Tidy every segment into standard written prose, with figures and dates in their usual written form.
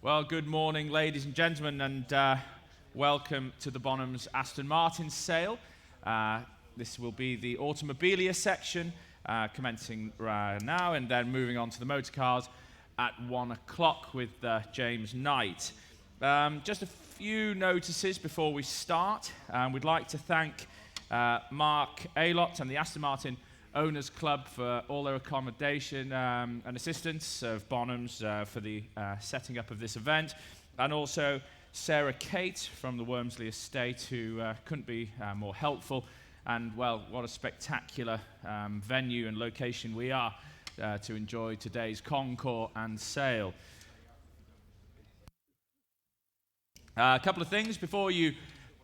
Well, good morning, ladies and gentlemen, and welcome to the Bonhams Aston Martin Sale. This will be the automobilia section, commencing now, and then moving on to the motor cars at 1 o'clock with James Knight. Just a few notices before we start. We'd like to thank Mark Alott and the Aston Martin Owners Club for all their accommodation and assistance of Bonhams for the setting up of this event, and also Sarah Kate from the Wormsley Estate, who couldn't be more helpful. And well, what a spectacular venue and location we are to enjoy today's concours and sale. A couple of things before you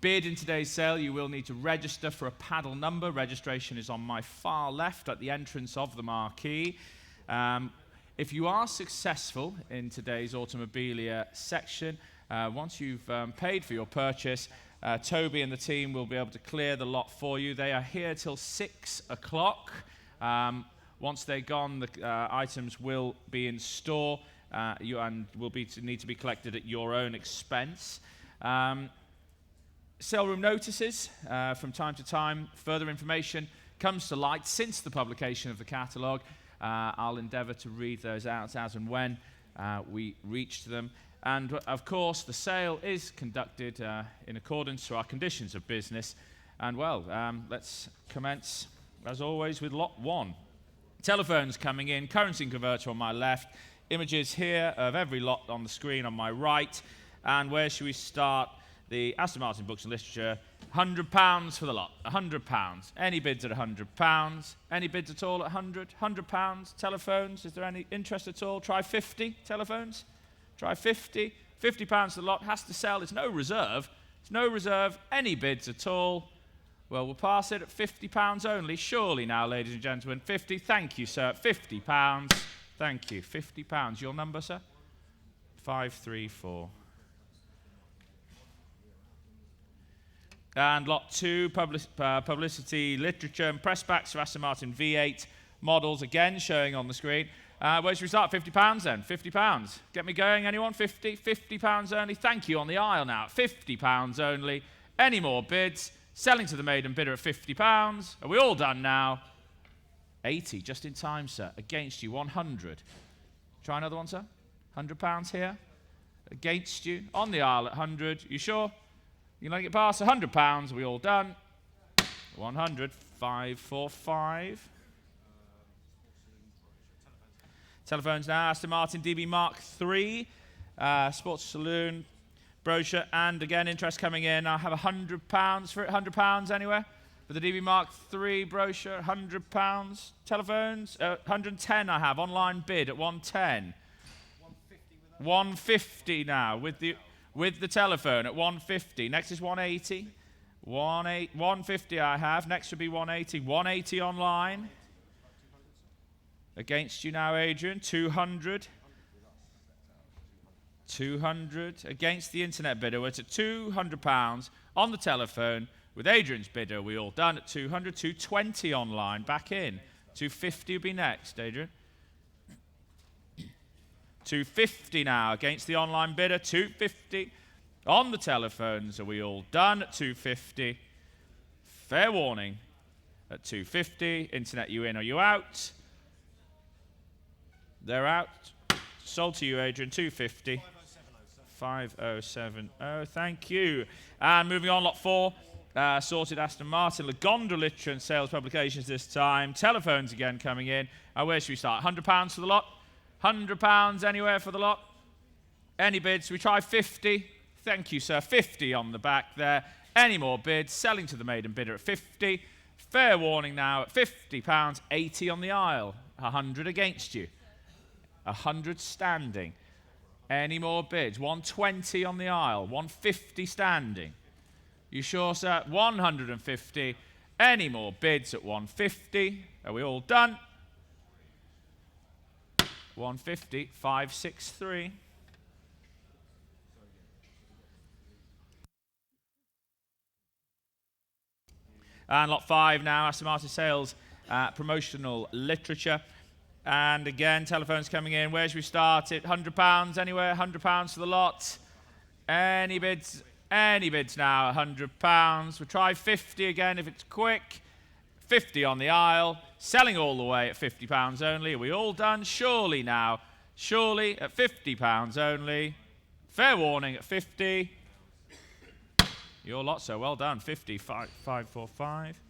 bid in today's sale. You will need to register for a paddle number. Registration is on my far left at the entrance of the marquee. If you are successful in today's automobilia section, once you've paid for your purchase, Toby and the team will be able to clear the lot for you. They are here till 6 o'clock. Once they're gone, the items will be in store and will need to be collected at your own expense. Sale room notices from time to time. Further information comes to light since the publication of the catalogue. I'll endeavour to read those out as and when we reach them. And of course, the sale is conducted in accordance to our conditions of business. And well, let's commence as always with lot 1. Telephones coming in, currency converter on my left, images here of every lot on the screen on my right. And where should we start? The Aston Martin Books and Literature, £100 for the lot, £100. Any bids at £100? Any bids at all at £100? £100. Telephones, is there any interest at all? Try 50 telephones. Try 50. £50 for the lot, has to sell. It's no reserve. It's no reserve. Any bids at all? Well, we'll pass it at £50 only. Surely now, ladies and gentlemen. 50. Thank you, sir. £50. Thank you. £50. Your number, sir? 534. And lot 2, publicity, literature, and press backs for Aston Martin V8 models, again showing on the screen. Where should we start? £50 then? £50. Get me going, anyone? 50? £50 only. Thank you, on the aisle now. £50 only. Any more bids? Selling to the maiden bidder at £50. Are we all done now? 80, just in time, sir. Against you, 100. Try another one, sir. £100 here. Against you. On the aisle at 100. You sure? You can let it pass. £100. Are we all done? 100. 545. Telephones now. Aston Martin DB Mark III. Sports Saloon brochure. And again, interest coming in. I have £100 for it. £100 anywhere? For the DB Mark III brochure. £100. Telephones. 110 I have. Online bid at 110. 150 now with the telephone at 150. Next is 180. 150 I have. Next should be 180. 180 online. Against you now, Adrian. 200. 200. Against the internet bidder. We're at £200 on the telephone. With Adrian's bidder, we all done at 200. 220 online. Back in. 250 will be next, Adrian. 250 now against the online bidder. 250 on the telephones. Are we all done at 250? Fair warning at 250. Internet, you in or you out? They're out. Sold to you, Adrian. 250. 5070. Thank you. And moving on, lot 4. Sorted Aston Martin, Lagonda Literature and Sales Publications this time. Telephones again coming in. Where should we start? £100 for the lot? £100 anywhere for the lot? Any bids? We try 50. Thank you, sir. 50 on the back there. Any more bids? Selling to the maiden bidder at 50. Fair warning now at £50. 80 on the aisle. 100 against you. 100 standing. Any more bids? 120 on the aisle. 150 standing. You sure, sir? 150. Any more bids at 150? Are we all done? 150, 563. And lot 5 now, Aston Martin Sales promotional literature. And again, telephones coming in. Where should we start it? £100 anywhere? £100 for the lot. Any bids? Any bids now? £100. We'll try 50 again if it's quick. 50 on the aisle. Selling all the way at £50 only. Are we all done? Surely now. Surely at £50 only. Fair warning at 50. Your lot, so well done. 50, 545.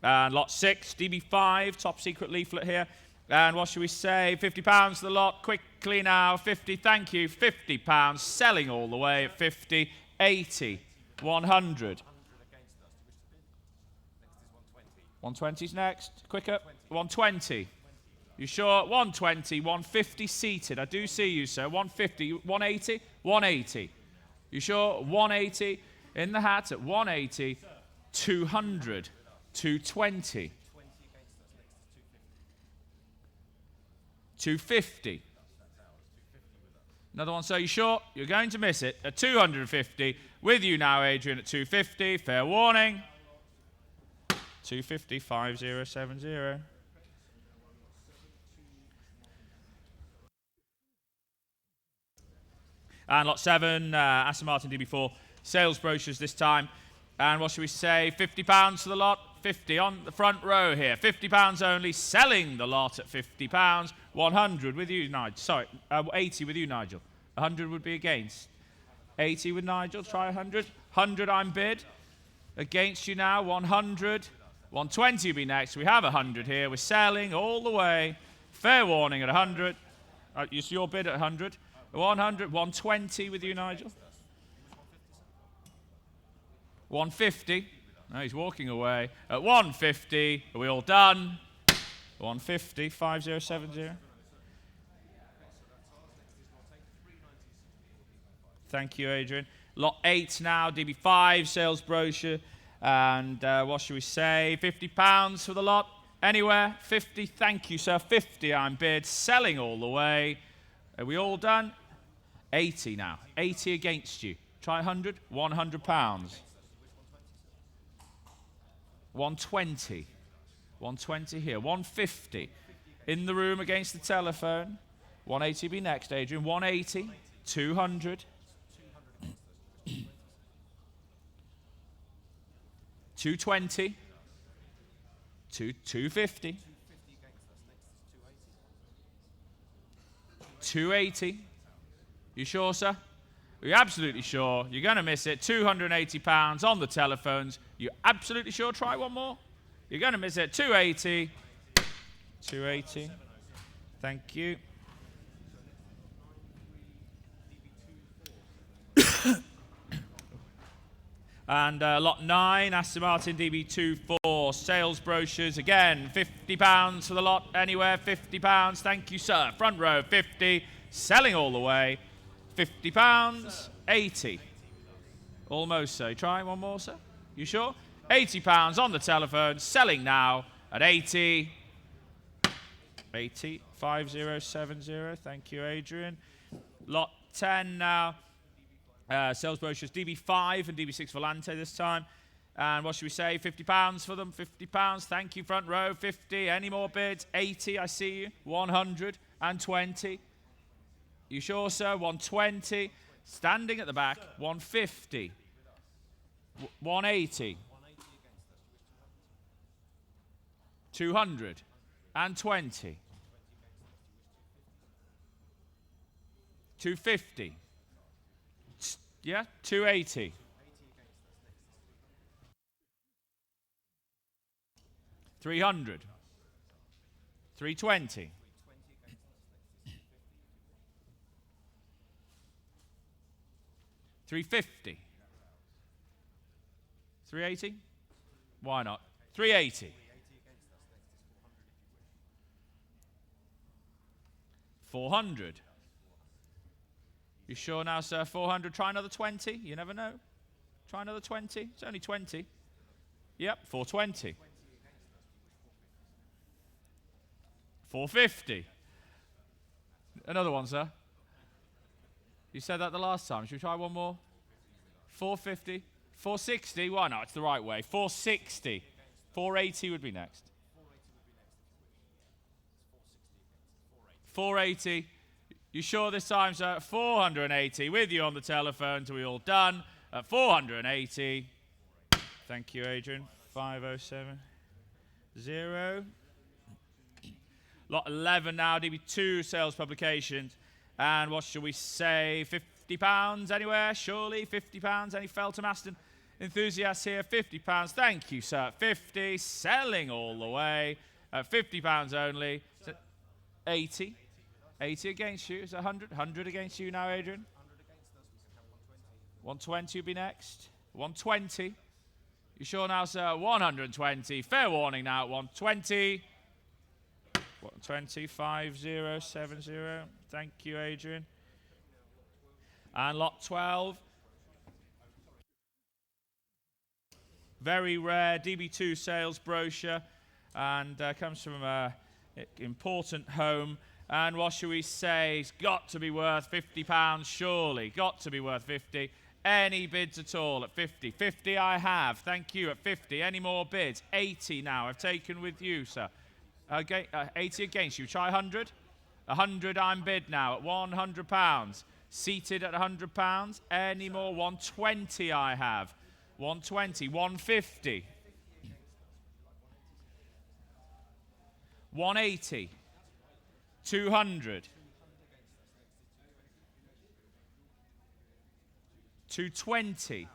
And lot 6, DB5, top secret leaflet here. And what should we say? £50 for the lot. Quickly now. 50, thank you. £50. Selling all the way at 50, 80, 100. 120's next. Quicker. 120. You sure? 120, 150 seated. I do see you, sir. 150, 180, 180. You sure? 180 in the hat at 180, 200, 220. 250. Another one, sir. You sure? You're going to miss it at 250. With you now, Adrian, at 250. Fair warning. 250, 5070. And lot 7, Aston Martin DB4, sales brochures this time. And what should we say? £50 for the lot. 50 on the front row here. £50 only, selling the lot at £50. 100 with you, Nigel. Sorry, 80 with you, Nigel. 100 would be against. 80 with Nigel. Try 100. 100 I'm bid. Against you now. 100. 120 will be next. We have 100 here. We're selling all the way. Fair warning at 100. It's your bid at 100. 100. 120 with you, Nigel. 150. No, he's walking away. At 150, are we all done? 150, 5070. Thank you, Adrian. Lot 8 now, DB5, sales brochure. And what should we say? £50 for the lot. Anywhere? 50, thank you, sir. 50, I'm bid. Selling all the way. Are we all done? 80 now. 80 against you. Try 100. £100. 120. 120 here. 150. In the room against the telephone. 180 be next, Adrian. 180. 200. 220. 250. 280. You sure, sir? You're absolutely sure. You're going to miss it. £280 on the telephones. You're absolutely sure? Try one more. You're going to miss it. 280. 280. Thank you. And lot 9, Aston Martin DB24, sales brochures. Again, £50 for the lot. Anywhere, £50. Thank you, sir. Front row, 50. Selling all the way. £50. 80. Almost so. Try one more, sir. You sure? £80 on the telephone. Selling now at 80. 80. 5070. Thank you, Adrian. Lot 10 now. Sales brochures, DB5 and DB6 Volante this time. And what should we say? £50 for them. £50. Thank you, front row. 50. Any more bids? 80. I see you. 120. You sure, sir? 120. Standing at the back. 150. 180. 220. 250. Yeah, 280. 300. 320. 350. 380. Why not? 380. 400. You sure now, sir? 400. Try another 20. You never know. Try another 20. It's only 20. Yep, 420. 450. Another one, sir. You said that the last time. Should we try one more? 450. 460. Why not? It's the right way. 460. 480 would be next. 480. You sure this time, sir? 480. With you on the telephone till we all done. At 480. Thank you, Adrian. 5070. Lot 11 now, DB2 sales publications. And what shall we say? £50 anywhere? Surely £50. Any Feltham Aston enthusiasts here? £50. Thank you, sir. 50. Selling all the way. At £50 only. 80. 80 against you. Is it 100? 100 against you now, Adrian? 120 would be next. 120. You sure now, sir? 120. Fair warning now at 120. 120, 5070. Thank you, Adrian. And lot 12. Very rare DB2 sales brochure. And comes from an important home. And what shall we say? It's got to be worth £50, surely. Got to be worth 50. Any bids at all at 50? 50 I have. Thank you at 50. Any more bids? 80 now. I've taken with you, sir. 80 against you. Try 100. 100 I'm bid now at £100. Seated at £100. Any more? 120 I have. 120. 150. 180. 200. 220.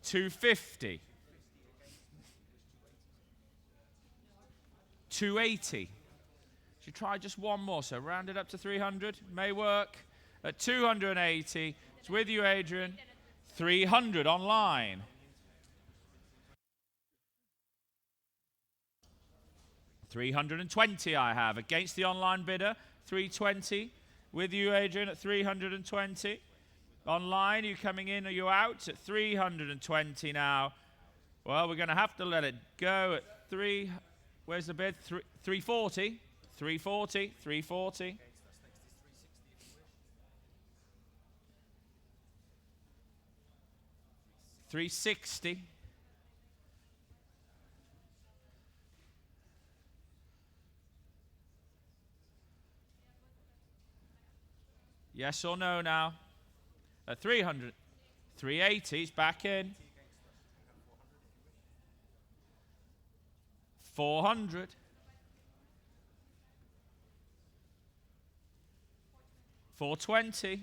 250. 280. Should try just one more, so round it up to 300. May work. At 280. It's with you, Adrian. 300 online. 320 I have. Against the online bidder. 320. With you, Adrian, at 320. Online, you coming in or you out? At 320 now. Well, we're going to have to let it go at 3. Where's the bid? 340. 340. 340. £360. Yes or no now? At 300. 380 is back in. 400. 420.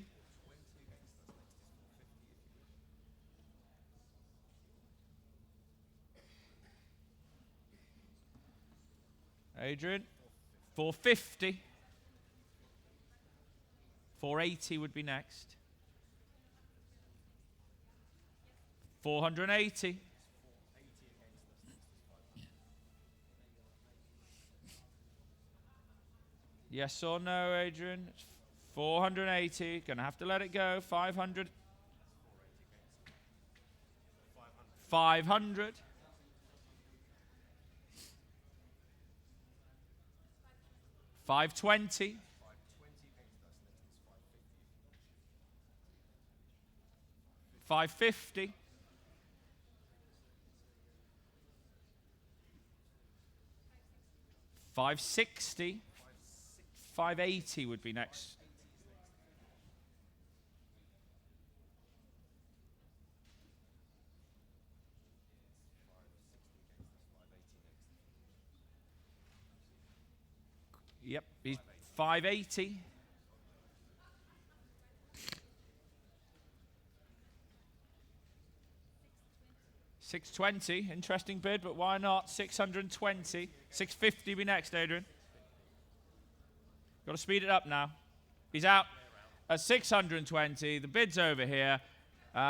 Adrian. 450. 480 would be next. 480. Yes or no, Adrian? 480. Gonna have to let it go. 500. 500. 520. 550. 560. 580 would be next. Yep, he's 580. 620, interesting bid, but why not? 620, 650 be next, Adrian. Got to speed it up now. He's out at 620. The bid's over here.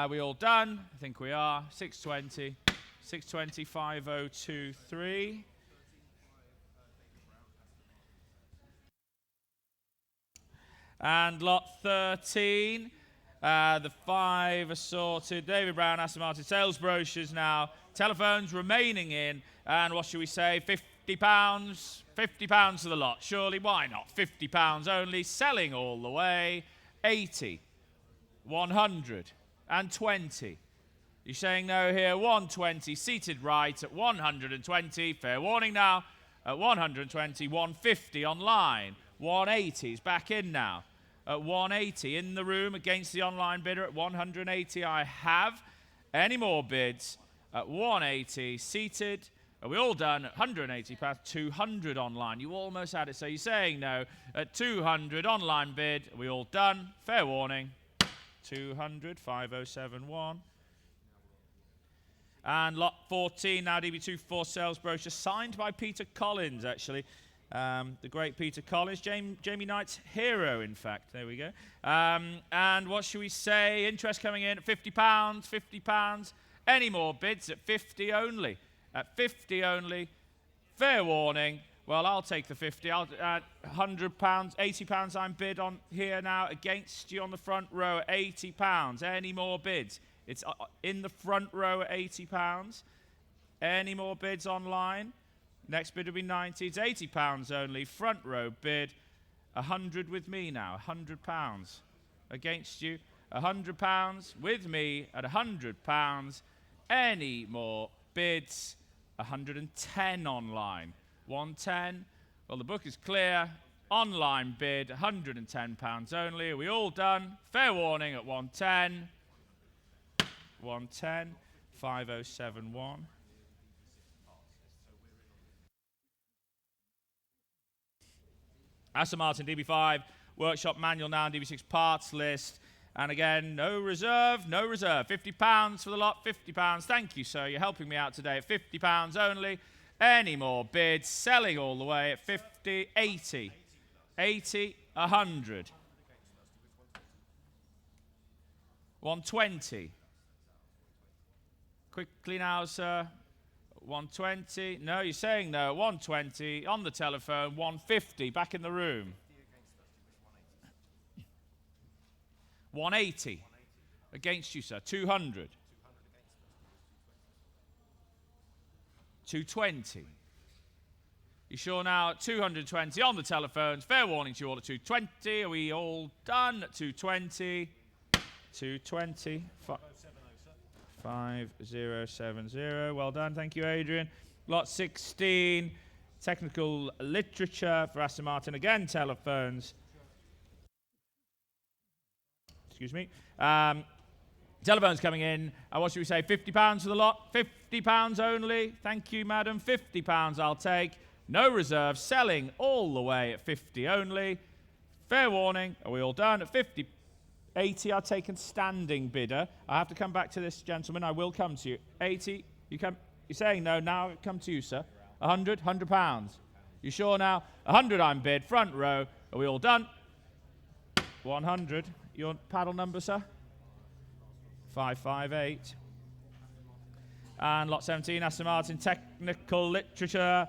We all done? I think we are. 620, 620, 5023. And lot 13. The 5 assorted David Brown, Aston Martin Sales brochures now. Telephones remaining in. And what should we say? £50. £50 for the lot. Surely, why not? £50 only. Selling all the way. 80. 100. 120. You're saying no here. 120. Seated right at 120. Fair warning now. At 120. 150 online. 180 is back in now. At 180 in the room against the online bidder at 180. I have. Any more bids? At 180 seated. Are we all done? At 180 pounds. 200 online. You almost had it. So you're saying no. At 200 online bid. Are we all done? Fair warning. 200. 5071. And lot 14, now DB24 sales brochure, signed by Peter Collins, actually. The great Peter Collins, Jamie Knight's hero, in fact. There we go. And what should we say? Interest coming in at £50, £50. Any more bids at 50 only? At 50 only. Fair warning. Well, I'll take the 50. I'll £100, £80 I'm bid on here now against you on the front row at £80. Any more bids? It's in the front row at £80. Any more bids online? Next bid will be 90. It's £80 only. Front row bid. 100 with me now. £100 against you. £100 with me at £100. Any more bids? 110 online. 110. Well, the book is clear. Online bid. £110 only. Are we all done? Fair warning at 110. 110, 5071. Aston Martin DB5 workshop manual now, DB6 parts list. And again, no reserve, no reserve. £50 for the lot, £50. Thank you, sir. You're helping me out today at £50 only. Any more bids? Selling all the way at 50, 80, 80, 100. 120. Quickly now, sir. 120. No, you're saying no. 120 on the telephone. 150 back in the room. 180 against you, sir. 200. 220. You sure now? 220 on the telephones. Fair warning to you all at 220. Are we all done at 220? 220. 5070. Well done. Thank you, Adrian. Lot 16. Technical literature for Aston Martin. Again, telephones. Excuse me. Telephones coming in. What should we say? £50 for the lot. £50 only. Thank you, madam. £50 I'll take. No reserve. Selling all the way at 50 only. Fair warning. Are we all done? At 50. 80 are taken standing bidder. I have to come back to this gentleman. I will come to you. 80. You're saying no. Now I come to you, sir. 100. £100. You sure now? 100 I'm bid. Front row. Are we all done? 100. Your paddle number, sir? 558. And lot 17, Aston Martin technical literature.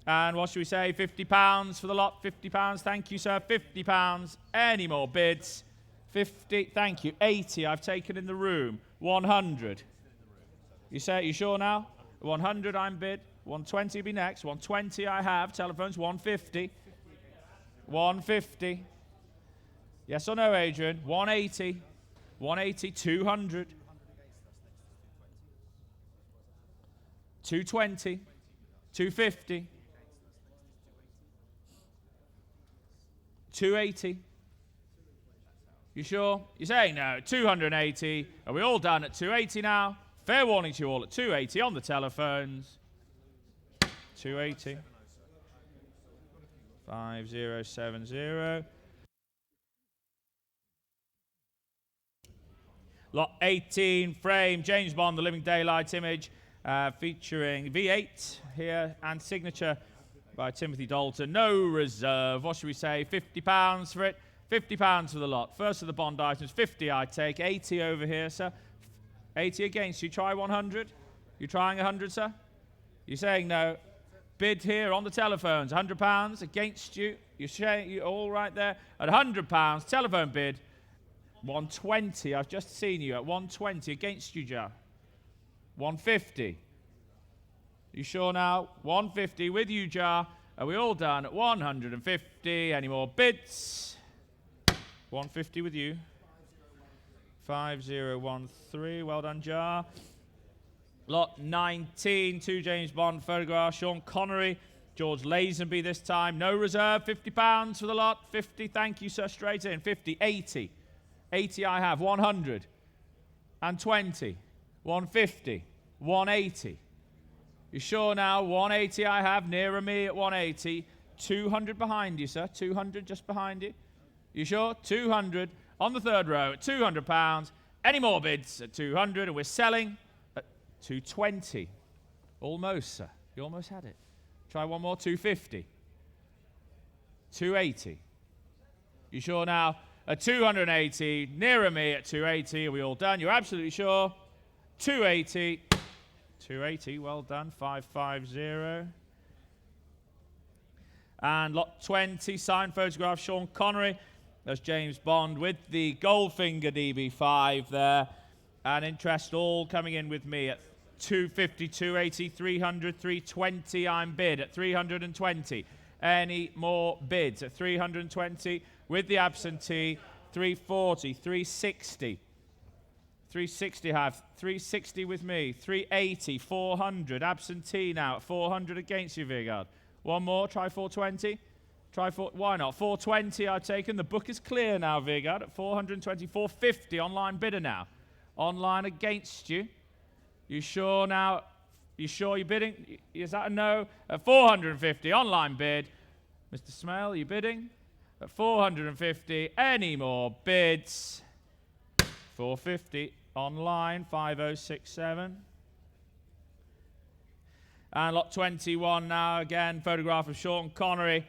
And what should we say? £50 for the lot. £50. Thank you, sir. £50. Any more bids? 50. Thank you. 80 I've taken in the room. 100. You sure now? 100 I'm bid. 120 will be next. 120 I have. Telephones 150. 150. Yes or no, Adrian? 180. 180. 200. 220. 250. 280. You sure? You're saying no. 280. Are we all done at 280 now? Fair warning to you all at 280 on the telephones. 280. 5070. Lot 18, frame, James Bond, the Living Daylight image, featuring V8 here and signature by Timothy Dalton. No reserve. What should we say? £50 for it. £50 for the lot. First of the Bond items, 50 I take. 80 over here, sir. 80 against you. Try 100. You trying 100, sir? You're saying no. Bid here on the telephones. £100 against you. You're all right there. At £100, telephone bid. 120. I've just seen you at 120 against you, Joe. 150. You sure now? 150 with you, Jar. Are we all done at 150? Any more bids? 150 with you. 5013. Well done, Jar. Lot 19, 2 James Bond photographs. Sean Connery, George Lazenby this time. No reserve, £50 for the lot. 50, thank you, sir, straight in. 50, 80. 80 I have, 100. And 20. 150. 180. You sure now? 180 I have, nearer me at 180. 200 behind you, sir. 200 just behind you. You sure? 200 on the third row at £200. Any more bids at 200, and we're selling at 220. Almost, sir. You almost had it. Try one more. 250. 280. You sure now? At 280, nearer me at 280. Are we all done? You're absolutely sure? 280. 280, well done. 550. And lot 20, signed photograph, Sean Connery. There's James Bond with the Goldfinger DB5 there. And interest all coming in with me at 250, 280, 300, 320. I'm bid at 320. Any more bids at 320 with the absentee? 340, 360. 360 have 360 with me. 380, 400. Absentee now at 400 against you, Vigard. One more, try 420. Why not? 420 I've taken. The book is clear now, Vigard, at 420. 450, online bidder now. Online against you. You sure now? You sure you're bidding? Is that a no? At 450, online bid. Mr. Smale, you bidding? At 450, any more bids? 450, online, 5067. And lot 21 now, again, photograph of Sean Connery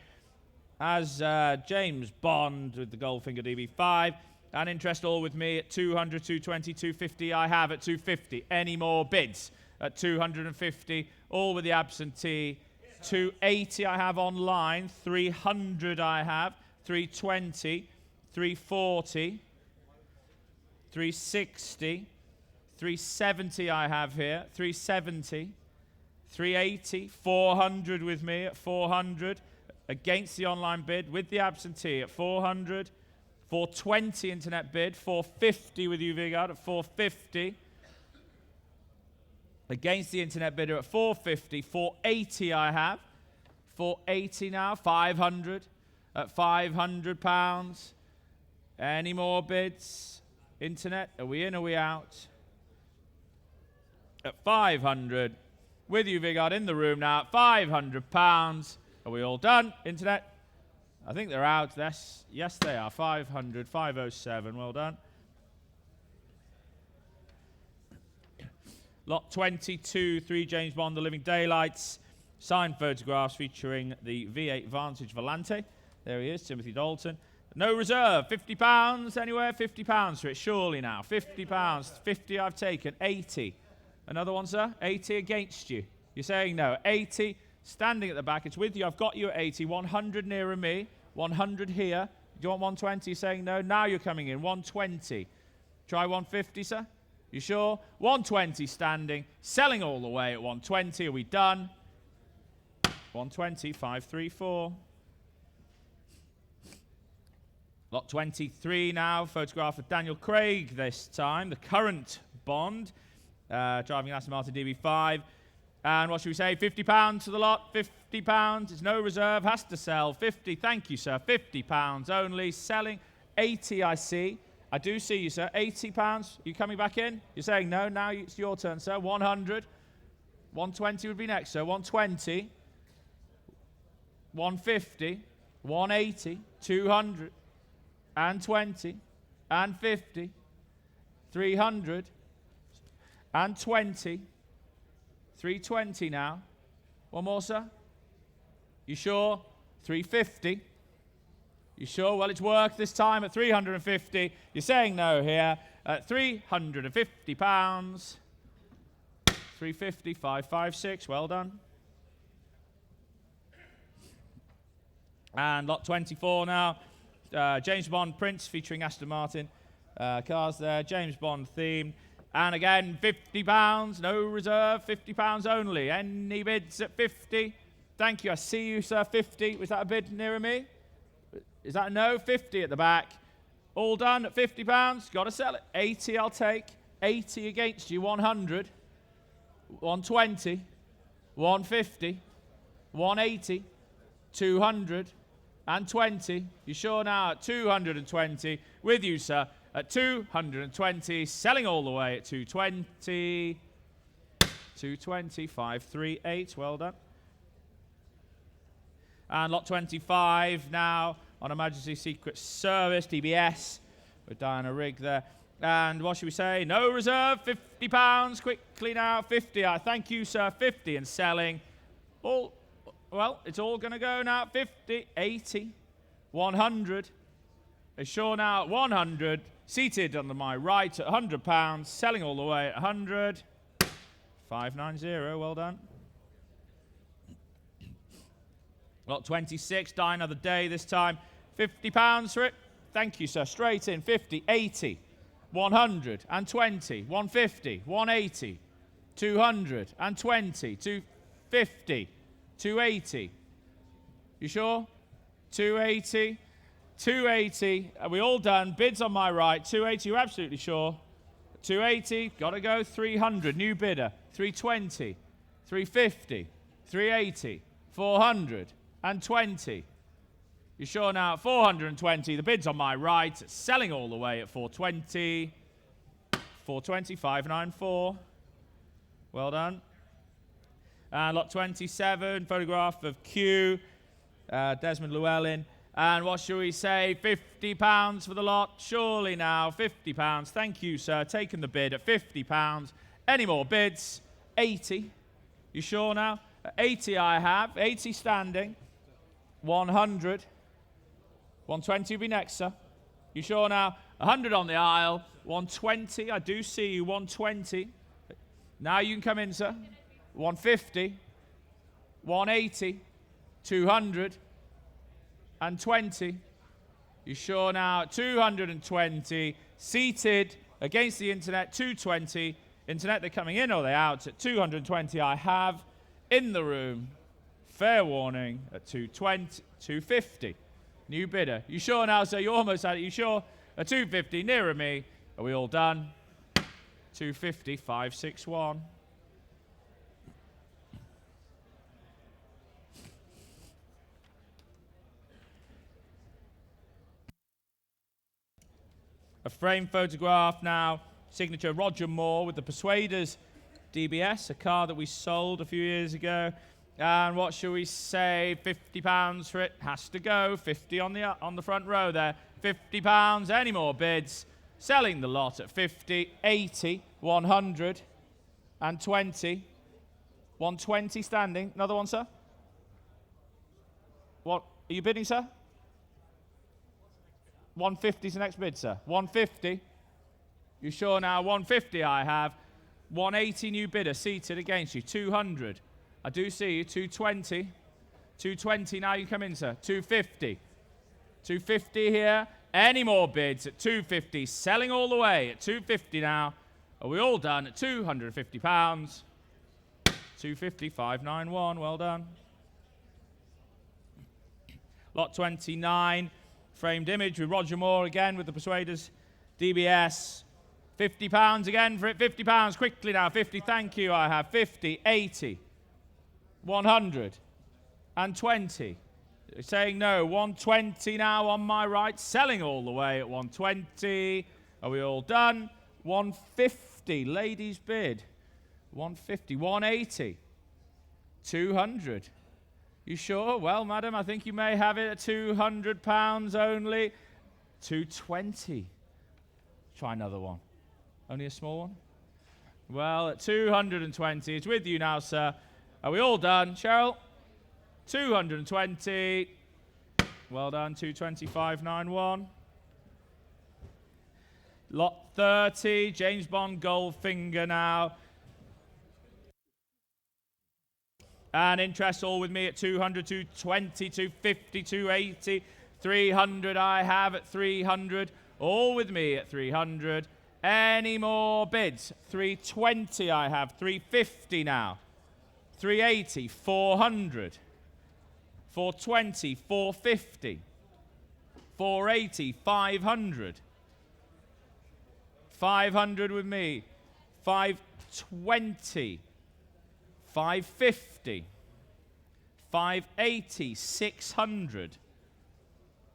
as James Bond with the Goldfinger DB5. And interest all with me at 200, 220, 250. I have at 250. Any more bids at 250? All with the absentee. 280 I have online. 300 I have. 320. 340. 360. 370 I have here. 370. 380. 400 with me at 400. Against the online bid with the absentee at 400. 420 internet bid. 450 with you, Vigard, at 450. Against the internet bidder at 450. 480 I have. 480 now. 500 at £500. Any more bids? Internet, are we in, are we out? At 500. With you, Vigard, in the room now at £500. Are we all done? Internet? I think they're out. Yes, they are. 500, 507. Well done. Lot 22, 3 James Bond, The Living Daylights. Signed photographs featuring the V8 Vantage Volante. There he is, Timothy Dalton. No reserve. £50 anywhere? £50 for it, surely now. £50. 50 I've taken. 80. Another one, sir? 80 against you. You're saying no. 80. Standing at the back, it's with you. I've got you at 80. 100 nearer me. 100 here. Do you want 120? You're saying no. Now you're coming in. 120. Try 150, sir. You sure? 120 standing. Selling all the way at 120. Are we done? 120. 534. Lot 23 now. Photograph of Daniel Craig this time. The current Bond. Driving Aston Martin DB5. And what should we say? £50 to the lot. £50. It's no reserve. Has to sell. 50. Thank you, sir. £50 only. Selling 80, I see. I do see you, sir. £80. You coming back in? You're saying no. Now it's your turn, sir. 100. 120 would be next, sir. 120. 150. 180. 200. And 20. And 50. 300. And 20. 320 now. One more, sir. You sure? 350. You sure? Well, it's worked this time at 350. You're saying no here. At £350. 350, 556. Well done. And lot 24 now. James Bond Prince featuring Aston Martin. Cars there. James Bond theme. And again, £50, no reserve, £50 only. Any bids at 50? Thank you, I see you, sir, 50. Was that a bid nearer me? Is that a no? 50 at the back. All done at £50. Got to sell it. 80 I'll take. 80 against you. 100. 120. 150. 180. 220. You sure now at 220? With you, sir, at 220. Selling all the way at 220. 220. 538. Well done. And lot 25 now on Her Majesty's Secret Service, DBS, with Diana Rigg there. And what should we say? No reserve, £50. Quickly now, 50. Thank you, sir, 50 and selling. All, well, it's all going to go now. 50, 80, 100. Sure now at 100. Seated on my right at £100. Selling all the way at 100. 590, well done. Lot 26, die another day this time. £50 for it. Thank you, sir. Straight in. 50, 80, 120, 150, 180, 220, 250, 280. You sure? 280, 280. Are we all done? Bids on my right. 280, you're absolutely sure. 280, got to go. 300, new bidder. 320, 350, 380, 420. You sure now? 420. The bid's on my right. Selling all the way at 420. 420, 594. Well done. And lot 27, photograph of Q, Desmond Llewellyn. And what shall we say? £50 for the lot. Surely now, £50. Thank you, sir. Taking the bid at £50. Any more bids? 80. You sure now? 80 I have. 80 standing. 100. 120 will be next, sir. You sure now? 100 on the aisle. 120. I do see you. 120. Now you can come in, sir. 150. 180. 200. And 20. You sure now? 220. Seated against the internet. 220. Internet, they're coming in or they're out at 220. I have in the room. Fair warning at 220. 250. New bidder. You sure now, sir? You're almost at it. You sure? At 250, nearer me. Are we all done? 250, 561. A frame photograph now. Signature Roger Moore with the Persuaders DBS, a car that we sold a few years ago. And what shall we say? £50 for it. Has to go. 50 on the front row there. £50. Any more bids? Selling the lot at 50, 80, 100, and 20. 120 standing. Another one, sir? What? Are you bidding, sir? 150 is the next bid, sir. 150. You sure now? 150 I have. 180 new bidder seated against you. 200. I do see you. 220. 220 now you come in, sir. 250. 250 here. Any more bids at 250? Selling all the way at 250 now. Are we all done at £250? 250, 591. Well done. Lot 29. Framed image with Roger Moore again with the Persuaders DBS. £50 again for it. £50 quickly now. 50. Thank you. I have 50, 80, 100, and 20. Saying no. 120 now on my right. Selling all the way at 120. Are we all done? 150. Ladies bid. 150. 180. 200. You sure? Well, madam, I think you may have it at £200 only. 220. Try another one. Only a small one? Well, at 220. It's with you now, sir. Are we all done? Cheryl? 220. Well done. 225.91. Lot 30. James Bond Goldfinger now. And interest all with me at 200, 220, 250, 280, 300 I have at 300. All with me at 300. Any more bids? 320 I have. 350 now. 380, 400. 420, 450. 480, 500. 500 with me. 520. 550. 580. 600.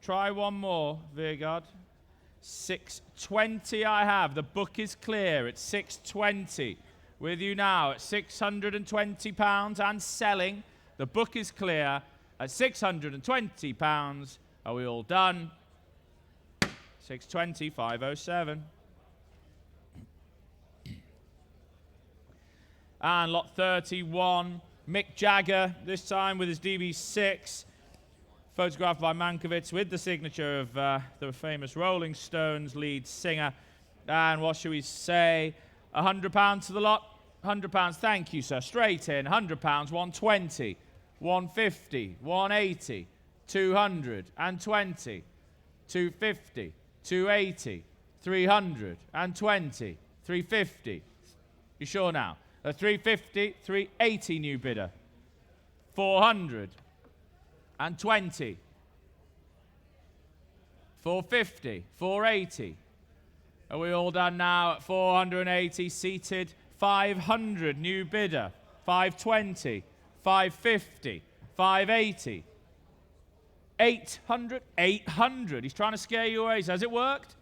Try one more, Veergard. 620 I have. The book is clear. It's 620. With you now at £620 and selling. The book is clear at £620. Are we all done? 620, 507. And lot 31, Mick Jagger, this time with his DB6. Photographed by Mankiewicz with the signature of the famous Rolling Stones lead singer. And what should we say? £100 to the lot. £100, thank you, sir. Straight in. £100, 120, 150, 180, 220, 250, 280, 320, 350. You sure now? A 350, 380 new bidder. 400. And 20, 450, 480. Are we all done now at 480 seated? 500 new bidder. 520, 550, 580, 800, 800. He's trying to scare you away. Has it worked?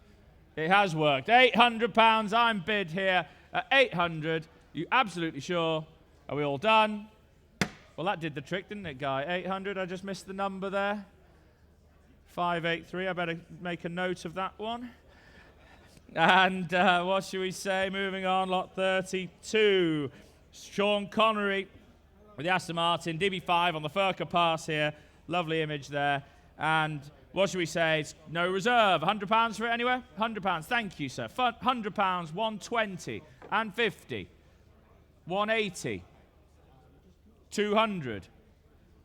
It has worked. £800 I'm bid here at 800. You absolutely sure? Are we all done? Well, that did the trick, didn't it, Guy? 800, I just missed the number there. 583, I better make a note of that one. And what should we say? Moving on, lot 32. Sean Connery with the Aston Martin, DB5 on the Furka Pass here. Lovely image there. And what should we say? It's no reserve. £100 for it anywhere? £100, thank you, sir. £100, 120 and 50. 180. 200.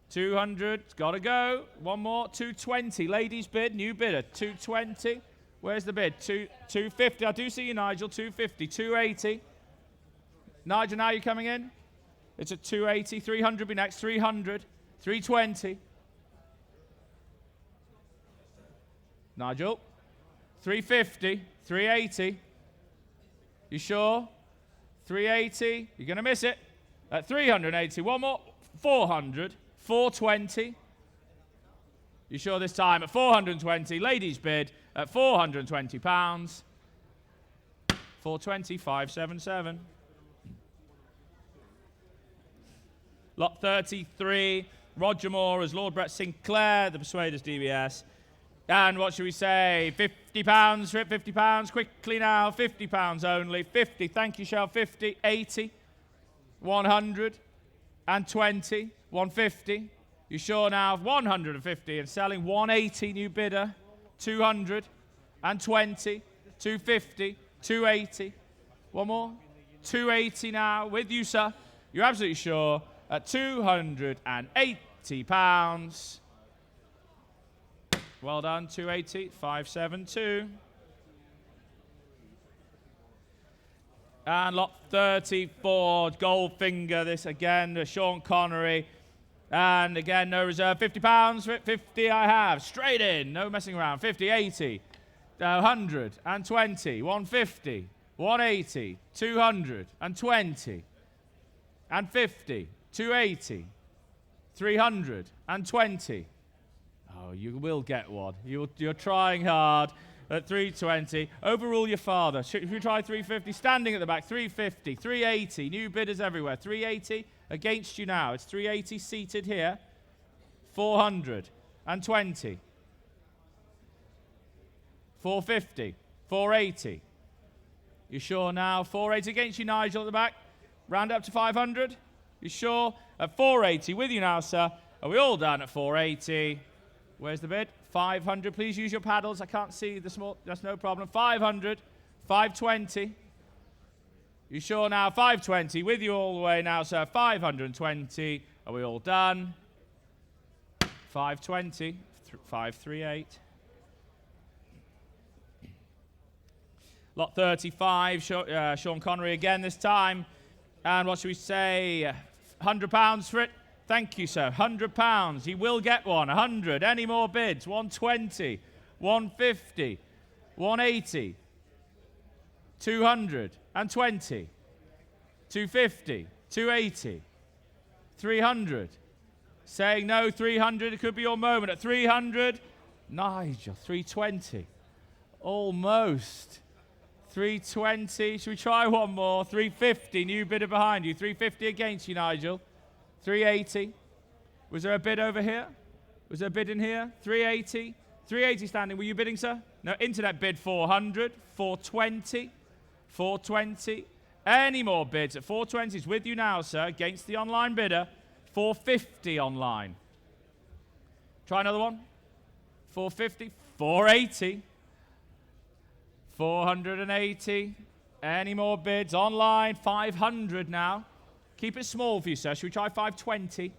200. It's got to go. One more. 220. Ladies bid. New bidder. 220. Where's the bid? 250. I do see you, Nigel. 250. 280. Nigel, now you're coming in. It's at 280. 300 be next. 300. 320. Nigel. 350. 380. You sure? 380. You're going to miss it. At 380, one more, 400, 420. You sure this time? At 420, ladies bid at £420. 420, 577. Lot 33, Roger Moore as Lord Brett Sinclair, the Persuaders DBS. And what should we say? £50 for it, £50. Quickly now, £50 only. 50, thank you, Shell. 50, 80. 100 and 20, 150. You sure now? 150 and selling. 180 new bidder. 200 and 20, 250, 280. One more. 280 now with you, sir. You're absolutely sure at £280. Well done. 280, 572. And lot 34, Goldfinger, this again, Sean Connery. And again, no reserve, £50 for it, 50 I have. Straight in, no messing around, 50, 80, 100 and 20, 150, 180, 220 and 50, 280, 320. Oh, you will get one. You're trying hard. At 320, overrule your father. If you try 350, standing at the back, 350, 380, new bidders everywhere. 380 against you now. It's 380 seated here. 420, 450, 480. You sure now? 480 against you, Nigel, at the back. Round up to 500. You sure? At 480, with you now, sir. Are we all done at 480? Where's the bid? 500. Please use your paddles. I can't see the small. That's no problem. 500. 520. You sure now? 520. With you all the way now, sir. 520. Are we all done? 520. 538. Lot 35. Sean Connery again this time. And what should we say? £100 for it. Thank you, sir. £100. He will get one. 100. Any more bids? 120. 150. 180. 220, 250, 280, 300. Saying no, 300. It could be your moment at 300. Nigel, 320. Almost. 320. Should we try one more? 350. New bidder behind you. 350 against you, Nigel. 380. Was there a bid over here? Was there a bid in here? 380. 380 standing. Were you bidding, sir? No. Internet bid 400. 420. 420. Any more bids at 420 is with you now, sir, against the online bidder. 450 online. Try another one. 450. 480. 480. Any more bids online? 500 now. Keep it small for you, sir. Should we try 520?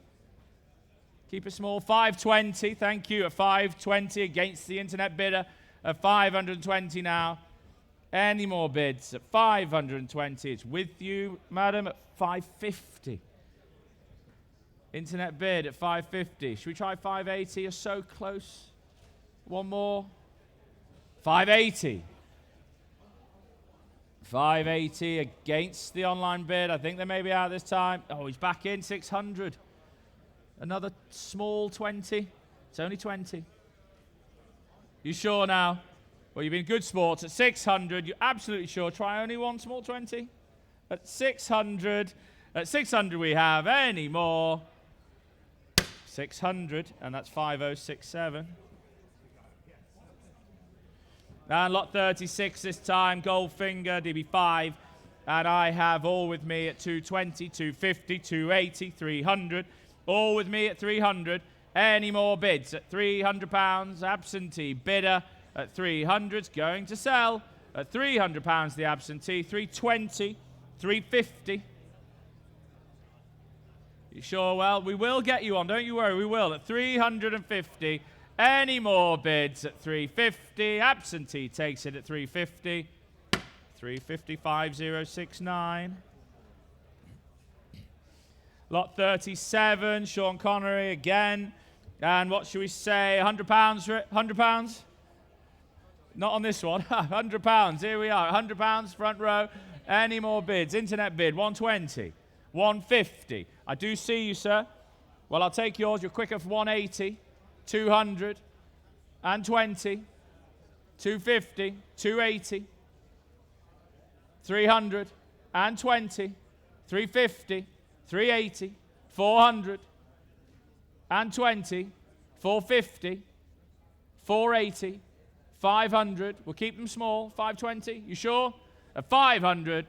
Keep it small. 520. Thank you. At 520 against the internet bidder. At 520 now. Any more bids at 520? It's with you, madam, at 550. Internet bid at 550. Should we try 580? You're so close. One more. 580. 580 against the online bid. I think they may be out this time. Oh, he's back in. 600. Another small 20. It's only 20. You sure now? Well, you've been good sports. At 600, you're absolutely sure. Try only one small 20. At 600. At 600 we have any more. 600, and that's 5067. And lot 36 this time, Goldfinger, DB5. And I have all with me at 220, 250, 280, 300. All with me at 300. Any more bids at £300? Absentee bidder at 300's going to sell. At £300 the absentee. 320, 350. You sure? Well, we will get you on. Don't you worry, we will. At 350. Any more bids at 350? Absentee takes it at 350. 350, 5069. Lot 37, Sean Connery again. And what should we say? £100 for it? £100? Not on this one. £100. Here we are. £100, front row. Any more bids? Internet bid, 120. 150. I do see you, sir. Well, I'll take yours. You're quicker for 180. 200. And 20. 250. 280. 300. And 20. 350. 380. 400. And 20. 450. 480. 500. We'll keep them small. 520. You sure? At 500.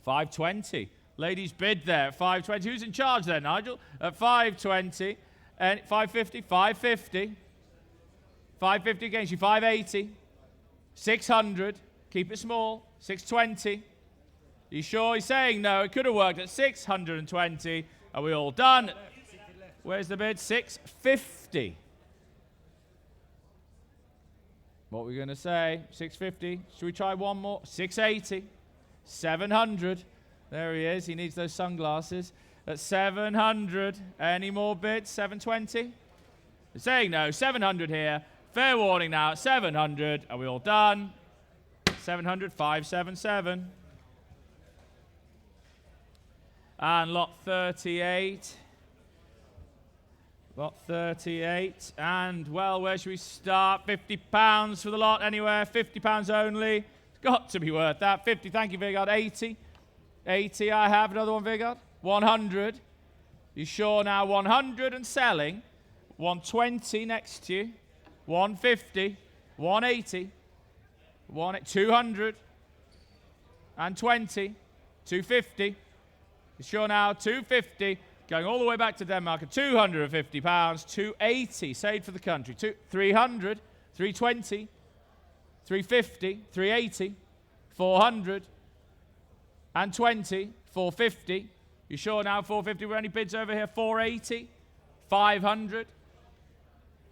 520. Ladies bid there at 520. Who's in charge there, Nigel? At 520. And 550. 550. 550 against you. 580. 600. Keep it small. 620. You sure? He's saying no. It could have worked at 620. Are we all done? Where's the bid? 650. What are we going to say? 650. Should we try one more? 680. 700. There he is. He needs those sunglasses. At 700. Any more bids? 720. They're saying no. 700 here. Fair warning now. At 700. Are we all done? 700. 577. And lot 38. Lot 38. And, well, where should we start? £50 for the lot anywhere. £50 only. It's got to be worth that. 50. Thank you, Vigard. 80. 80. I have another one, Vigard. 100. You sure now? 100 and selling. 120 next to you. 150. 180. 200. And 20. 250. You sure now? 250. Going all the way back to Denmark at £250. 280. Saved for the country. 300. 320. 350. 380. 400. And 20. 450. You sure now? 450. Were any bids over here? 480. 500.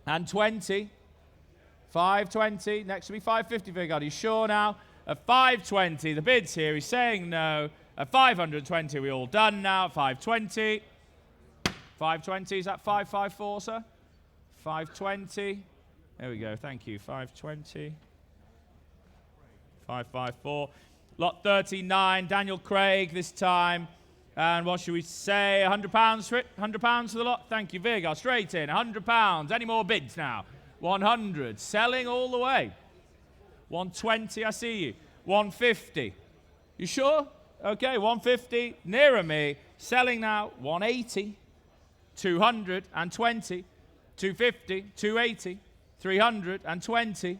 And 20. 520. Next to me, 550, Vigard. You sure now? At 520. The bid's here. He's saying no. At 520, we all done now. 520. 520. Is that 554, sir? 520. There we go. Thank you. 520. 554. Lot 39, Daniel Craig this time. And what should we say? £100 for it? £100 for the lot? Thank you, Vigar. Straight in. £100. Any more bids now? 100. Selling all the way. 120, I see you. 150. You sure? Okay, 150. Nearer me. Selling now. 180. 220. 250. 280. 320.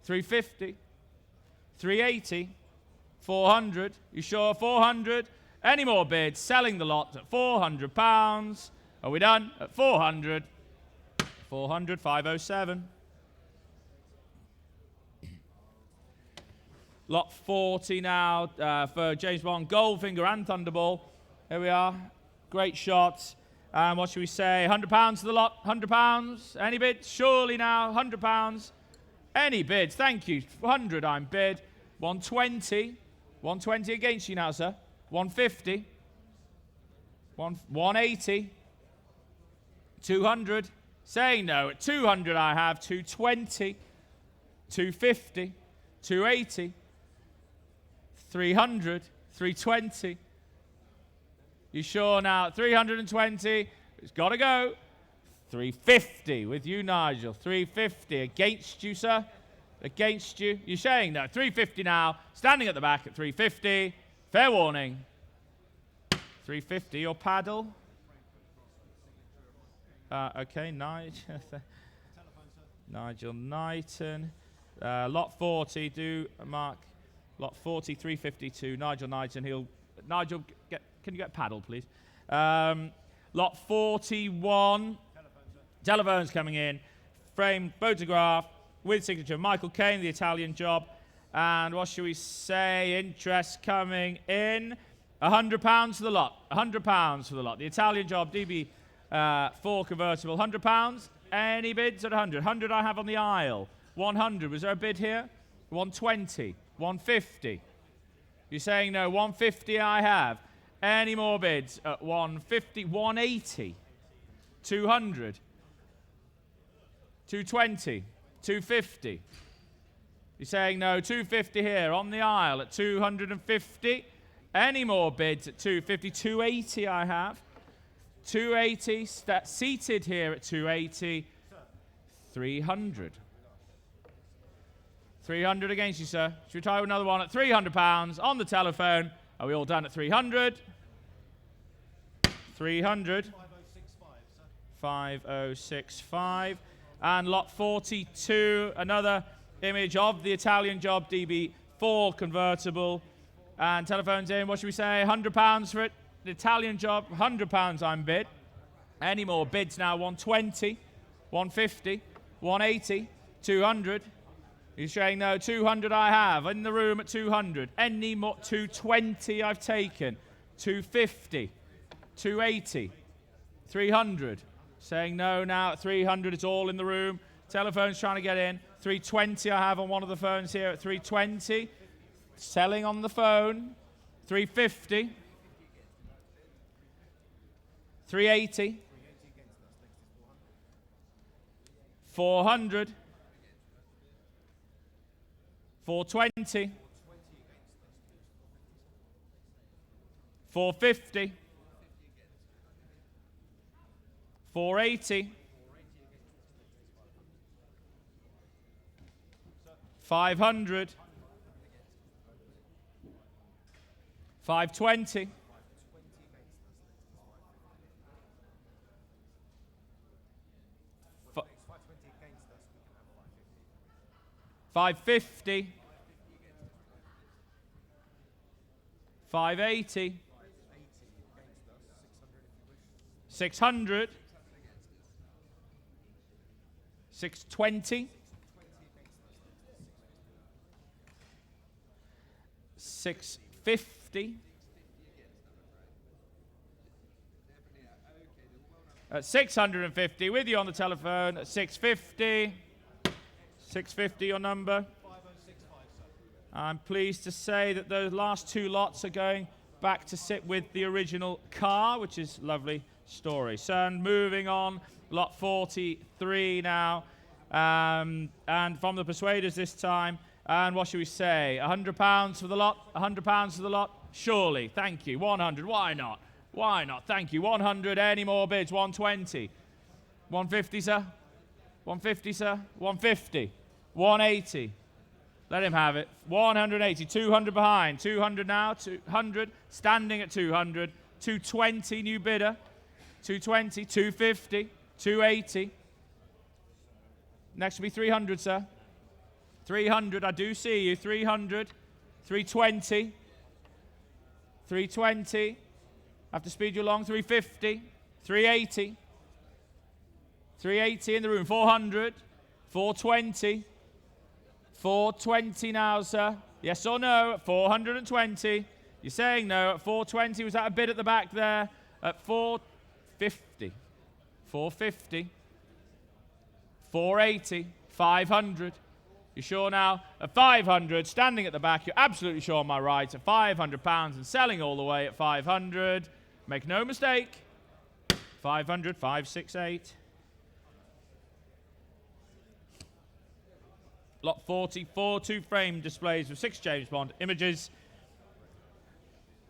350. 380. 400. You sure? 400. Any more bids? Selling the lot at £400. Are we done? At 400. 400, 507. Lot 40 now for James Bond, Goldfinger and Thunderball. Here we are. Great shots. And what should we say? £100 for the lot. £100. Any bids? Surely now. £100. Any bids? Thank you. 100 I'm bid. 120. 120 against you now, sir. 150. 180. 200. Saying no. At 200 I have 220. 250. 280. 300. 320. You sure now? 320. It's got to go. 350 with you, Nigel. 350 against you, sir. Against you. You're saying no. 350 now. Standing at the back at 350. Fair warning. 350, your paddle. Okay, Nigel. Nigel Knighton. Lot 40, do mark. Lot 40, 352. Nigel Knighton. Nigel, can you get paddle, please? Lot 41. Telephone's coming in. Framed photograph with signature. Michael Caine, the Italian job. And what should we say? Interest coming in. £100 for the lot. £100 for the lot. The Italian job, DB4 convertible. £100. Any bids at 100? 100 I have on the aisle. 100. Was there a bid here? 120. 150. You're saying no. 150 I have. Any more bids at 150? 180. 200. 220. 250. You're saying no. 250 here on the aisle at 250. Any more bids at 250? 280 I have. 280. Seated here at 280. 300. 300 against you, sir. Should we try with another one at £300 on the telephone? Are we all done at 300? 300. 5065. And lot 42, another image of the Italian job, DB4 convertible. And telephones in, what should we say? £100 for it. The Italian job, £100 I'm bid. Any more bids now? 120, 150, 180, 200. You're saying no, 200 I have. In the room at 200. Any more? 220 I've taken. 250, 280, 300. Saying no now at 300. It's all in the room. Telephone's trying to get in. 320 I have on one of the phones here at 320. Selling on the phone. 350. 380. 400. 420. 450. 480. 500. 520. 550. 580. 600. 620. 650. 650 with you on the telephone at 650. 650 your number. I'm pleased to say that those last two lots are going back to sit with the original car, which is a lovely story. So moving on, lot 43 now. And from the Persuaders this time, And what should we say? £100 for the lot? £100 for the lot? Surely. Thank you. 100. Why not? Why not? Thank you. 100. Any more bids? 120. 150, sir? 150, sir? 150. 180. Let him have it. 180. 200 behind. 200 now. 200. Standing at 200. 220. New bidder. 220. 250. 280. Next will be 300, sir. 300. I do see you. 300. 320. 320. I have to speed you along. 350. 380. 380 in the room. 400. 420. 420 now, sir. Yes or no? At 420. You're saying no. At 420. Was that a bid at the back there? At 450. 450. 480. 500. You sure now? At 500. Standing at the back. You're absolutely sure on my right. At £500 and selling all the way at 500. Make no mistake. 500. 568. Lot 44, 2-frame displays with 6 James Bond images.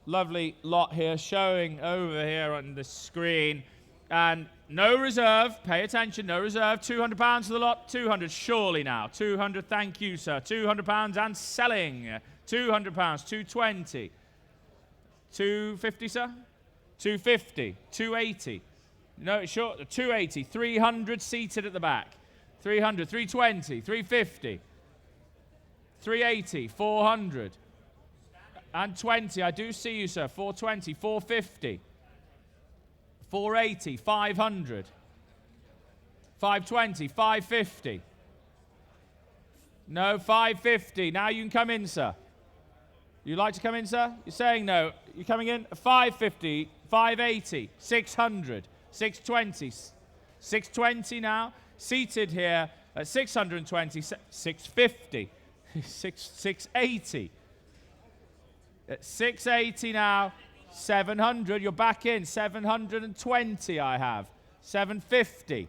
Lovely lot here showing over here on the screen. And no reserve, pay attention, no reserve. £200 for the lot, 200 surely now. 200, thank you, sir. £200 and selling. £200, 220. 250, sir? 250, 280. No, it's short, 280, 300 seated at the back. 300, 320, 350, 380, 400, and 20. I do see you, sir. 420, 450, 480, 500, 520, 550. No, 550. Now you can come in, sir. You'd like to come in, sir? You're saying no. You're coming in? 550, 580, 600, 620, 620 now. Seated here at 620, 650, 680. At 680 now, 700. You're back in. 720 I have. 750.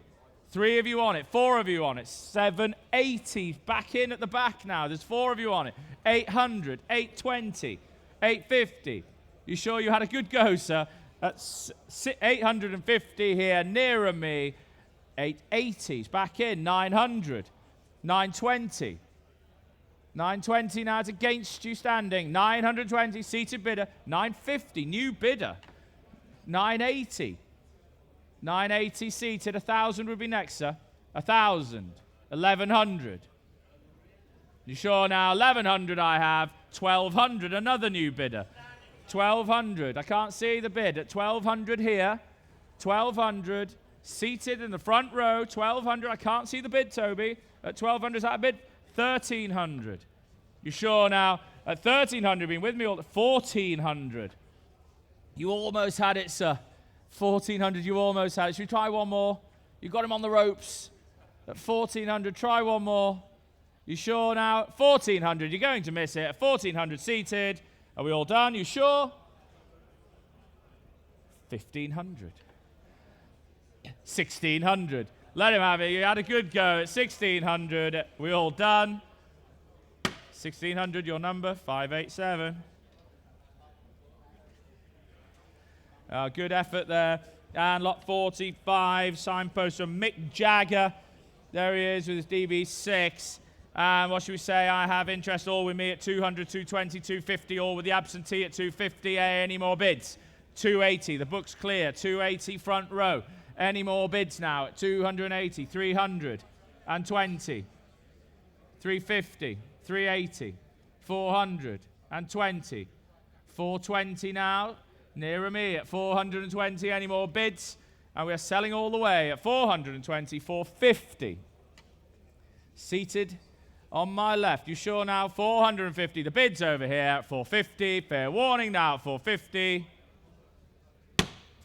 3 of you on it. 4 of you on it. 780. Back in at the back now. There's 4 of you on it. 800. 820. 850. You sure you had a good go, sir? That's 850 here, nearer me. 880s back in. 900. 920. 920 now, it's against you standing. 920, seated bidder. 950, new bidder. 980. 980 seated. 1,000 would be next, sir. 1,000. 1,100. You sure now? 1,100 I have. 1,200, another new bidder. 1,200. I can't see the bid. At 1,200 here. 1,200. Seated in the front row. 1,200. I can't see the bid, Toby. At 1,200, is that a bid? 1,300. You sure now? At 1,300, been with me all. 1,400. You almost had it, sir. 1,400, you almost had it. Should we try one more? You got him on the ropes. At 1,400, try one more. You sure now? 1,400, you're going to miss it. At 1,400 seated. Are we all done? You sure? 1,500. 1,600. Let him have it. You had a good go at 1,600. We all done? 1,600, your number, 587. Good effort there. And lot 45, signpost from Mick Jagger. There he is with his DB6. And what should we say? I have interest all with me at 200, 220, 250, all with the absentee at 250. Any more bids? 280. The book's clear. 280 front row. Any more bids now at 280, 320, 350, 380, 420, 420 now. Nearer me at 420. Any more bids? And we're selling all the way at 420, 450. Seated on my left. You sure now? 450. The bid's over here at 450. Fair warning now at 450.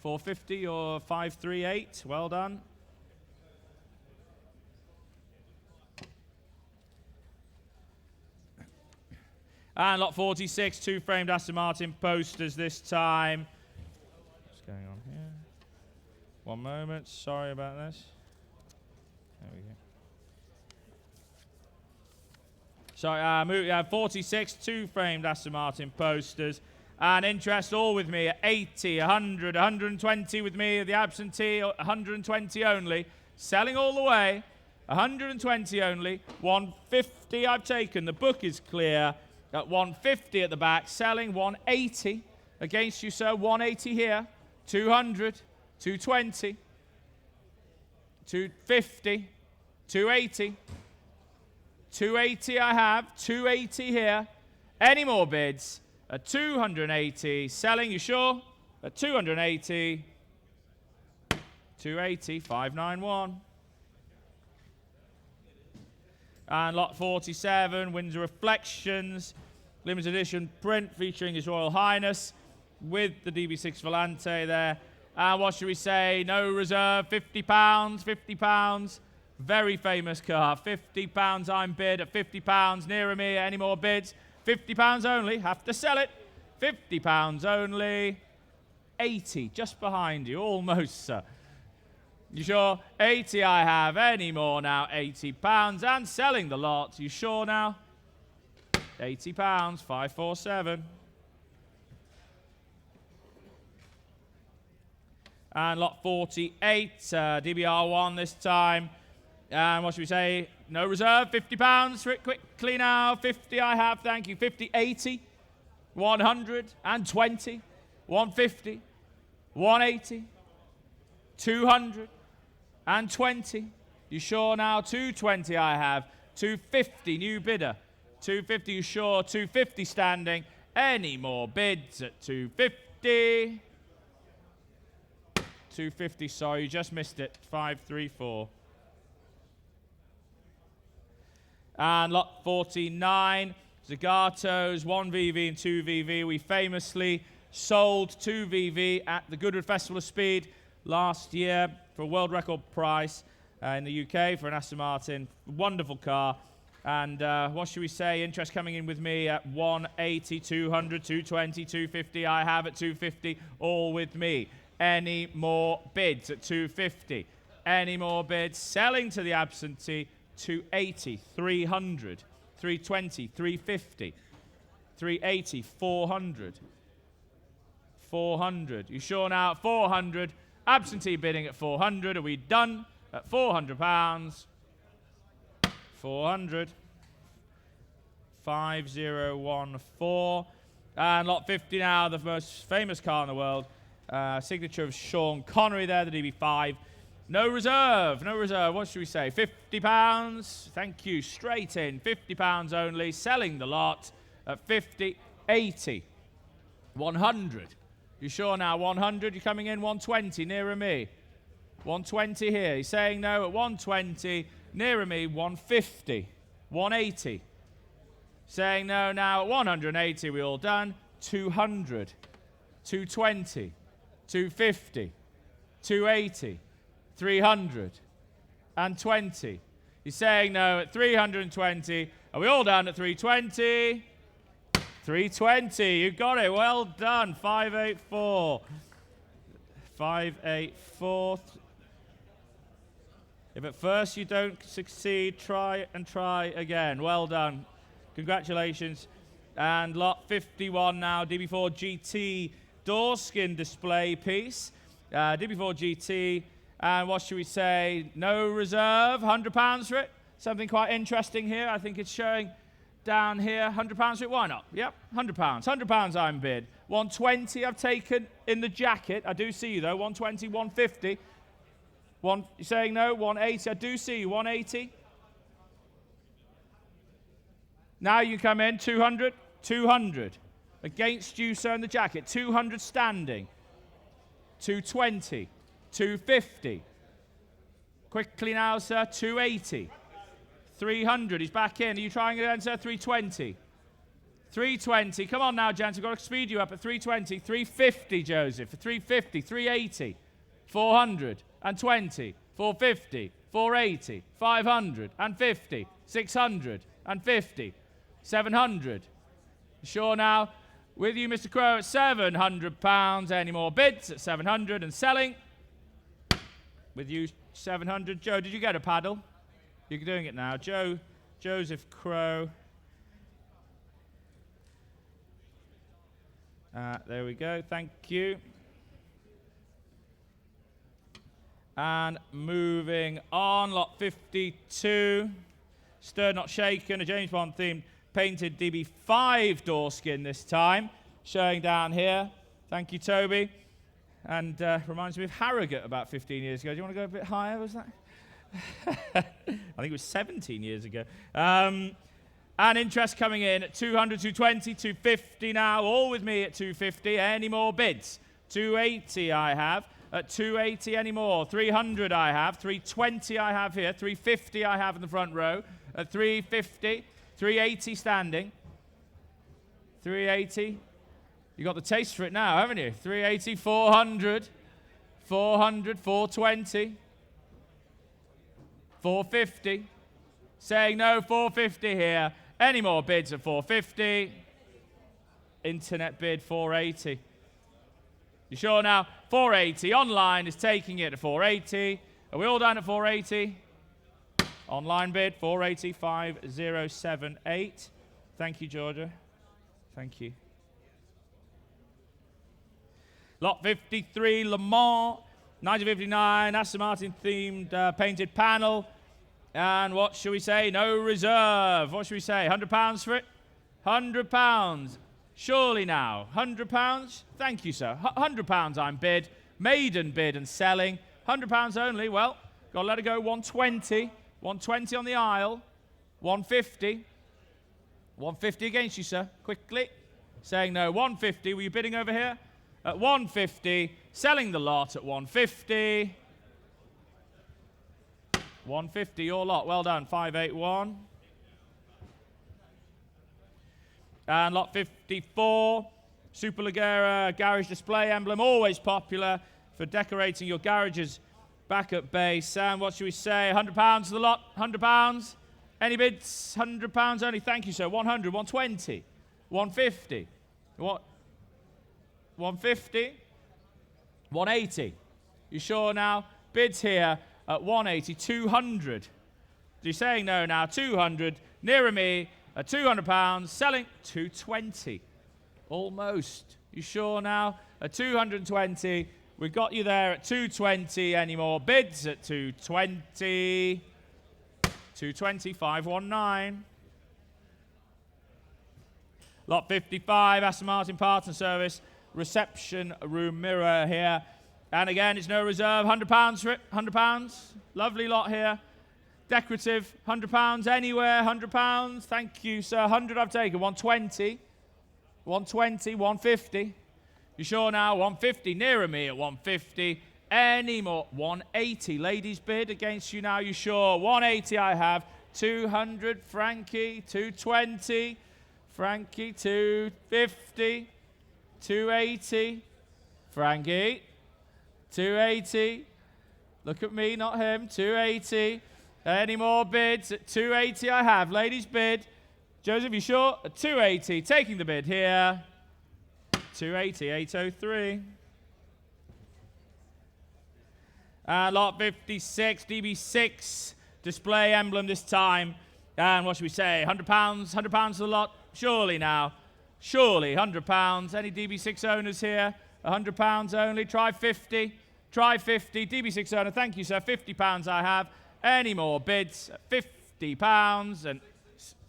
450 or 538. Well done. And lot 46, 2-framed Aston Martin posters this time. What's going on here? One moment. Sorry about this. There we go. So we have 46 two-framed Aston Martin posters. And interest all with me at 80, 100, 120 with me. The absentee, 120 only. Selling all the way, 120 only. 150 I've taken. The book is clear at 150 at the back. Selling 180 against you, sir. 180 here. 200, 220, 250, 280. 280 I have. 280 here. Any more bids? At 280, selling, you sure? At 280, 280, 591. And lot 47, Windsor Reflections, limited edition print featuring His Royal Highness with the DB6 Volante there. And what should we say? No reserve, £50, £50. Very famous car, £50 I'm bid at £50. Nearer me, any more bids? £50 only, have to sell it. £50 only. 80, just behind you, almost, sir. You sure? 80 I have, any more now? £80 and selling the lot. You sure now? £80, 547. And lot 48, DBR1 this time. And what should we say? No reserve, £50. Quickly now, 50 I have, thank you. 50, 80, 120, 150, 180, 220. You sure now? 220 I have. 250, new bidder. 250, you sure? 250 standing. Any more bids at 250? 250, sorry, you just missed it. 534. And lot 49, Zagatos, 1VV and 2VV. We famously sold 2VV at the Goodwood Festival of Speed last year for a world record price in the UK for an Aston Martin. Wonderful car. And what should we say? Interest coming in with me at 180, 200, 220, 250. I have at 250, all with me. Any more bids at 250? Any more bids? Selling to the absentee. 280, 300, 320, 350, 380, 400, 400. You sure now? 400. Absentee bidding at 400. Are we done? At £400. 400. 5014. And lot 50 now, the most famous car in the world. Signature of Sean Connery there, the DB5. No reserve, no reserve. What should we say? £50. Thank you. Straight in. £50 only. Selling the lot at 50, 80, 100. You sure now? 100. You're coming in 120 nearer me. 120 here. He's saying no at 120. Nearer me 150, 180. Saying no now at 180. We all done. 200, 220, 250, 280. 320. He's saying no at 320. Are we all down at 320? 320. You got it. Well done. 584. 584. If at first you don't succeed, try and try again. Well done. Congratulations. And lot 51 now. DB4 GT door skin display piece. DB4 GT. And what should we say? No reserve, £100 for it. Something quite interesting here. I think it's showing down here. £100 for it. Why not? Yep, £100. £100 I'm bid. 120 I've taken in the jacket. I do see you though. 120, 150. You're saying no? 180. I do see you. 180. Now you come in. 200. 200. Against you, sir, in the jacket. 200 standing. 220. 250. Quickly now, sir. 280. 300. He's back in. Are you trying again, sir? 320. 320. Come on now, gents. We've got to speed you up at 320. 350, Joseph. 350. 380. 420. 450. 480. 550. 650. 700. Sure now? With you, Mr. Crow, at £700. Any more bids at 700 and selling? With you, 700. Joe, did you get a paddle? You're doing it now. Joseph Crow. There we go. Thank you. And moving on, lot 52. Stirred Not Shaken, a James Bond themed painted DB5 door skin this time. Showing down here. Thank you, Toby. And reminds me of Harrogate about 15 years ago. Do you want to go a bit higher, was that? I think it was 17 years ago. And interest coming in at 200, 220, 250 now. All with me at 250. Any more bids? 280 I have. At 280 any more. 300 I have. 320 I have here. 350 I have in the front row. At 350. 380 standing. 380. You got the taste for it now, haven't you? 380, 400. 400, 420. 450. Saying no, 450 here. Any more bids at 450? Internet bid 480. You sure now? 480. Online is taking it at 480. Are we all down at 480? Online bid 480, 5078. Thank you, Georgia. Thank you. Lot 53, Le Mans. 1959, Aston Martin themed painted panel. And what should we say? No reserve. What should we say? £100 for it? £100. Surely now. £100? Thank you, sir. £100 I'm bid. Maiden bid and selling. £100 only. Well, got to let it go. 120. 120 on the aisle. 150. 150 against you, sir. Quickly. Saying no. 150. Were you bidding over here? At 150. Selling the lot at 150. 150, your lot. Well done. 581. And lot 54. Superleggera garage display emblem. Always popular for decorating your garages back at base. And what should we say? £100 for the lot. £100. Any bids? £100 only. Thank you, sir. 100, 120, 150. What? 150. 180. You sure now? Bids here at 180, 200. You're saying no now, 200. Nearer me at £200, selling 220. Almost. You sure now? At 220. We've got you there at 220. Any more bids at 220? 220, 519. Lot 55, Aston Martin Parts and Service. Reception room mirror here. And again, it's no reserve. £100 for it. £100. Lovely lot here. Decorative. £100 anywhere. £100. Thank you, sir. 100 I've taken. 120. 120. 150. You sure now? 150. Nearer me at 150. Any more? 180. Ladies bid against you now. You sure? 180 I have. 200. Frankie. 220. Frankie. 250. 280. Frankie. 280. Look at me, not him. 280. Any more bids? At 280 I have. Ladies bid. Joseph, you sure? At 280. Taking the bid here. 280. 803. Lot 56. DB6. Display emblem this time. And what should we say? £100. £100 for the lot. Surely now. Surely. £100. Any DB6 owners here? £100 only. Try 50. Try 50. DB6 owner. Thank you, sir. £50 I have. Any more bids? £50 and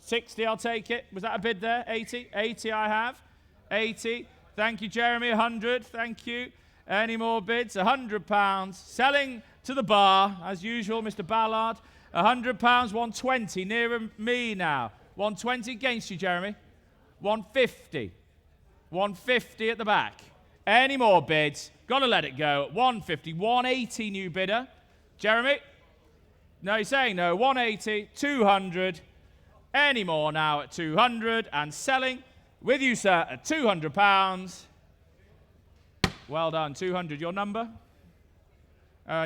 60. I'll take it. Was that a bid there? 80. 80 I have. 80. Thank you, Jeremy. 100. Thank you. Any more bids? £100. Selling to the bar as usual, Mr. Ballard. £100. 120. Nearer me now. 120 against you, Jeremy. 150. 150 at the back. Any more bids? Got to let it go at 150. 180 new bidder. Jeremy? No, he's saying no. 180. 200. Any more now at 200. And selling with you, sir, at £200. Well done. 200. Your number?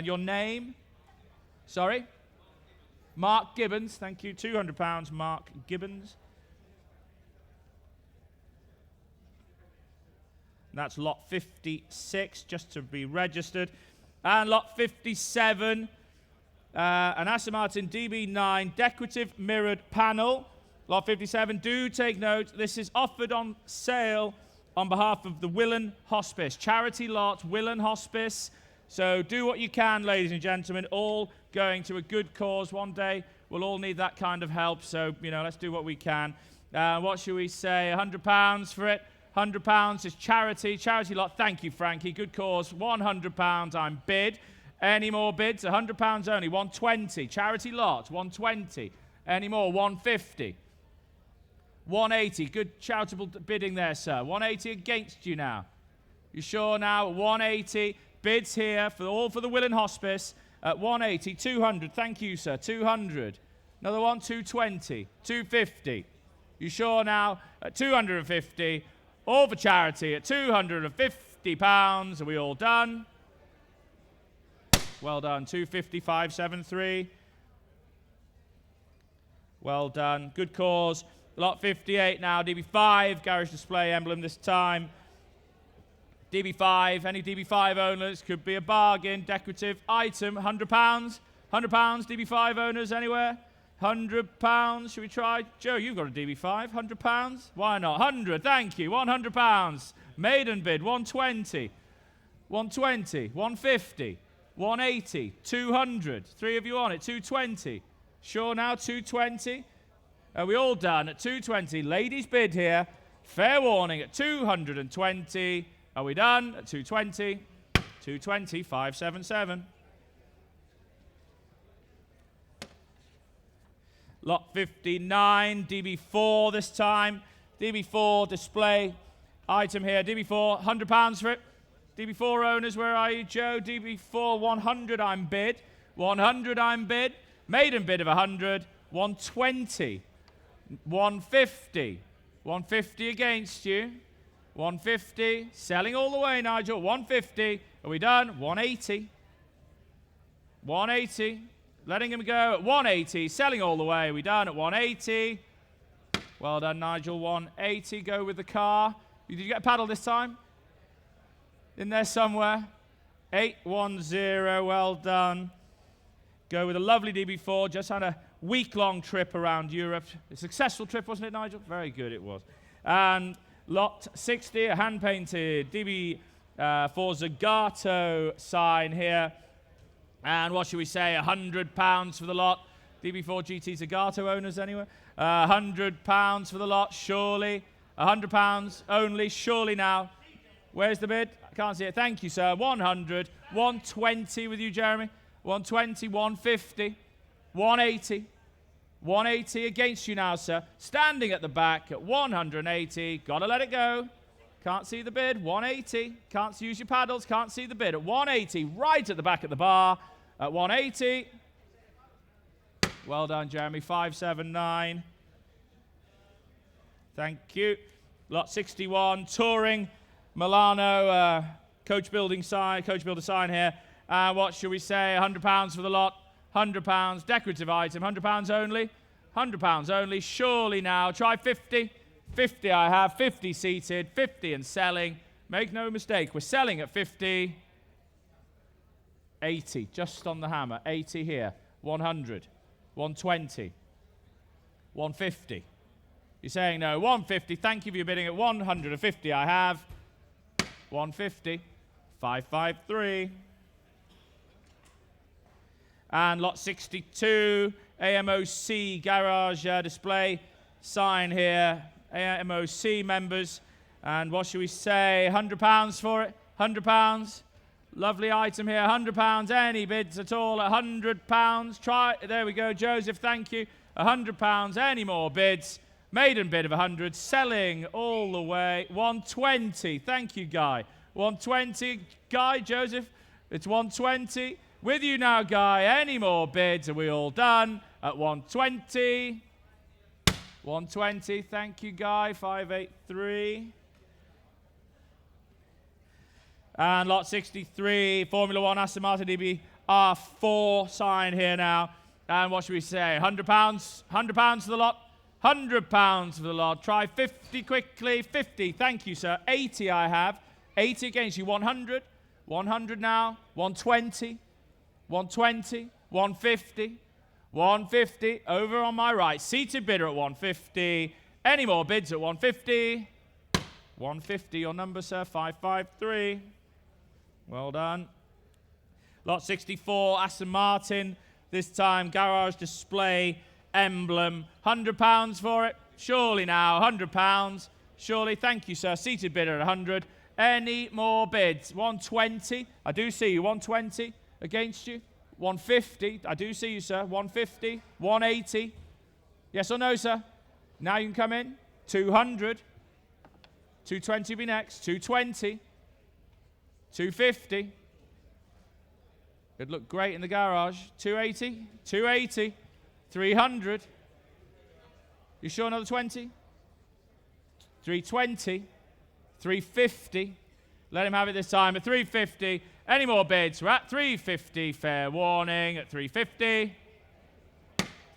Your name? Sorry? Mark Gibbons. Thank you. £200. Mark Gibbons. That's lot 56, just to be registered. And lot 57, an Aston Martin DB9 decorative mirrored panel. Lot 57, do take note. This is offered on sale on behalf of the Willen Hospice. Charity lot, Willen Hospice. So do what you can, ladies and gentlemen, all going to a good cause. One day we'll all need that kind of help, so, let's do what we can. What should we say? £100 for it. £100 is charity. Charity lot. Thank you, Frankie. Good cause. £100. I'm bid. Any more bids? £100 only. 120. Charity lot. 120. Any more? 150. 180. Good charitable bidding there, sir. 180 against you now. You sure now? 180. Bids here for the Willen Hospice at 180. 200. Thank you, sir. 200. Another one. 220. 250. You sure now? At 250. All for charity at £250. Are we all done? Well done. 250, 573. Well done. Good cause. Lot 58 now. DB5. Garage display emblem this time. DB5. Any DB5 owners? Could be a bargain. Decorative item. £100. £100. DB5 owners anywhere? £100. Should we try? Joe, you've got a DB5. £100. Why not? 100. Thank you. £100. Maiden bid. 120. 120. 150. 180. 200. Three of you on it. 220. Sure now? 220. Are we all done at 220? Ladies bid here. Fair warning at 220. Are we done at 220? 220. 577. Lot 59, DB4 this time. DB4 display item here. DB4, £100 for it. DB4 owners, where are you, Joe? DB4, 100 I'm bid. 100 I'm bid. Maiden bid of 100. 120. 150. 150 against you. 150. Selling all the way, Nigel. 150. Are we done? 180. 180. Letting him go at 180, selling all the way. Are we done at 180? Well done, Nigel. 180. Go with the car. Did you get a paddle this time? In there somewhere. 810. Well done. Go with a lovely DB4. Just had a week-long trip around Europe. A successful trip, wasn't it, Nigel? Very good, it was. And lot 60, a hand-painted DB4 Zagato sign here. And what should we say? £100 for the lot. DB4 GT Zagato owners anyway. £100 for the lot, surely. £100 only, surely now. Where's the bid? I can't see it. Thank you, sir. 100. 120 with you, Jeremy. 120, 150, 180. 180 against you now, sir. Standing at the back at 180. Gotta let it go. Can't see the bid. 180. Can't use your paddles. Can't see the bid. At 180, right at the back of the bar. At 180. Well done, Jeremy. 579. Thank you. Lot 61. Touring Milano coach builder sign here. What should we say? £100 for the lot. £100. Decorative item. £100 only. £100 only. Surely now. Try 50. 50 I have. 50 seated. 50 and selling. Make no mistake. We're selling at 50. 80. Just on the hammer. 80 here. 100. 120. 150. You're saying no. 150. Thank you for your bidding at 150 I have. 150. 553. And lot 62. AMOC garage display sign here. AMOC members. And what should we say? £100 for it. £100. Lovely item here. £100. Any bids at all? £100. Try. There we go. Joseph, thank you. £100. Any more bids? Maiden bid of 100. Selling all the way. 120. Thank you, Guy. 120. Guy, Joseph. It's 120. With you now, Guy. Any more bids? Are we all done? At 120. 120. Thank you, Guy. 583. And lot 63, Formula 1 Aston Martin DB R4 sign here now. And what should we say? £100? £100 for the lot. £100 for the lot. Try 50 quickly. 50. Thank you, sir. 80 I have. 80 against you. 100. 100 now. 120. 120. 150. 150. Over on my right. Seated bidder at 150. Any more bids at 150? 150, your number, sir, 553. Well done. Lot 64, Aston Martin. This time, garage display emblem. £100 for it. Surely now, £100. Surely, thank you, sir. Seated bidder at 100. Any more bids? 120. I do see you. 120 against you. 150. I do see you, sir. 150. 180. Yes or no, sir? Now you can come in. 200. 220 be next. 220. 250. It'd look great in the garage. 280. 280. 300. You sure another 20? 320. 350. Let him have it this time at 350. Any more bids? We're at 350. Fair warning at 350.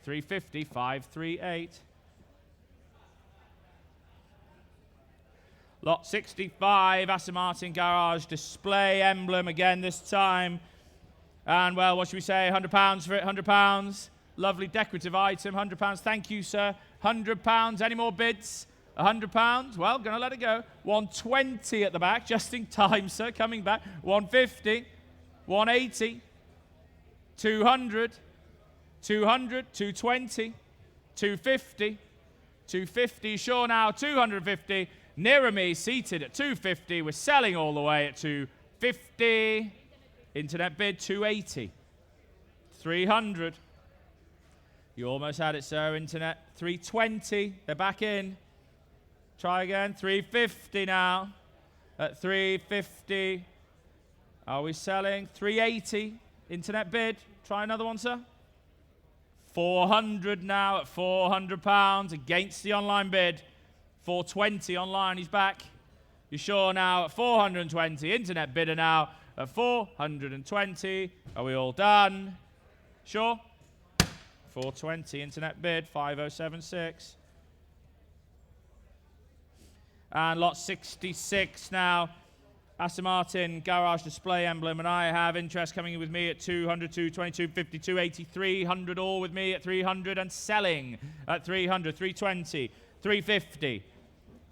350. 538. Lot 65, Aston Martin Garage display emblem again this time. And, well, what should we say? £100 for it, £100. Lovely decorative item, £100. Thank you, sir. £100. Any more bids? £100. Well, going to let it go. 120 at the back, just in time, sir. Coming back. 150. 180. 200. 200. 220. 250. 250. Sure now. 250. Nearer me, seated at 250. We're selling all the way at 250. Internet bid 280. 300. You almost had it, sir. Internet 320. They're back in. Try again. 350 now. At 350. Are we selling? 380. Internet bid. Try another one, sir. 400 now at £400 against the online bid. 420 online, he's back. You sure now at 420. Internet bidder now at 420. Are we all done? Sure? 420, internet bid, 5076. And lot 66 now. Aston Martin Garage display emblem, and I have interest coming in with me at 200, 220, 250, 280, 300, all with me at 300 and selling at 300, 320, 350.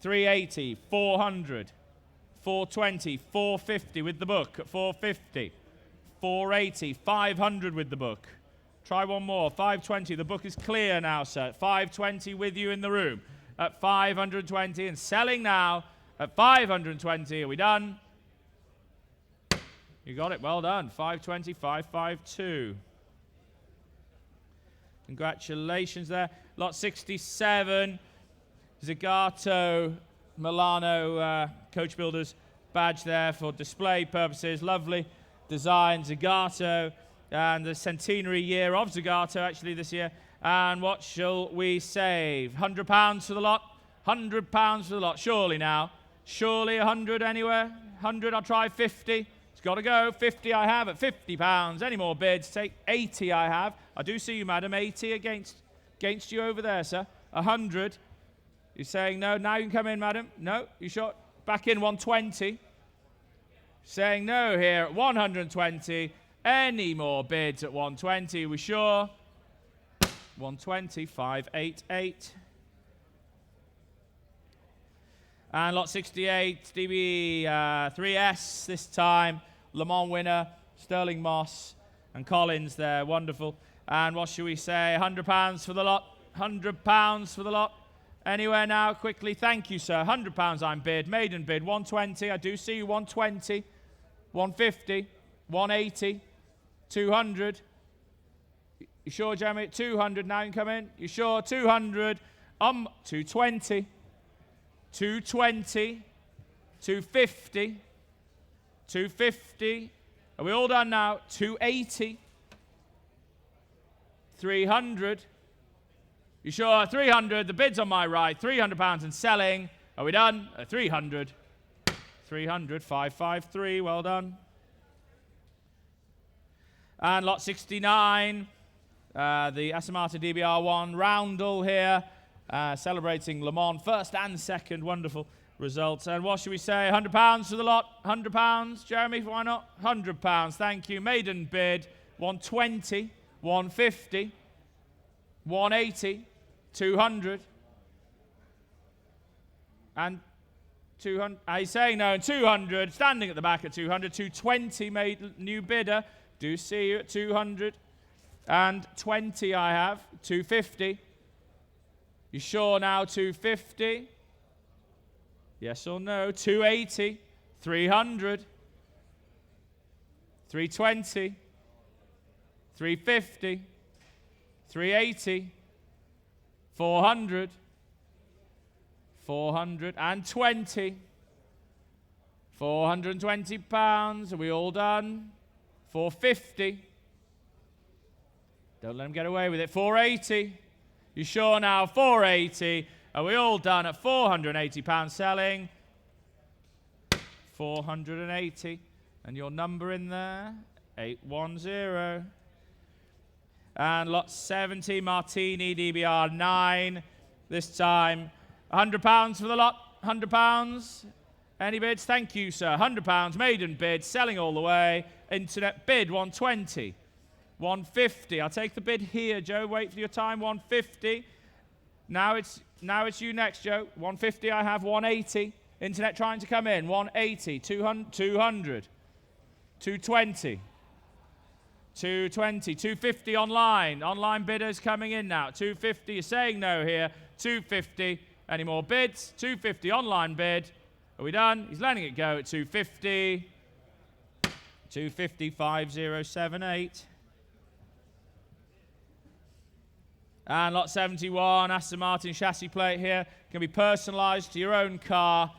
380, 400, 420, 450 with the book at 450, 480, 500 with the book. Try one more, 520. The book is clear now, sir. 520 with you in the room at 520 and selling now at 520. Are we done? You got it. Well done. 520, 552. Congratulations there. Lot 67. Zagato Milano Coach Builders badge there for display purposes. Lovely design, Zagato, and the centenary year of Zagato actually this year. And what shall we save? £100 for the lot? £100 for the lot. Surely now. Surely 100 anywhere? 100, I'll try 50. It's got to go. 50 I have at £50. Any more bids? Take 80 I have. I do see you, madam. 80 against you over there, sir. 100. You're saying no. Now you can come in, madam. No, you sure? Back in 120. Saying no here at 120. Any more bids at 120? We sure? 120, 588. And lot 68, DB 3S this time. Le Mans winner, Sterling Moss and Collins there. Wonderful. And what should we say? £100 for the lot. £100 for the lot. Anywhere now, quickly. Thank you, sir. £100 I'm bid. Maiden bid. 120. I do see you. 120. 150. 180. 200. You sure, Jeremy? 200. Now you can come in. You sure? 200. 220. 220. 250. 250. Are we all done now? 280. 300. You sure? 300. The bid's on my right. £300 and selling. Are we done? 300. 300. 553. Well done. And lot 69. The Aston Martin DBR1 Roundel here. Celebrating Le Mans first and second. Wonderful results. And what should we say? £100 for the lot. £100. Jeremy, why not? £100. Thank you. Maiden bid. 120. 150. 180. 200. And 200. He's saying no. 200. Standing at the back at 200. 220 made new bidder. Do see you at 220 I have. 250. You sure now? 250. Yes or no? 280. 300. 320. 350. 380. 400. 420. 420 pounds. Are we all done? 450. Don't let them get away with it. 480. You sure now? 480. Are we all done at 480 pounds selling? 480. And your number in there? 810. And lot 70, Martini, DBR 9. This time, £100 for the lot. £100. Any bids? Thank you, sir. £100. Maiden bid. Selling all the way. Internet bid 120. 150. I'll take the bid here, Joe. Wait for your time. 150. Now it's you next, Joe. 150. I have 180. Internet trying to come in. 180. 200. 220. 220. 250 online. Online bidders coming in now. 250. You're saying no here. 250. Any more bids? 250 online bid. Are we done? He's letting it go at 250. 250. 5078. And lot 71, Aston Martin chassis plate here. Can be personalised to your own car.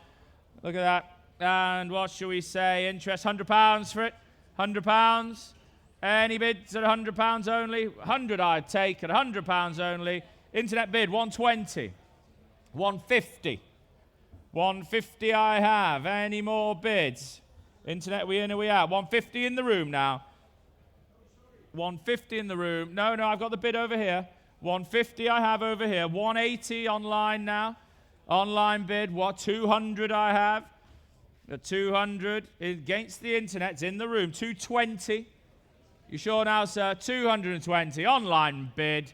Look at that. And what shall we say? Interest, £100 for it. £100. Any bids at £100 only? 100 I'd take at £100 only. Internet bid, 120. 150. 150 I have. Any more bids? Internet, we in or we out? 150 in the room now. 150 in the room. No, I've got the bid over here. 150 I have over here. 180 online now. Online bid. What? 200 I have. The 200 against the internet. It's in the room. 220. You sure now, sir? 220. Online bid.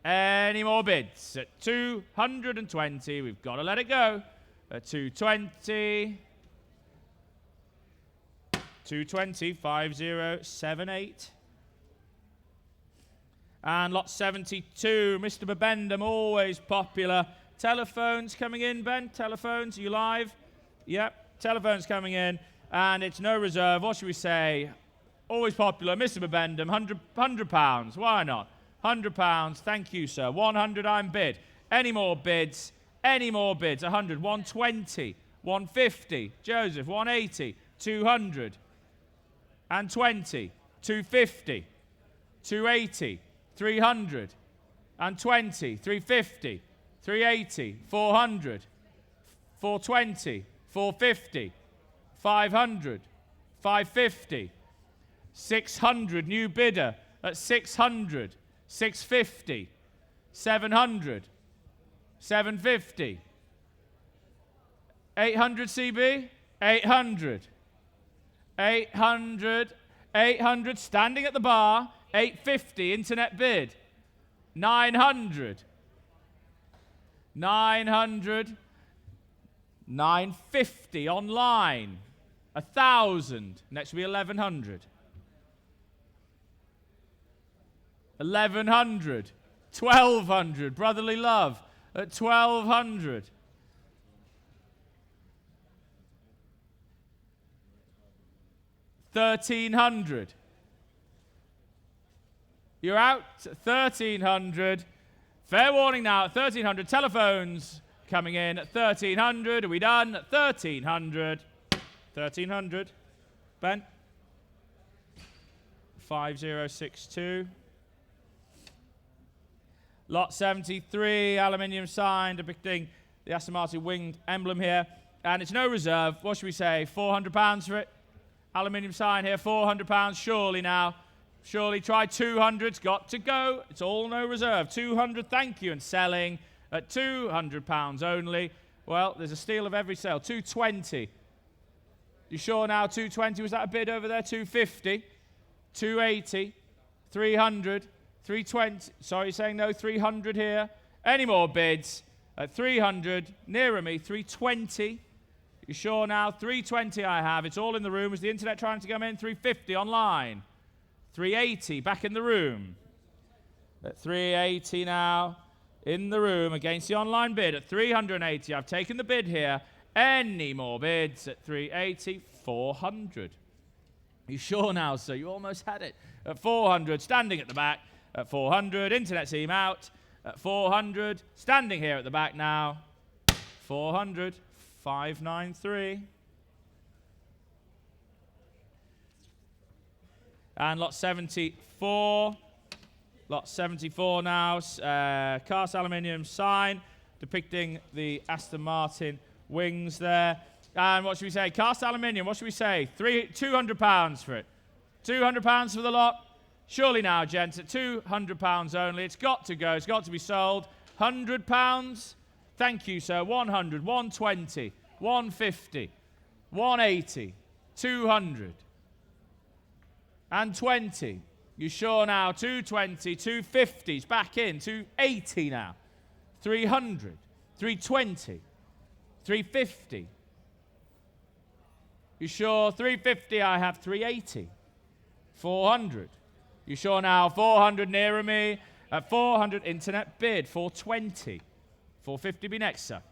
Any more bids? At 220. We've got to let it go. At 220. 220. 5078. And lot 72, Mr. Babendum, always popular. Telephones coming in, Ben? Telephones, are you live? Yep, telephones coming in. And it's no reserve. What should we say? Always popular. Mr. Babendum, £100. Why not? £100. Thank you, sir. 100 I'm bid. Any more bids? Any more bids? 100. 120. 150. Joseph, 180. 200. And 20. 250. 280. 300 and 20, 350, 380, 400, 420, 450, 500, 550, 600, new bidder at 600, 650, 700, 750, 800 CB, 800, 800, 800, standing at the bar, 850, internet bid. 900. 900. 950 online. 1,000. Next will be 1,100. 1,100. 1,200. Brotherly love at 1,200. 1,300. You're out. 1,300. Fair warning now. 1,300. Telephones coming in at 1,300. Are we done? 1,300. 1,300. Ben? 5062. Lot 73. Aluminium sign depicting the Aston Martin winged emblem here. And it's no reserve. What should we say? £400 for it. Aluminium sign here. £400. Surely now. Surely try 200. It's got to go. It's all no reserve. 200, thank you. And selling at £200 only. Well, there's a steal of every sale. 220. You sure now? 220. Was that a bid over there? 250. 280. 300. 320. Sorry, you're saying no. 300 here. Any more bids? At 300. Nearer me. 320. You sure now? 320 I have. It's all in the room. Is the internet trying to come in? 350 online. 380 back in the room. At 380 now in the room against the online bid at 380. I've taken the bid here. Any more bids at 380? 400. You sure now, sir? You almost had it. At 400, standing at the back. At 400, internet seam out. At 400, standing here at the back now. 400, 593. And lot 74. Lot 74 now. Cast aluminium sign depicting the Aston Martin wings there. And what should we say? Cast aluminium, what should we say? £200 for it. £200 for the lot. Surely now, gents, at £200 only. It's got to go. It's got to be sold. £100. Thank you, sir. 100, 120, 150, 180, 200, and 20. You sure now? 220, 250's back in. 280 now. 300, 320, 350. You sure? 350 I have. 380. 400. You sure now? 400 nearer me. At 400 internet bid. 420. 450 be next, sir.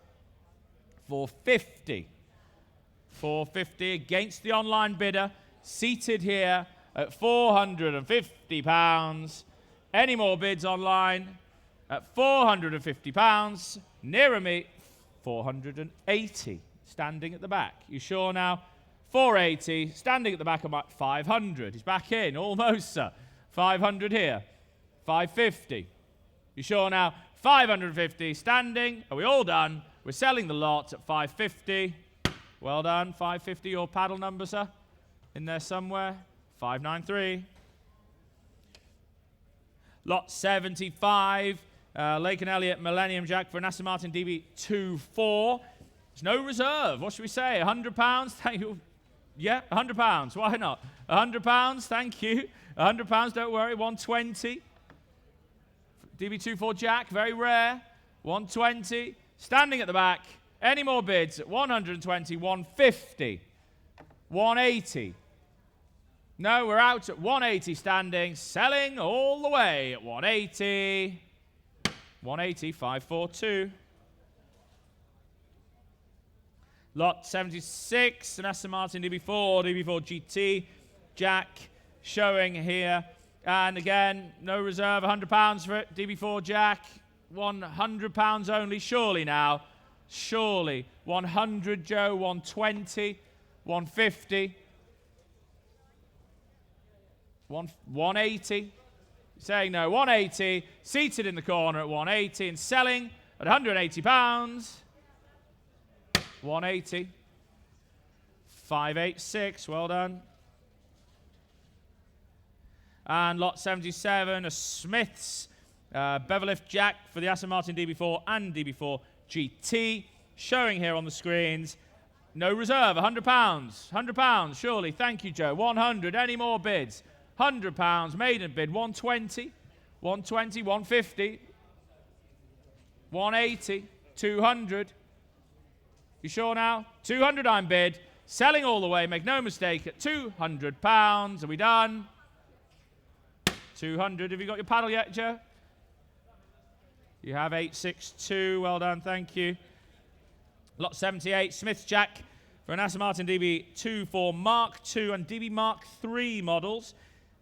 450. 450 against the online bidder. Seated here at £450. Any more bids online? At £450. Nearer me, 480. Standing at the back. You sure now? 480. Standing at the back, I'm at 500. He's back in. Almost, sir. 500 here. 550. You sure now? 550. Standing. Are we all done? We're selling the lot at 550. Well done. 550. Your paddle number, sir? In there somewhere. 593. Lot 75. Lake and Elliott Millennium Jack for an Aston Martin DB24. There's no reserve. What should we say? £100? Thank you. Yeah, £100. Why not? £100. Thank you. £100. Don't worry. 120. DB24 Jack. Very rare. 120. Standing at the back. Any more bids? 120. 150. 180. No, we're out at 180 standing. Selling all the way at 180. 180. 542. Lot 76, an Aston Martin DB4 GT, Jack showing here. And again, no reserve, £100 for it. DB4 Jack, £100 only. Surely now, surely. 100, Joe, 120, 150, 180. Saying no, 180. Seated in the corner at 180 and selling at £180. 180. 586. Well done. And lot 77, a Smith's Beverlift Jack for the Aston Martin DB4 and DB4 GT. Showing here on the screens. No reserve, £100. £100, surely. Thank you, Joe. 100. Any more bids? £100. Maiden bid. 120. 120. 150. 180. 200. You sure now? 200 I'm bid. Selling all the way, make no mistake, at £200. Are we done? 200. Have you got your paddle yet, Joe? You have 862. Well done, thank you. Lot 78, Smith's Jack for an Aston Martin DB24 Mark II and DB Mark III models.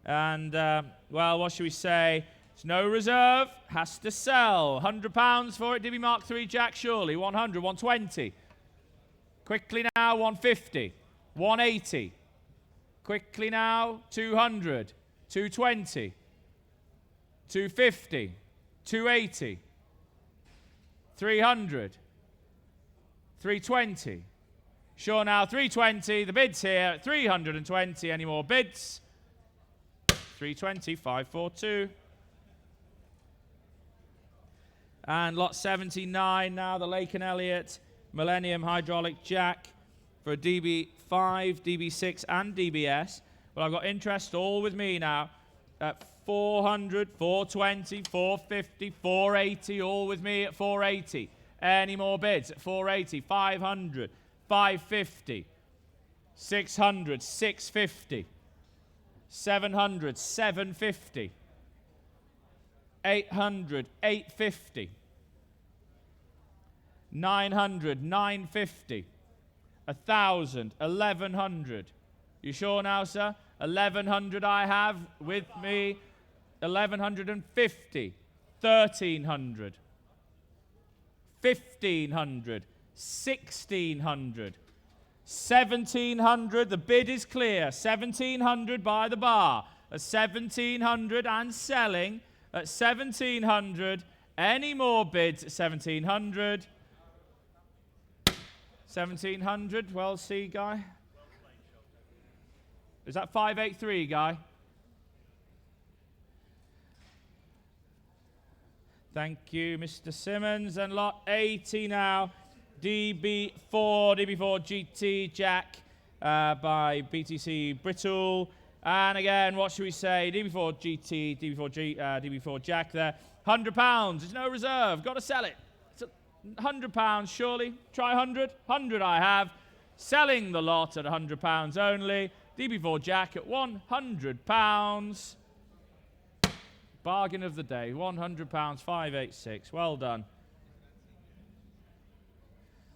And, well, what should we say? There's no reserve. Has to sell. £100 for it. DB Mark III Jack, surely. 100, 120. Quickly now, 150, 180. Quickly now, 200, 220, 250, 280, 300, 320. Sure now, 320. The bid's here at 320. Any more bids? 320, 542. And lot 79 now, the Lake and Elliott Millennium Hydraulic Jack for a DB5, DB6 and DBS. Well, I've got interest all with me now at 400, 420, 450, 480, all with me at 480. Any more bids at 480, 500, 550. 600, 650. 700, 750. 800, 850. 900, 950. 1,000, 1,100. You sure now, sir? 1,100 I have with me. 1,150. 1,300. 1,500. 1,600. 1,700. The bid is clear. 1,700 by the bar. At 1,700 and selling at 1,700. Any more bids at 1,700? 1,700. Well, see, Guy. Is that 583, Guy? Thank you, Mr. Simmons. And lot 80 now. DB4 GT Jack by BTC Brittle. And again, what should we say? DB4 GT, DB4 Jack there. £100. There's no reserve. Got to sell it. It's £100, surely. Try 100. 100 I have. Selling the lot at £100 only. DB4 Jack at £100. Bargain of the day. £100, 586. Well done.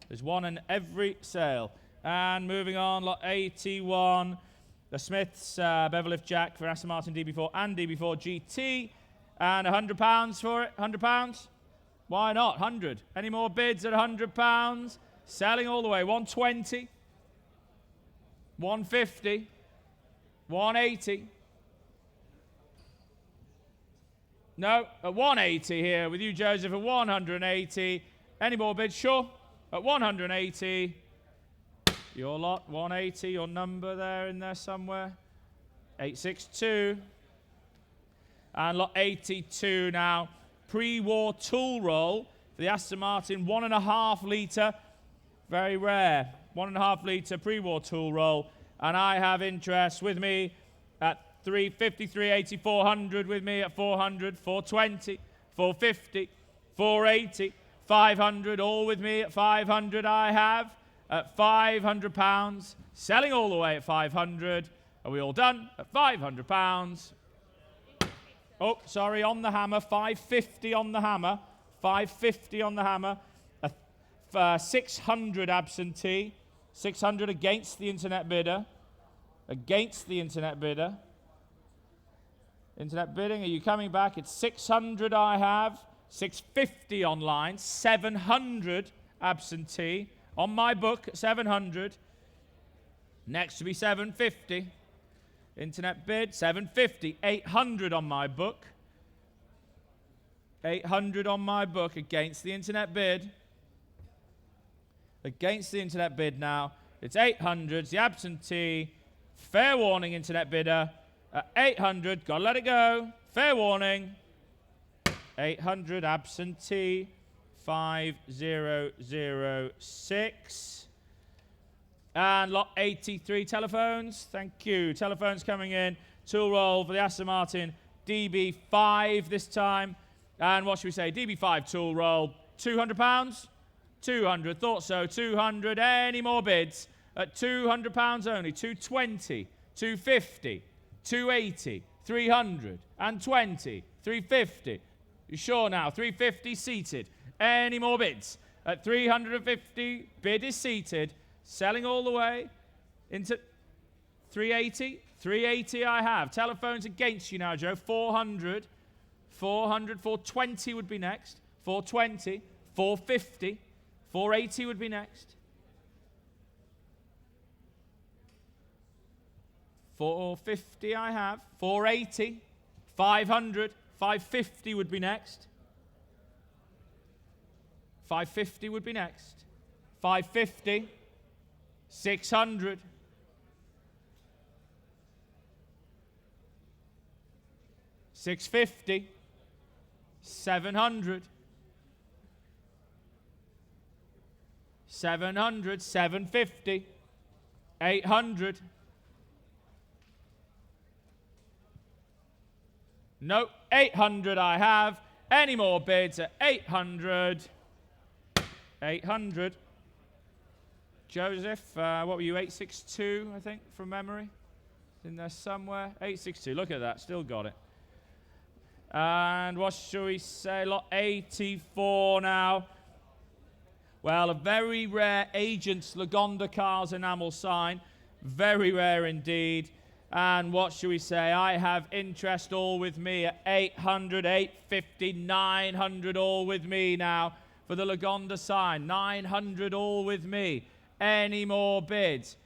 There's one in every sale. And moving on, lot 81. The Smiths, Beverlift Jack for Aston Martin DB4 and DB4 GT. And £100 for it. £100. Why not? 100. Any more bids at £100? Selling all the way. 120. 150. 180. No, at 180 here with you, Joseph, at 180. Any more bids? Sure. At 180. Your lot, 180. Your number there in there somewhere. 862. And lot 82 now. Pre-war tool roll for the Aston Martin 1.5 litre. Very rare. 1.5 litre pre-war tool roll. And I have interest with me at 350, 380, 400 with me at 400, 420, 450, 480, 500, all with me at 500 I have at £500. Selling all the way at 500. Are we all done? At £500. Oh, sorry, on the hammer. 550 on the hammer. 550 on the hammer. 600 absentee. 600 against the internet bidder. Against the internet bidder. Internet bidding, are you coming back? It's 600 I have. 650 online. 700 absentee. On my book, 700. Next to be 750. Internet bid, 750. 800 on my book. 800 on my book against the internet bid. Against the internet bid now. It's 800. It's the absentee. Fair warning, internet bidder. 800. Gotta let it go. Fair warning. 800 absentee. 5006. And lot 83 telephones. Thank you. Telephones coming in. Tool roll for the Aston Martin DB5 this time. And what should we say? DB5 tool roll. £200? 200. Thought so. 200. Any more bids? At £200 only. 220. 250. 280. 320. 350. You sure now? 350 seated. Any more bids? At 350, bid is seated. Selling all the way into 380. 380 I have. Telephones against you now, Joe. 400. 400. 420 would be next. 420. 450. 480 would be next. 450 I have. 480. 500. 550 would be next. 550 would be next. 550. 600. 650. 700. 700. 750. 800. No, 800 I have. Any more bids at 800? 800. Joseph, what were you, 862, I think, from memory? In there somewhere. 862, look at that, still got it. And what shall we say? Lot 84 now. Well, a very rare Agent's Lagonda Cars enamel sign. Very rare indeed. And what shall we say? I have interest all with me at 800, 850, 900 all with me now for the Lagonda sign. 900 all with me. Any more bids?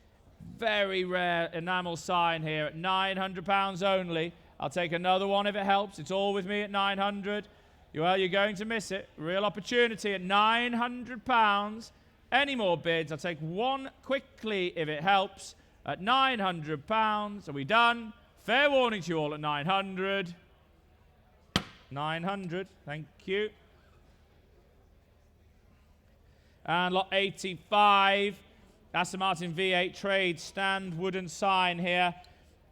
Very rare enamel sign here at £900 only. I'll take another one if it helps. It's all with me at 900. Well, you're going to miss it. Real opportunity at £900. Any more bids? I'll take one quickly if it helps. At £900. Are we done? Fair warning to you all at 900. 900. Thank you. And lot 85. Aston Martin V8 trade stand wooden sign here.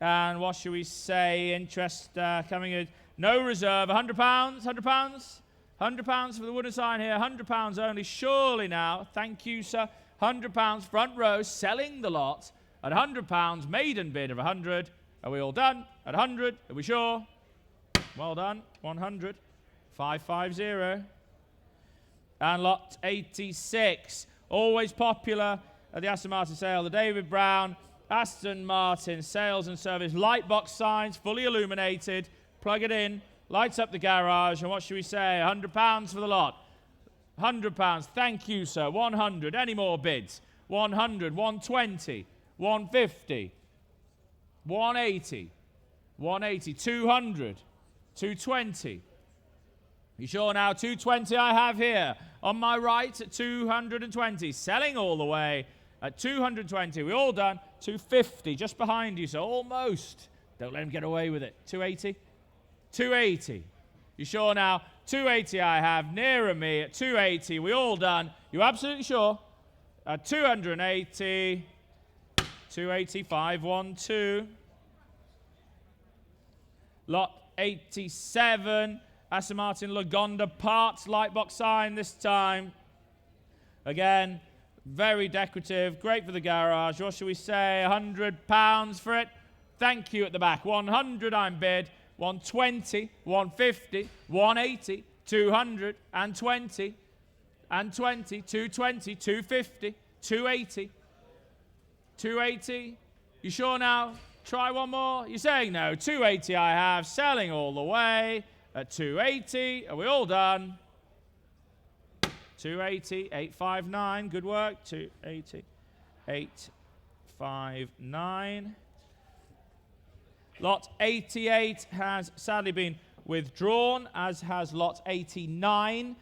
And what shall we say? Interest coming in. No reserve. £100. £100. £100 for the wooden sign here. £100 only. Surely now. Thank you, sir. £100 front row. Selling the lot at £100. Maiden bid of 100. Are we all done? At 100. Are we sure? Well done. 100. 550. And lot 86. Always popular at the Aston Martin Sale. The David Brown Aston Martin Sales and Service light box signs, fully illuminated. Plug it in, lights up the garage, and what should we say? £100 for the lot. £100. Thank you, sir. 100. Any more bids? 100, 120, 150, 180, 180, 200, 220. You sure now? 220 I have here. On my right at 220. Selling all the way at 220. We all done. 250 just behind you, so almost. Don't let him get away with it. 280. 280. You sure now? 280 I have nearer me at 280. We all done. You absolutely sure? At 280. 280, 512. Lot 87. Aston Martin Lagonda parts lightbox sign this time. Again, very decorative. Great for the garage. What should we say? £100 for it. Thank you at the back. 100 I'm bid. 120, 150, 180, 200, and 20, 220, 250, 280, 280. You sure now? Try one more. You're saying no. 280 I have. Selling all the way at 280. Are we all done? 280, 859. Good work. 280, 859. Lot 88 has sadly been withdrawn, as has lot 89.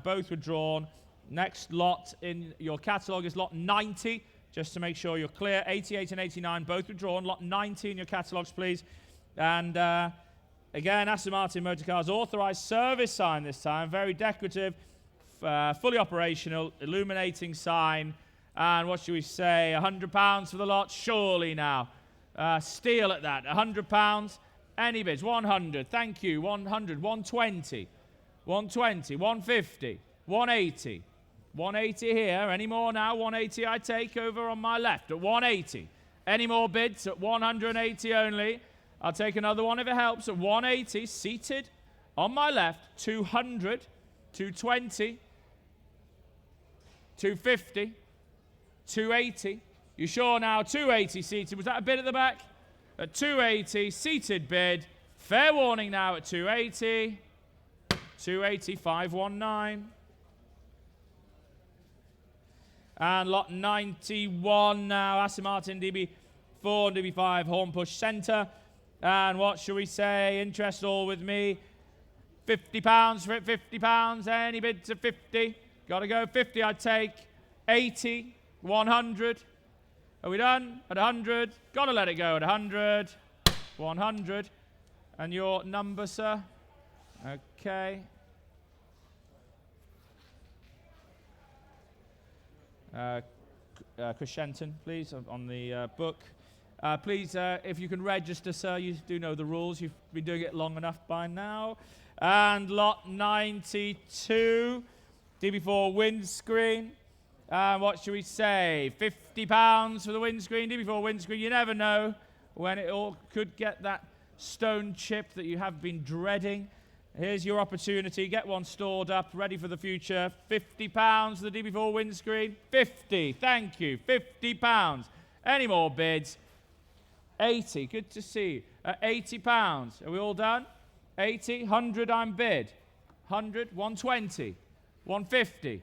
Both withdrawn. Next lot in your catalogue is lot 90, just to make sure you're clear. 88 and 89 both withdrawn. Lot 90 in your catalogues, please. And again, Aston Martin Motorcars authorised service sign this time. Very decorative, fully operational, illuminating sign. And what should we say? £100 for the lot, surely now. Steal at that. £100. Any bids? 100. Thank you. 100. 120. 120. 150. 180. 180 here. Any more now? 180 I take over on my left at 180. Any more bids at 180 only? I'll take another one if it helps at 180. Seated on my left. 200. 220. 250. 280. You sure now? 280 seated. Was that a bid at the back? At 280, seated bid. Fair warning now at 280. 280, 519. And lot 91 now. Aston Martin DB4 and DB5 horn push centre. And what shall we say? Interest all with me. £50 for it. £50. Any bids at 50? Got to go. 50 I'd take. 80. 100. Are we done? At 100. Got to let it go at 100. 100. And your number, sir? Okay. Chris Shenton, please, on the book. Please, if you can register, sir. You do know the rules. You've been doing it long enough by now. And lot 92. DB4 windscreen. And what should we say? £50 for the windscreen. DB4 windscreen. You never know when it all could get that stone chip that you have been dreading. Here's your opportunity. Get one stored up, ready for the future. £50 for the DB4 windscreen. 50. Thank you. £50. Any more bids? 80. Good to see you. £80. Are we all done? 80. 100 I'm bid. 100. 120. 150.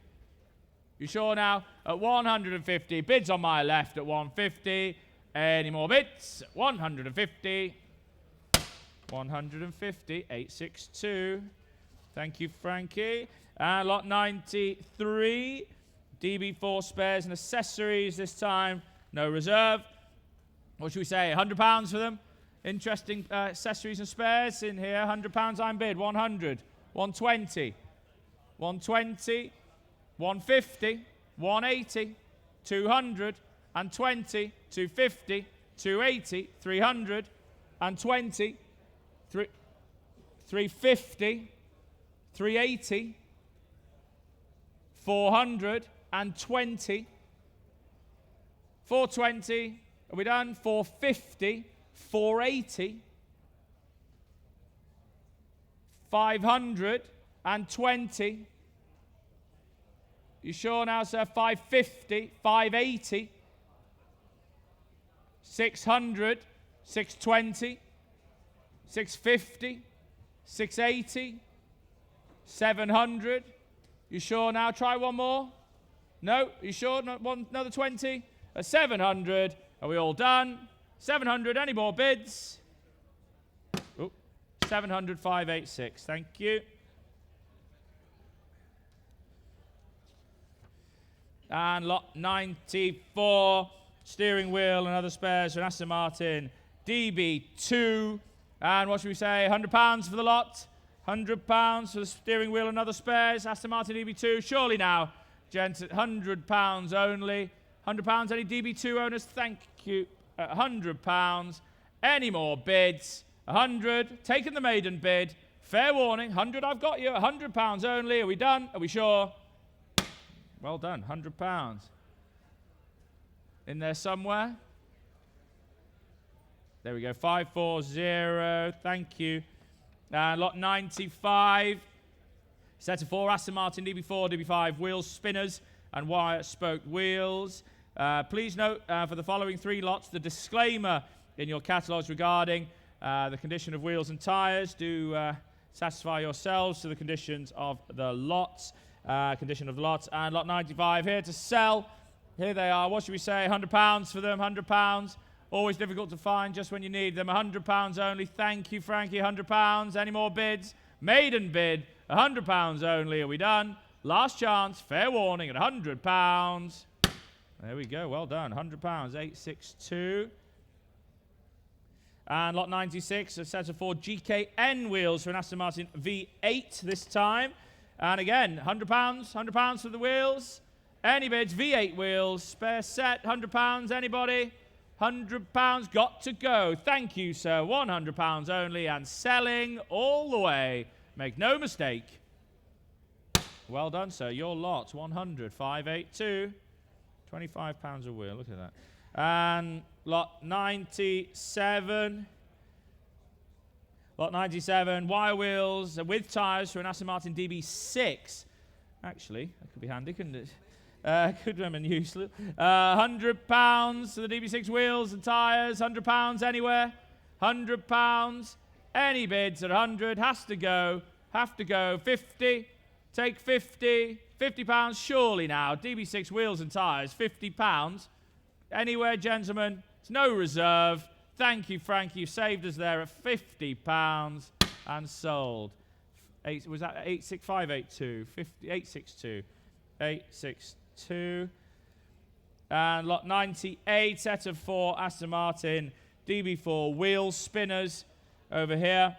You sure now? At 150. Bids on my left at 150. Any more bids? 150. 150. 862. Thank you, Frankie. Lot 93. DB4 spares and accessories this time. No reserve. What should we say? £100 for them. Interesting accessories and spares in here. £100 I'm bid. 100. 120. 120. 150. 180. 200. And 20. 250. 280. 300. And 20. 350. 380. 420. 420. Are we done? 450. 480. 520. You sure now, sir? 550. 580. 600. 620. 650. 680. 700. You sure now? Try one more. No? You sure? Another 20? At 700. Are we all done? 700. Any more bids? Oh, 700, 586. Thank you. And lot 94. Steering wheel and other spares for Aston Martin DB2. And what should we say? £100 for the lot. £100 for the steering wheel and other spares. Aston Martin DB2. Surely now, gents, at £100 only. £100. Any DB2 owners? Thank you. £100. Any more bids? 100. Taking the maiden bid. Fair warning. 100. I've got you. £100 only. Are we done? Are we sure? Well done. £100. In there somewhere. There we go. 540. Thank you. Lot 95. Set of 4 Aston Martin DB4, DB5 wheel spinners and wire spoke wheels. Please note for the following 3 lots the disclaimer in your catalogues regarding the condition of wheels and tyres. Do satisfy yourselves to the conditions of the lots. Condition of the lots. And lot 95 here to sell. Here they are. What should we say? £100 for them. £100. Always difficult to find just when you need them. £100 only. Thank you, Frankie. £100. Any more bids? Maiden bid. £100 only. Are we done? Last chance. Fair warning at £100. There we go. Well done. £100. 862. And lot 96, a set of 4 GKN wheels for an Aston Martin V8 this time. And again, £100. £100 for the wheels. Any bids? V8 wheels. Spare set. £100. Anybody? £100 got to go. Thank you, sir. £100 only and selling all the way. Make no mistake. Well done, sir. Your lot, 100, 582. £25 a wheel. Look at that. And lot 97. Lot 97. Wire wheels with tyres for an Aston Martin DB6. Actually, that could be handy, couldn't it? Could have been useful. £100 for the DB6 wheels and tyres. £100 anywhere. £100. Any bids at 100. Has to go. Have to go. 50. Take 50. £50 surely now. DB6 wheels and tyres. £50. Anywhere, gentlemen. It's no reserve. Thank you, Frankie. You saved us there at £50 and sold. Was that 86582? 862. 862. And lot 98, set of 4 Aston Martin DB4 wheel spinners over here.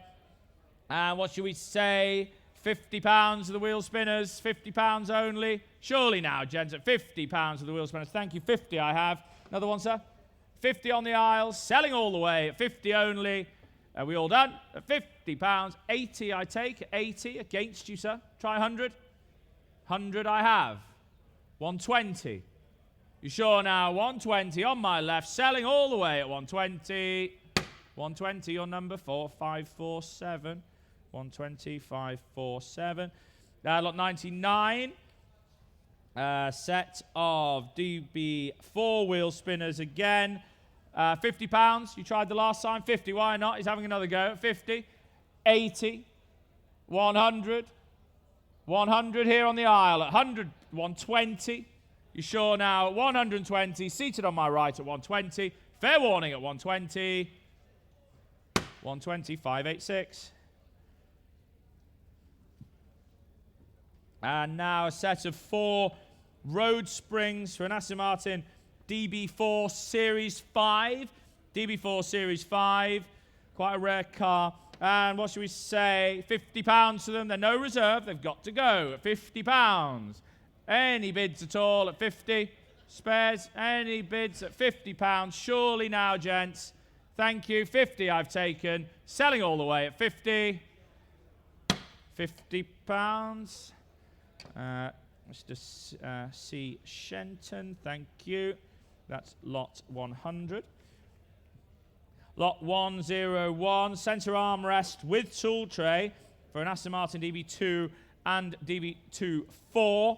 And what should we say? £50 for the wheel spinners. £50 only. Surely now, gents, at £50 for the wheel spinners. Thank you. 50 I have. Another one, sir. 50 on the aisle. Selling all the way at 50 only. Are we all done? At £50. 80 I take. 80 against you, sir. Try 100. 100 I have. 120. You sure now? 120 on my left, selling all the way at 120. 120, your number, 4547. 120, 547. Lot 99. Set of DB four-wheel spinners again. £50. You tried the last time. 50. Why not? He's having another go at 50. 80. 100. 100 here on the aisle. At 100. 120. You sure now? At 120. Seated on my right at 120. Fair warning at 120. 120. 586. And now a set of 4 road springs for an Aston Martin DB4 Series 5. DB4 Series 5. Quite a rare car. And what should we say? £50 to them. They're no reserve. They've got to go at £50. Any bids at all at 50? Spares? Any bids at £50? Surely now, gents. Thank you. 50 I've taken. Selling all the way at 50. £50. Mr. C. Shenton, thank you. That's lot 100. Lot 101, centre armrest with tool tray for an Aston Martin DB2 and DB2 4.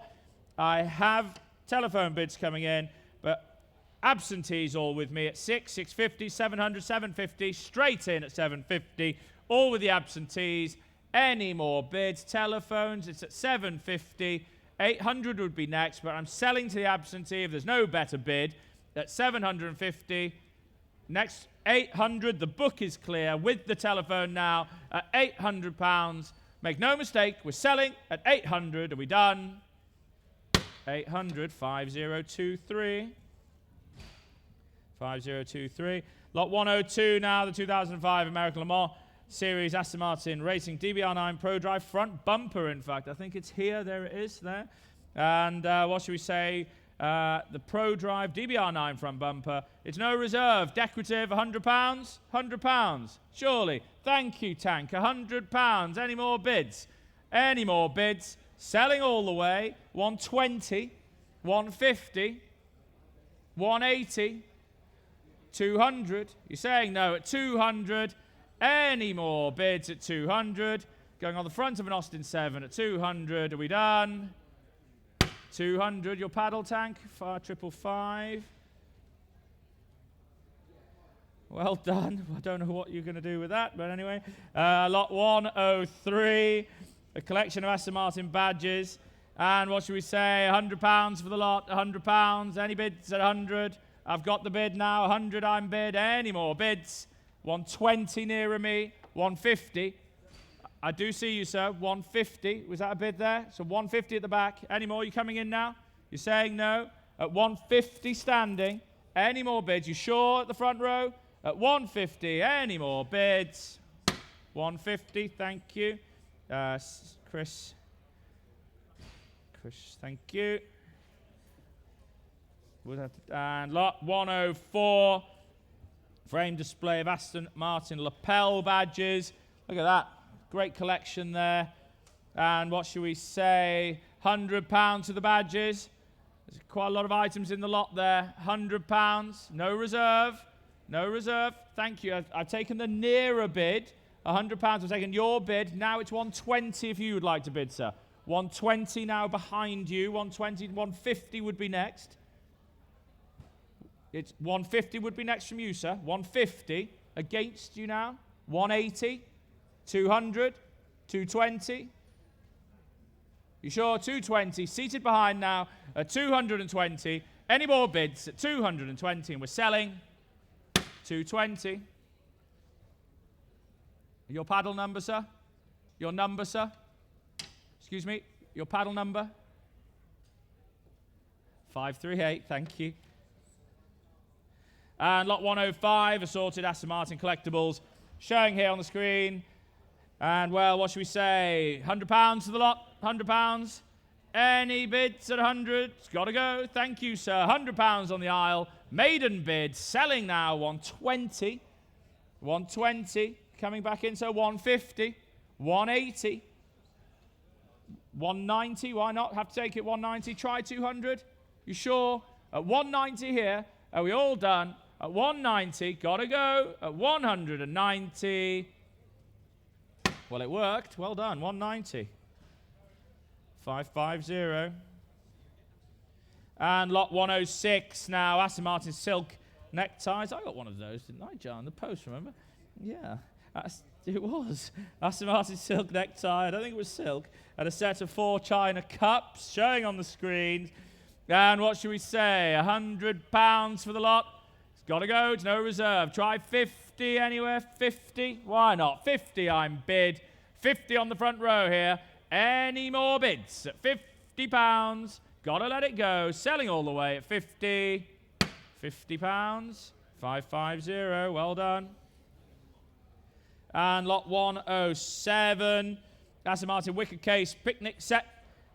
I have telephone bids coming in, but absentees all with me at 650, 700, 750, straight in at 750, all with the absentees. Any more bids? Telephones, it's at 750. 800 would be next, but I'm selling to the absentee if there's no better bid at 750. Next, 800. The book is clear with the telephone now at £800. Make no mistake, we're selling at 800. Are we done? 800, 5023. 5023. Lot 102 now, the 2005 American Le Mans Series Aston Martin Racing DBR9 Pro Drive front bumper, in fact. I think it's here. There it is there. And what should we say? The Pro Drive DBR9 front bumper. It's no reserve. Decorative, £100? £100. Surely. Thank you, Tank. £100. Any more bids? Any more bids? Selling all the way. 120. 150. 180. 200. You're saying no at 200. Any more bids at 200? Going on the front of an Austin 7 at 200. Are we done? 200. Your paddle tank, 555. Well done. I don't know what you're going to do with that, but anyway. Lot 103. A collection of Aston Martin badges. And what should we say? £100 for the lot. £100. Any bids at 100? I've got the bid now. 100 I'm bid. Any more bids? 120 nearer me, 150. I do see you, sir. 150. Was that a bid there? So 150 at the back. Any more? You coming in now? You're saying no? At 150 standing. Any more bids? You sure at the front row? At 150. Any more bids? 150. Thank you. Chris, thank you. And lot 104. Frame display of Aston Martin lapel badges. Look at that. Great collection there. And what should we say? £100 to the badges. There's quite a lot of items in the lot there. £100. No reserve. No reserve. Thank you. I've taken the nearer bid. £100. I've taken your bid. Now it's 120 if you would like to bid, sir. 120 now behind you. 120, 150 would be next. It's 150 would be next from you, sir. 150 against you now. 180, 200, 220. You sure? 220. Seated behind now at 220. Any more bids at 220, and we're selling 220. Your paddle number, sir? Your number, sir? Excuse me. Your paddle number? 538. Thank you. And lot 105, assorted Aston Martin collectibles, showing here on the screen. And, well, what should we say? £100 to the lot? £100. Any bids at 100? It's got to go. Thank you, sir. £100 on the aisle. Maiden bid. Selling now 120. 120. Coming back in, so 150. 180. 190. Why not? Have to take it 190. Try 200. You sure? At 190 here. Are we all done? At 190. Gotta go. At 190. Well, it worked. Well done. 190. 550. And lot 106 now. Aston Martin silk neckties. I got one of those, didn't I, John? The post, remember? Yeah. It was. Aston Martin silk necktie. I don't think it was silk. And a set of 4 china cups showing on the screen. And what should we say? £100 for the lot. It's got to go. It's no reserve. Try 50 anywhere. 50? Why not? 50 I'm bid. 50 on the front row here. Any more bids at £50? Got to let it go. Selling all the way at 50. £50. 550. Well done. And lot 107. Aston Martin wicker case picnic set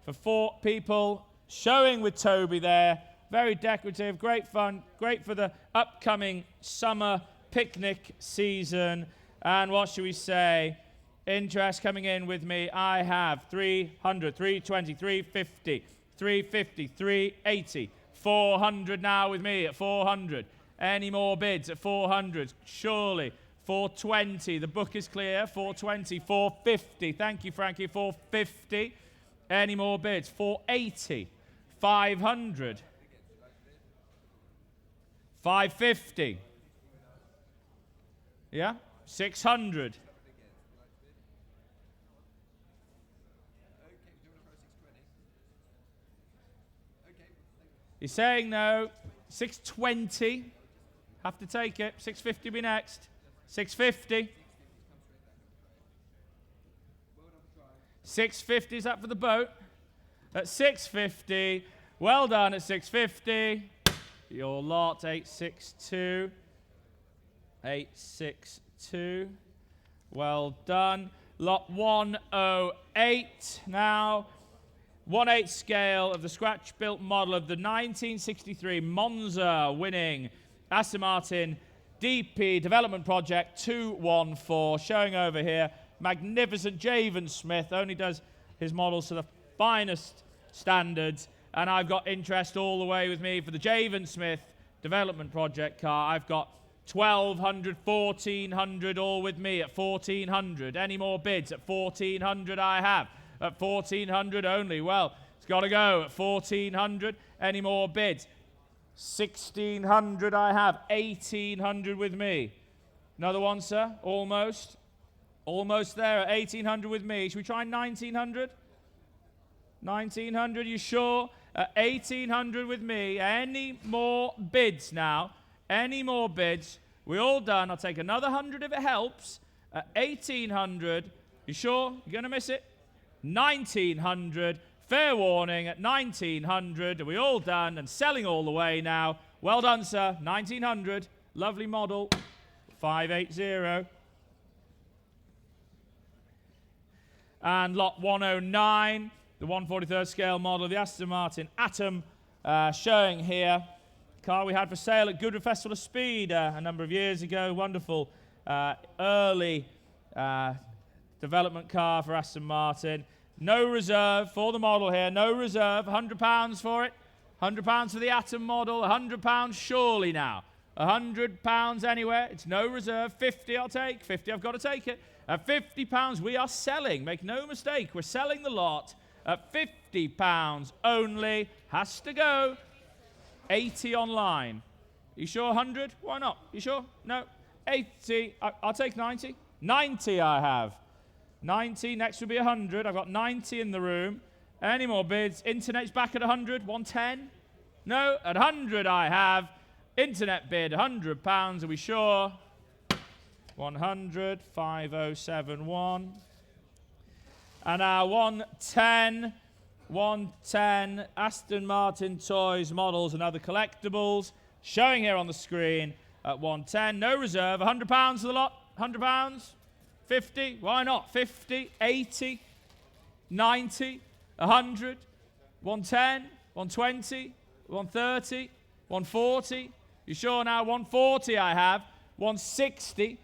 for 4 people. Showing with Toby there. Very decorative. Great fun. Great for the upcoming summer picnic season. And what should we say? Interest coming in with me. I have 300, 320, 350, 350, 380, 400 now with me at 400. Any more bids at 400? Surely. 420. The book is clear. 420, 450. Thank you, Frankie. 450. Any more bids? 480. 500. 550. Yeah? 600. You're saying no. 620. Have to take it. 650 be next. 650. 650 is that for the boat? At 650. Well done at 650. Your lot 862. 862. Well done. Lot 108 now. 1/8 scale of the scratch-built model of the 1963 Monza winning Aston Martin DP Development Project 214. Showing over here, magnificent Javen Smith, only does his models to the finest standards. And I've got interest all the way with me for the Javen Smith Development Project car. I've got 1,200, 1,400 all with me at 1,400. Any more bids at 1,400 I have. At 1,400 only. Well, it's got to go at 1,400. Any more bids? 1,600 I have. 1,800 with me. Another one, sir? Almost. Almost there at 1,800 with me. Should we try 1,900? 1,900, you sure? At 1,800 with me. Any more bids now? Any more bids? We're all done. I'll take another 100 if it helps. At 1,800. You sure? You're going to miss it? 1,900. Fair warning at 1,900. Are we all done? And selling all the way now. Well done, sir. 1,900. Lovely model. 580. And lot 109. The 143rd scale model of the Aston Martin Atom. Showing here. Car we had for sale at Goodwood Festival of Speed a number of years ago. Wonderful early development car for Aston Martin. No reserve for the model here. No reserve. £100 for it. £100 for the Atom model. £100 surely now. £100 anywhere. It's no reserve. 50 I'll take. 50 I've got to take it. At £50 we are selling. Make no mistake. We're selling the lot at £50 only. Has to go. 80 online. You sure 100? Why not? You sure? No. 80. I'll take 90. 90 I have. 90. Next will be 100. I've got 90 in the room. Any more bids? Internet's back at 100. 110? No. At 100 I have. Internet bid £100. Are we sure? 100. 5071. And our 110. 110 Aston Martin toys, models and other collectibles. Showing here on the screen at 110. No reserve. £100 for the lot. £100. 50. Why not? 50. 80. 90. 100. 110. 120. 130. 140. You sure now? 140 I have. 160.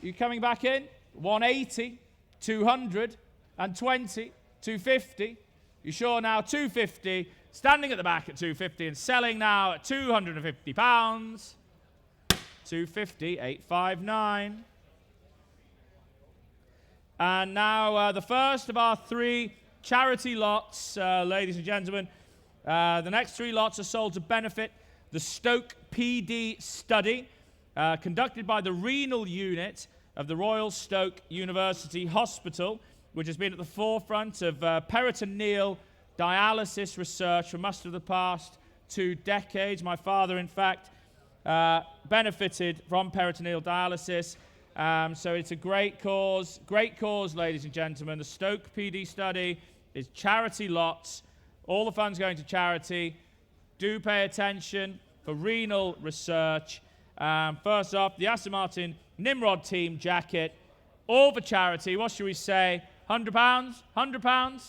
You coming back in? 180. 200. And 20. 250. You sure now? 250. standing at the back at 250 and selling now at £250. 250, 859. And now the first of our 3 charity lots, ladies and gentlemen. The next 3 lots are sold to benefit the Stoke PD study, conducted by the renal unit of the Royal Stoke University Hospital, which has been at the forefront of peritoneal dialysis research for much of the past 2 decades. My father, in fact, benefited from peritoneal dialysis. So it's a great cause, ladies and gentlemen. The Stoke PD study is charity lots. All the funds going to charity. Do pay attention for renal research. First off, the Aston Martin Nimrod team jacket, all for charity. What should we say? £100? £100?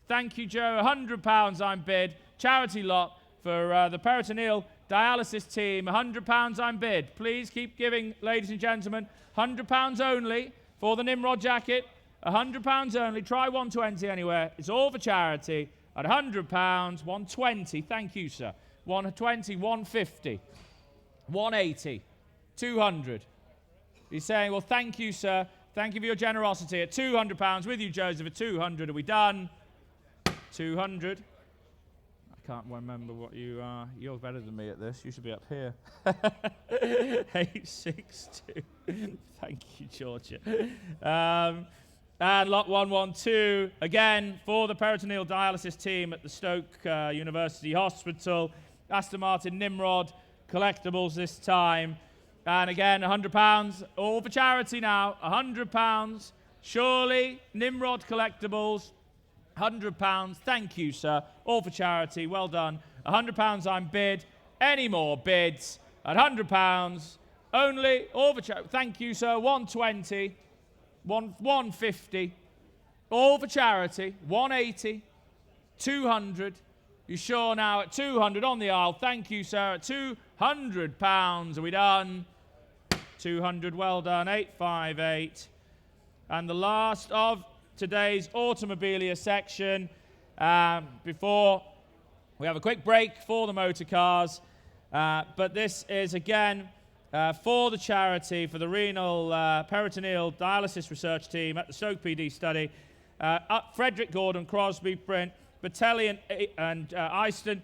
Thank you, Joe. £100 I'm bid. Charity lot for the peritoneal dialysis team. £100 I'm bid. Please keep giving, ladies and gentlemen. £100 only for the Nimrod jacket. £100 only. Try 120 anywhere. It's all for charity. At £100, 120. Thank you, sir. 120, 150, 180, 200. He's saying, well, thank you, sir. Thank you for your generosity. At £200 with you, Joseph. At 200, are we done? 200. I can't remember what you are. You're better than me at this. You should be up here. 862. Thank you, Georgia. And lot 112, again, for the peritoneal dialysis team at the Stoke University Hospital. Aston Martin Nimrod collectibles this time. And again, £100, all for charity now. £100. Surely, Nimrod collectibles. £100. Thank you, sir. All for charity. Well done. £100 I'm bid. Any more bids? At £100 only. All for charity. Thank you, sir. 120. 150. All for charity. 180. 200. You sure now? At 200 on the aisle. Thank you, sir. At £200. Are we done? 200. Well done. 858. And the last of today's automobilia section, before we have a quick break for the motor cars. But this is, again, for the charity, for the renal peritoneal dialysis research team at the Stoke PD study. Frederick Gordon, Crosby, Brent, Battalion and Aston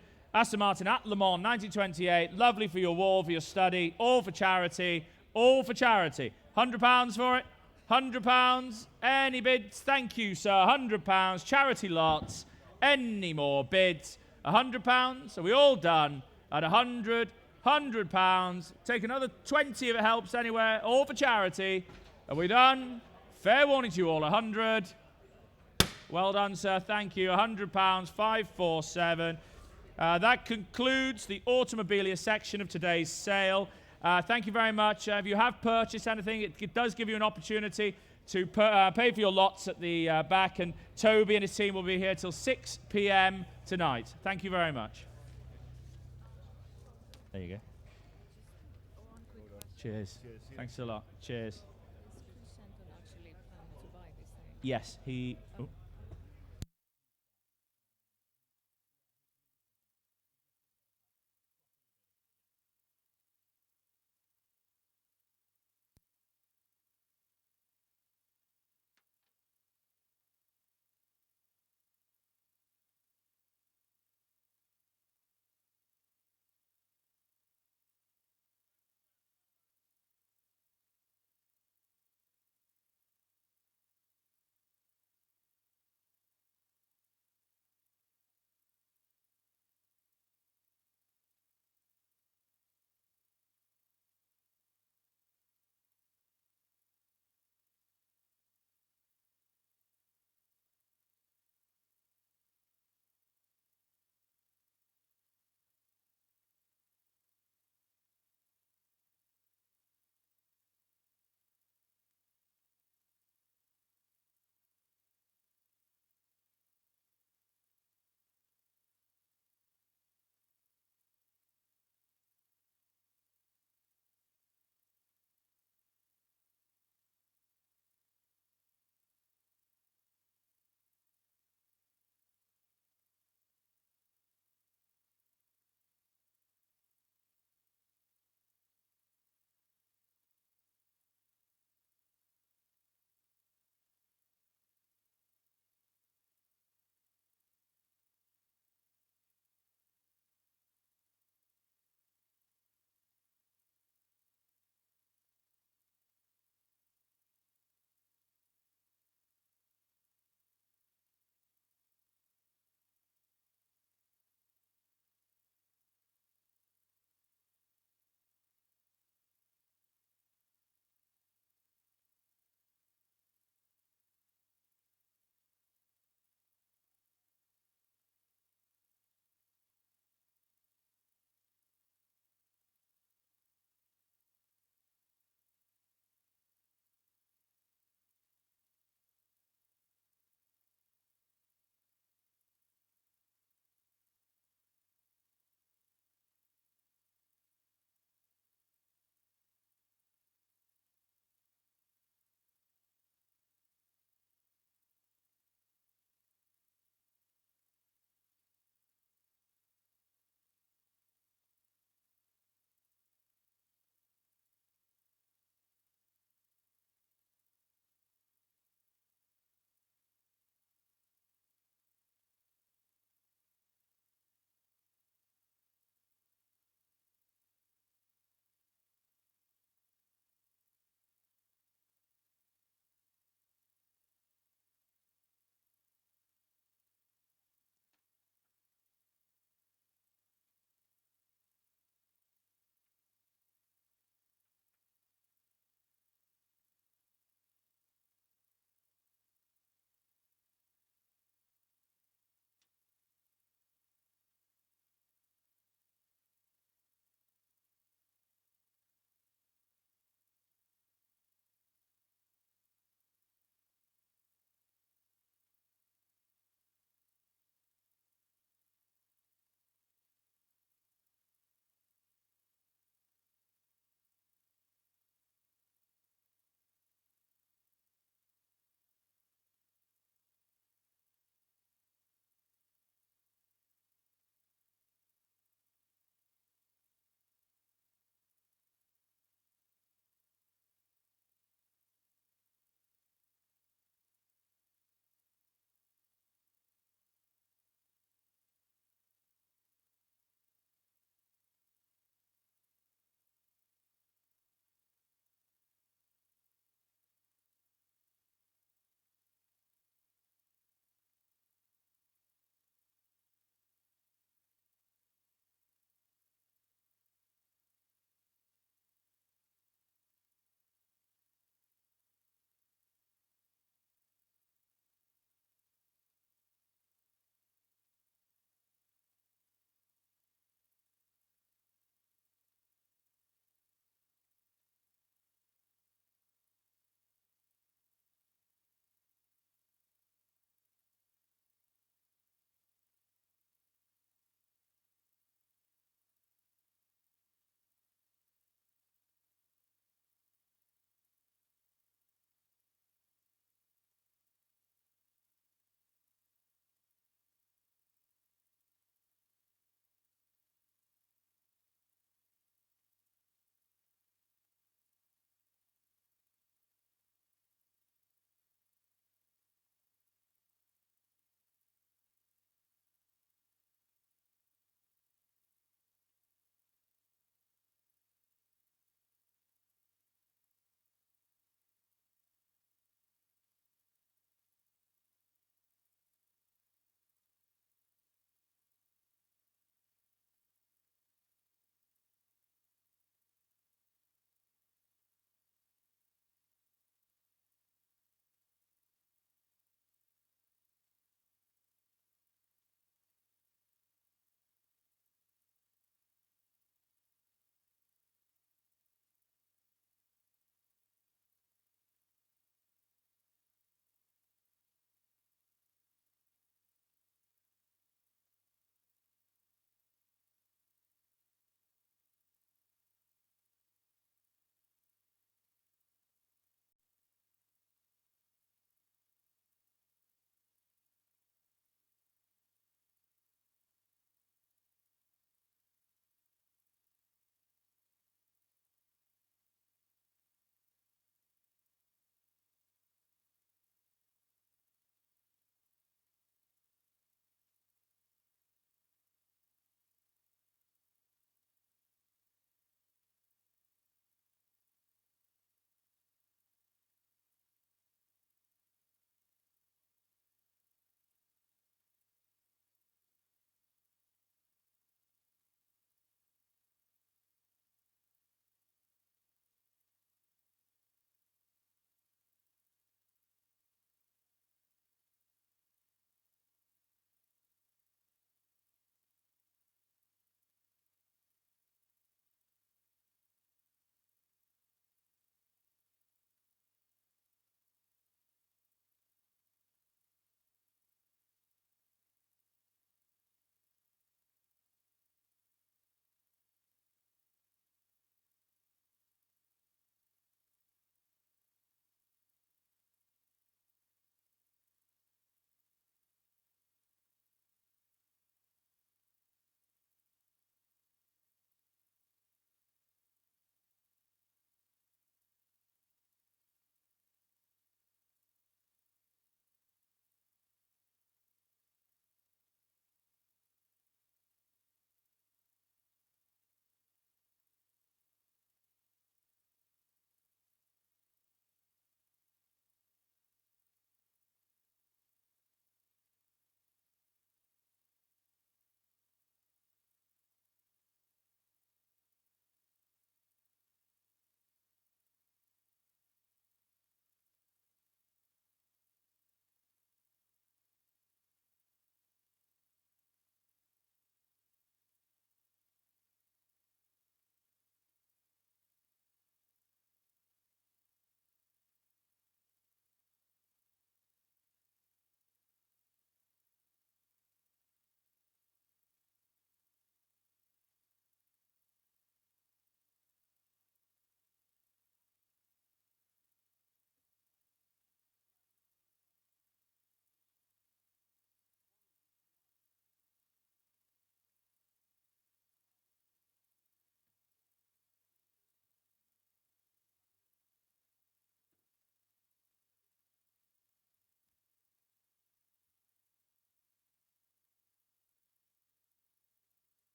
Martin at Le Mans, 1928. Lovely for your wall, for your study. All for charity. All for charity. £100 for it. £100. Any bids? Thank you, sir. £100. Charity lots. Any more bids? £100. Are we all done? At £100. Take another 20 if it helps anywhere. All for charity. Are we done? Fair warning to you all. 100. Well done, sir. Thank you. £100. 547. That concludes the automobilia section of today's sale. Thank you very much. If you have purchased anything, it does give you an opportunity to pay for your lots at the back, and Toby and his team will be here till 6 p.m. tonight. Thank you very much. There you go. Cheers. Thanks a lot. Cheers. Yes, he... Oh.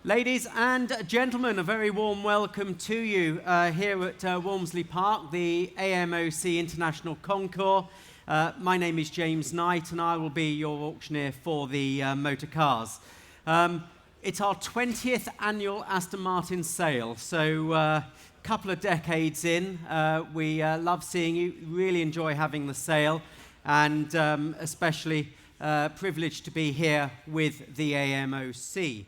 Ladies and gentlemen, a very warm welcome to you here at Wormsley Park, the AMOC International Concours. My name is James Knight and I will be your auctioneer for the motor cars. It's our 20th annual Aston Martin Sale, so a couple of decades in. We love seeing you, really enjoy having the sale, and especially privileged to be here with the AMOC.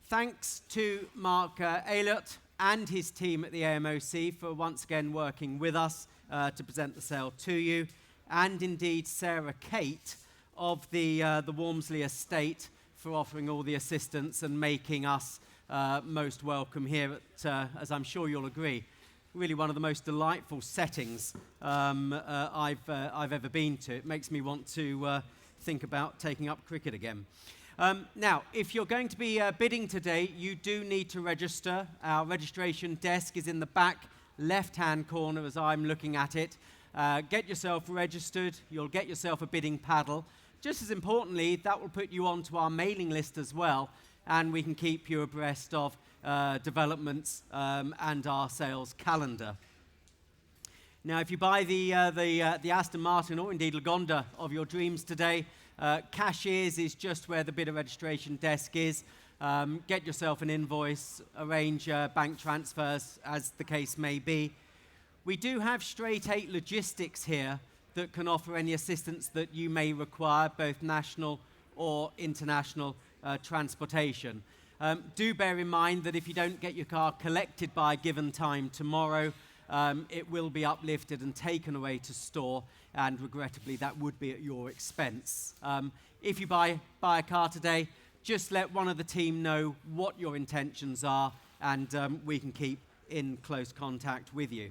Thanks to Mark Eilert and his team at the AMOC for once again working with us to present the sale to you, and indeed Sarah Kate of the Wormsley Estate for offering all the assistance and making us most welcome here at, as I'm sure you'll agree, really one of the most delightful settings I've ever been to. It makes me want to think about taking up cricket again. Now, if you're going to be bidding today, you do need to register. Our registration desk is in the back left-hand corner as I'm looking at it. Get yourself registered. You'll get yourself a bidding paddle. Just as importantly, that will put you onto our mailing list as well, and we can keep you abreast of developments and our sales calendar. Now, if you buy the Aston Martin or indeed Lagonda of your dreams today, Cashiers is just where the bidder registration desk is. Get yourself an invoice, arrange bank transfers as the case may be. We do have Straight 8 Logistics here that can offer any assistance that you may require, both national or international transportation. Do bear in mind that if you don't get your car collected by a given time tomorrow, it will be uplifted and taken away to store, and regrettably that would be at your expense. If you buy a car today, just let one of the team know what your intentions are, and we can keep in close contact with you.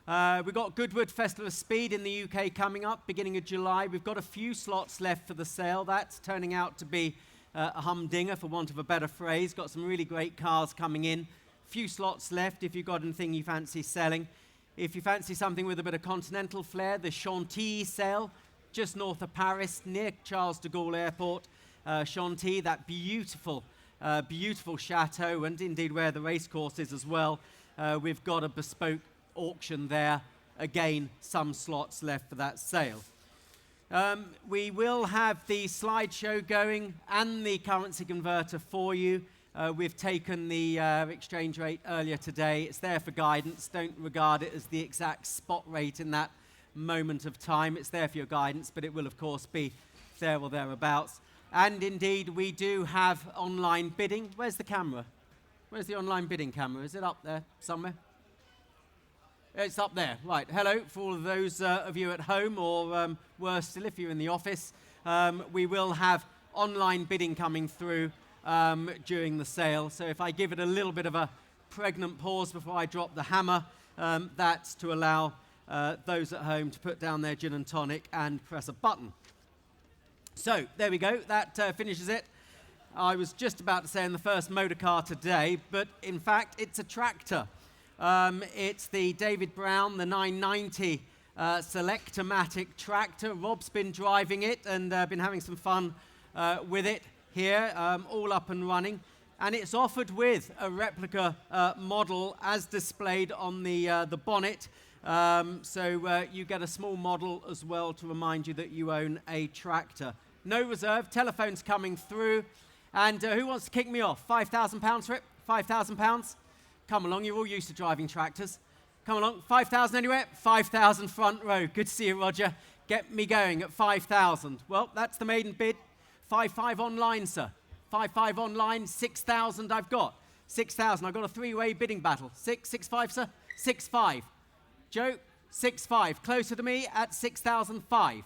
We've got Goodwood Festival of Speed in the UK coming up, beginning of July. We've got a few slots left for the sale. That's turning out to be a humdinger, for want of a better phrase. Got some really great cars coming in. Few slots left if you've got anything you fancy selling. If you fancy something with a bit of continental flair, the Chantilly Sale, just north of Paris, near Charles de Gaulle Airport. Chantilly, that beautiful chateau, and indeed where the racecourse is as well. We've got a bespoke auction there. Again, some slots left for that sale. We will have the slideshow going and the currency converter for you. We've taken the exchange rate earlier today. It's there for guidance. Don't regard it as the exact spot rate in that moment of time. It's there for your guidance, but it will, of course, be there or thereabouts. And indeed, we do have online bidding. Where's the camera? Where's the online bidding camera? Is it up there somewhere? It's up there. Right. Hello, for all of those of you at home, or worse still, if you're in the office. We will have online bidding coming through during the sale. So if I give it a little bit of a pregnant pause before I drop the hammer, that's to allow those at home to put down their gin and tonic and press a button. So there we go. That finishes it. I was just about to say in the first motor car today, but in fact it's a tractor. It's the David Brown, the 990 Selectomatic tractor. Rob's been driving it and been having some fun with it here, all up and running, and it's offered with a replica model as displayed on the bonnet, so you get a small model as well to remind you that you own a tractor. No reserve, telephone's coming through, and who wants to kick me off? £5,000 for it? £5,000? Come along, you're all used to driving tractors. Come along, 5,000 anywhere? 5,000 front row. Good to see you, Roger. Get me going at 5,000. Well, that's the maiden bid. 5,500 online, sir. 5,500 online, 6,000 I've got. 6,000, I've got a three-way bidding battle. 6,500, sir? 6,500. Joe, 6,500. Closer to me at 6,500.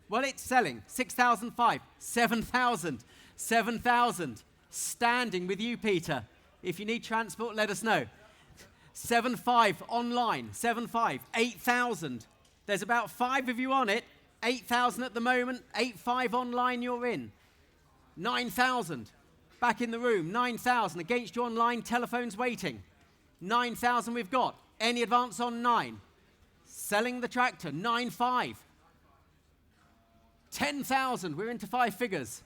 Well, it's selling. 6,500. 7,000. 7,000. Standing with you, Peter. If you need transport, let us know. 7,500 online. 7,500. 8,000. There's about 5 of you on it. 8,000 at the moment, 8,500 online, you're in. 9,000, back in the room, 9,000, against you online, telephone's waiting. 9,000 we've got, any advance on 9. Selling the tractor, 9,500. 10,000, we're into 5 figures.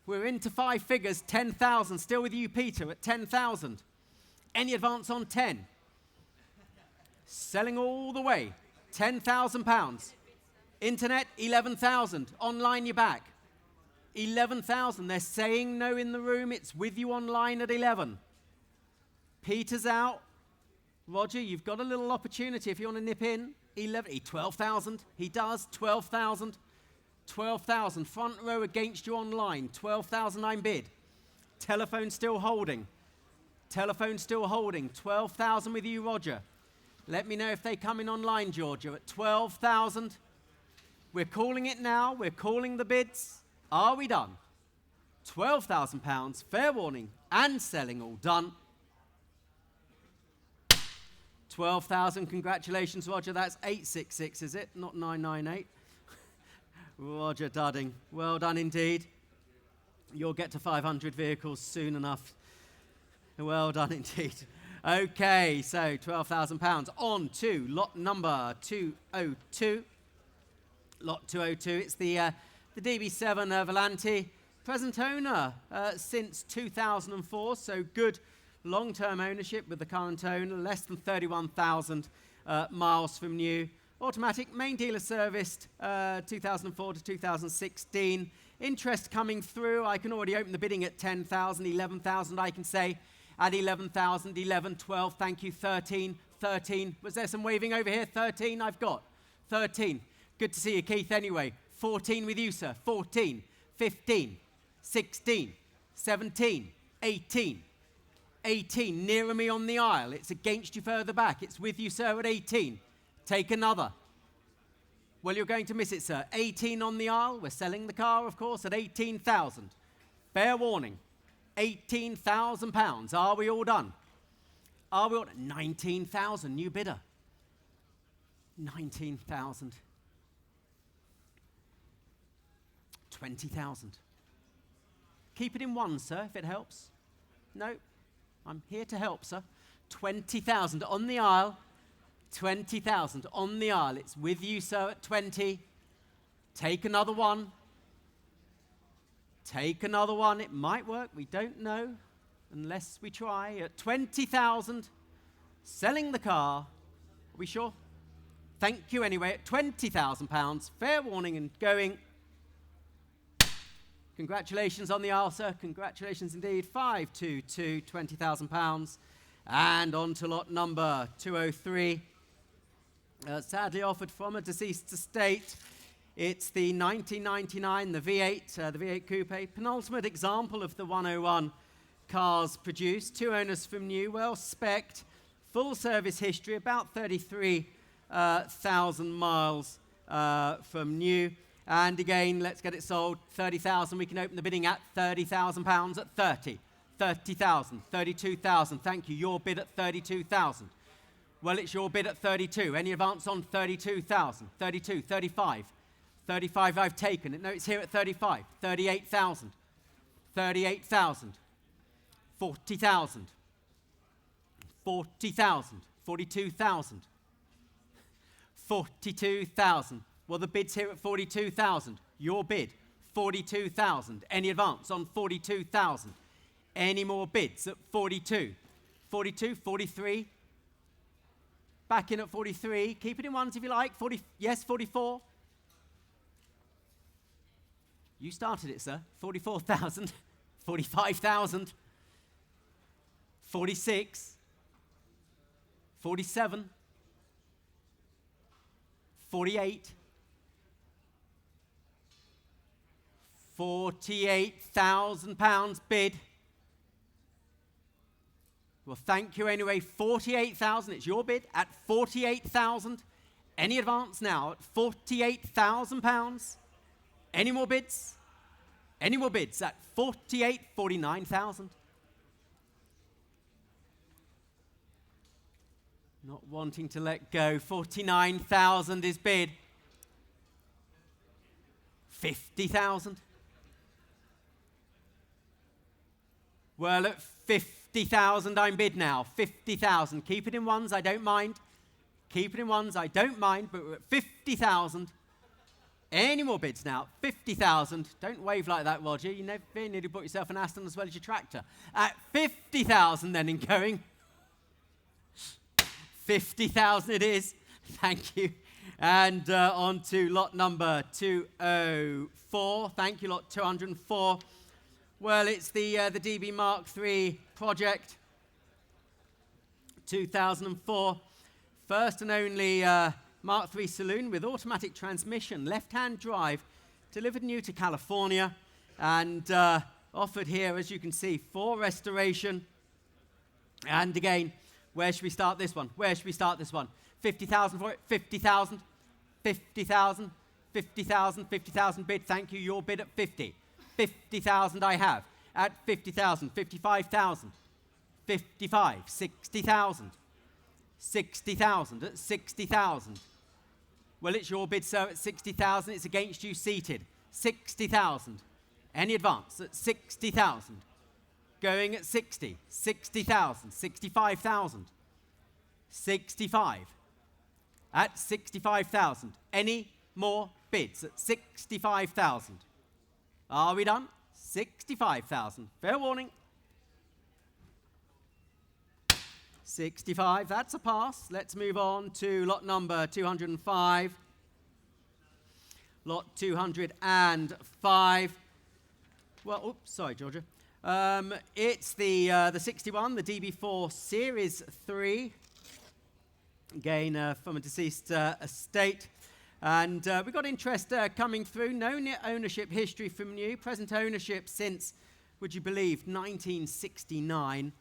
We're into five figures, 10,000. Still with you, Peter, at 10,000. Any advance on 10? Selling all the way, £10,000. Internet, 11,000. Online, you're back. 11,000. They're saying no in the room. It's with you online at 11. Peter's out. Roger, you've got a little opportunity if you want to nip in. 12,000. He does. 12,000. 12,000. Front row against you online. 12,000 I'm bid. Telephone still holding. Telephone still holding. 12,000 with you, Roger. Let me know if they come in online, Georgia, at 12,000. We're calling it now. We're calling the bids. Are we done? £12,000. Fair warning. And selling all done. 12,000. Congratulations, Roger. That's 866, is it? Not 998. Roger Dudding. Well done indeed. You'll get to 500 vehicles soon enough. Well done indeed. Okay, so £12,000. On to lot number 202. Lot 202. It's the DB7 Volante. Present owner since 2004, so good long-term ownership with the current owner, less than 31,000 miles from new. Automatic, main dealer serviced 2004 to 2016. Interest coming through. I can already open the bidding at 10,000, 11,000 I can say. At 11,000, 11, 12, thank you, 13, 13. Was there some waving over here? 13 I've got. 13. Good to see you, Keith, anyway. 14 with you, sir. 14, 15, 16, 17, 18. 18, nearer me on the aisle. It's against you further back. It's with you, sir, at 18. Take another. Well, you're going to miss it, sir. 18 on the aisle. We're selling the car, of course, at 18,000. Fair warning. £18,000. Are we all done? Are we all done? 19,000. New bidder. 19,000. 20,000. Keep it in one, sir, if it helps. No, I'm here to help, sir. 20,000 on the aisle. 20,000 on the aisle. It's with you, sir, at 20. Take another one. Take another one. It might work. We don't know unless we try. At 20,000, selling the car. Are we sure? Thank you anyway. At £20,000. Fair warning and going. Congratulations on the aisle, sir. Congratulations indeed. 522, £20,000. And on to lot number 203. Sadly offered from a deceased estate. It's the 1999, the V8 Coupe. Penultimate example of the 101 cars produced. Two owners from new, well spec'd, full service history, about 33,000 miles from new. And again, let's get it sold. 30,000. We can open the bidding at £30,000 at 30. 30,000. 32,000. Thank you. Your bid at 32,000. Well, it's your bid at 32. Any advance on 32,000? 32, 35. 35 I've taken it. No, it's here at 35. 38,000. 38,000. 40,000. 40,000. 42,000. 42,000. Well, the bid's here at 42,000. Your bid, 42,000. Any advance on 42,000? Any more bids at 42? 42, 43. Back in at 43. Keep it in ones if you like. 40, yes, 44. You started it, sir. 44,000. 45,000. 46. 47. 48. £48,000 bid. Well, thank you anyway. 48,000. It's your bid at 48,000. Any advance now at £48,000? Any more bids? Any more bids at 48, 49,000? Not wanting to let go. 49,000 is bid. 50,000. Well, at 50,000, I'm bid now. 50,000. Keep it in ones, I don't mind. Keep it in ones, I don't mind, but we're at 50,000. Any more bids now? 50,000. Don't wave like that, Roger. You nearly bought yourself an Aston as well as your tractor. At 50,000 then in going. 50,000 it is. Thank you. And on to lot number 204. Thank you, lot 204. Well, it's the DB Mark III project. 2004. First and only Mark III saloon with automatic transmission, left-hand drive, delivered new to California, and offered here, as you can see, for restoration. And again, where should we start this one? Where should we start this one? 50,000 for it? 50,000? 50,000? 50,000? 50,000 bid. Thank you. Your bid at 50. 50,000 I have. At 50,000. 55,000. 55. 60,000. 60,000 at 60,000. Well, it's your bid, sir, at 60,000. It's against you seated. 60,000. Any advance at 60,000. Going at 60. 60,000. 65,000. 65. At 65,000. Any more bids at 65,000? Are we done? 65,000. Fair warning. 65, that's a pass. Let's move on to lot number 205. Lot 205. Well, oops, sorry, Georgia. It's the 61, the DB4 Series 3. Again, from a deceased estate. And we've got interest coming through. No ownership history from new. Present ownership since, would you believe, 1969.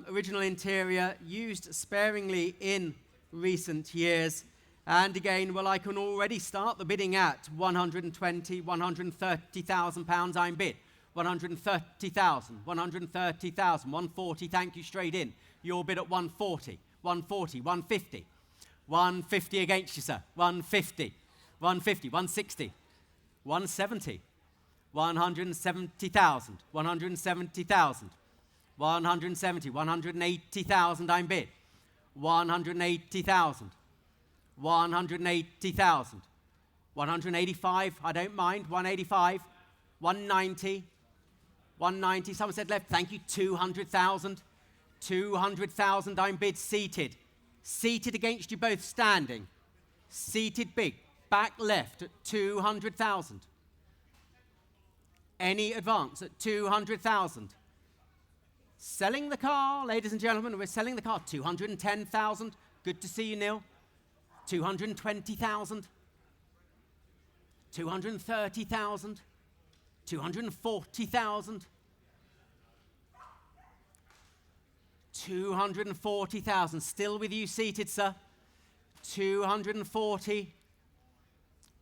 Original interior used sparingly in recent years. And again, well, I can already start the bidding at 120, 130,000 pounds. I'm bid. 130,000, 130,000, 140. Thank you, straight in. Your bid at 140, 140, 150. 150 against you, sir. 150, 150, 160, 170, 170,000, 170,000. 170, 180,000 I'm bid. 180,000. 180,000. 185, I don't mind. 185. 190. 190, someone said left. Thank you. 200,000. 200,000 I'm bid seated. Seated against you both standing. Seated big. Back left at 200,000. Any advance at 200,000. Selling the car, ladies and gentlemen, we're selling the car. 210,000. Good to see you, Neil. 220,000. 230,000. 240,000. 240,000. Still with you seated, sir. 240.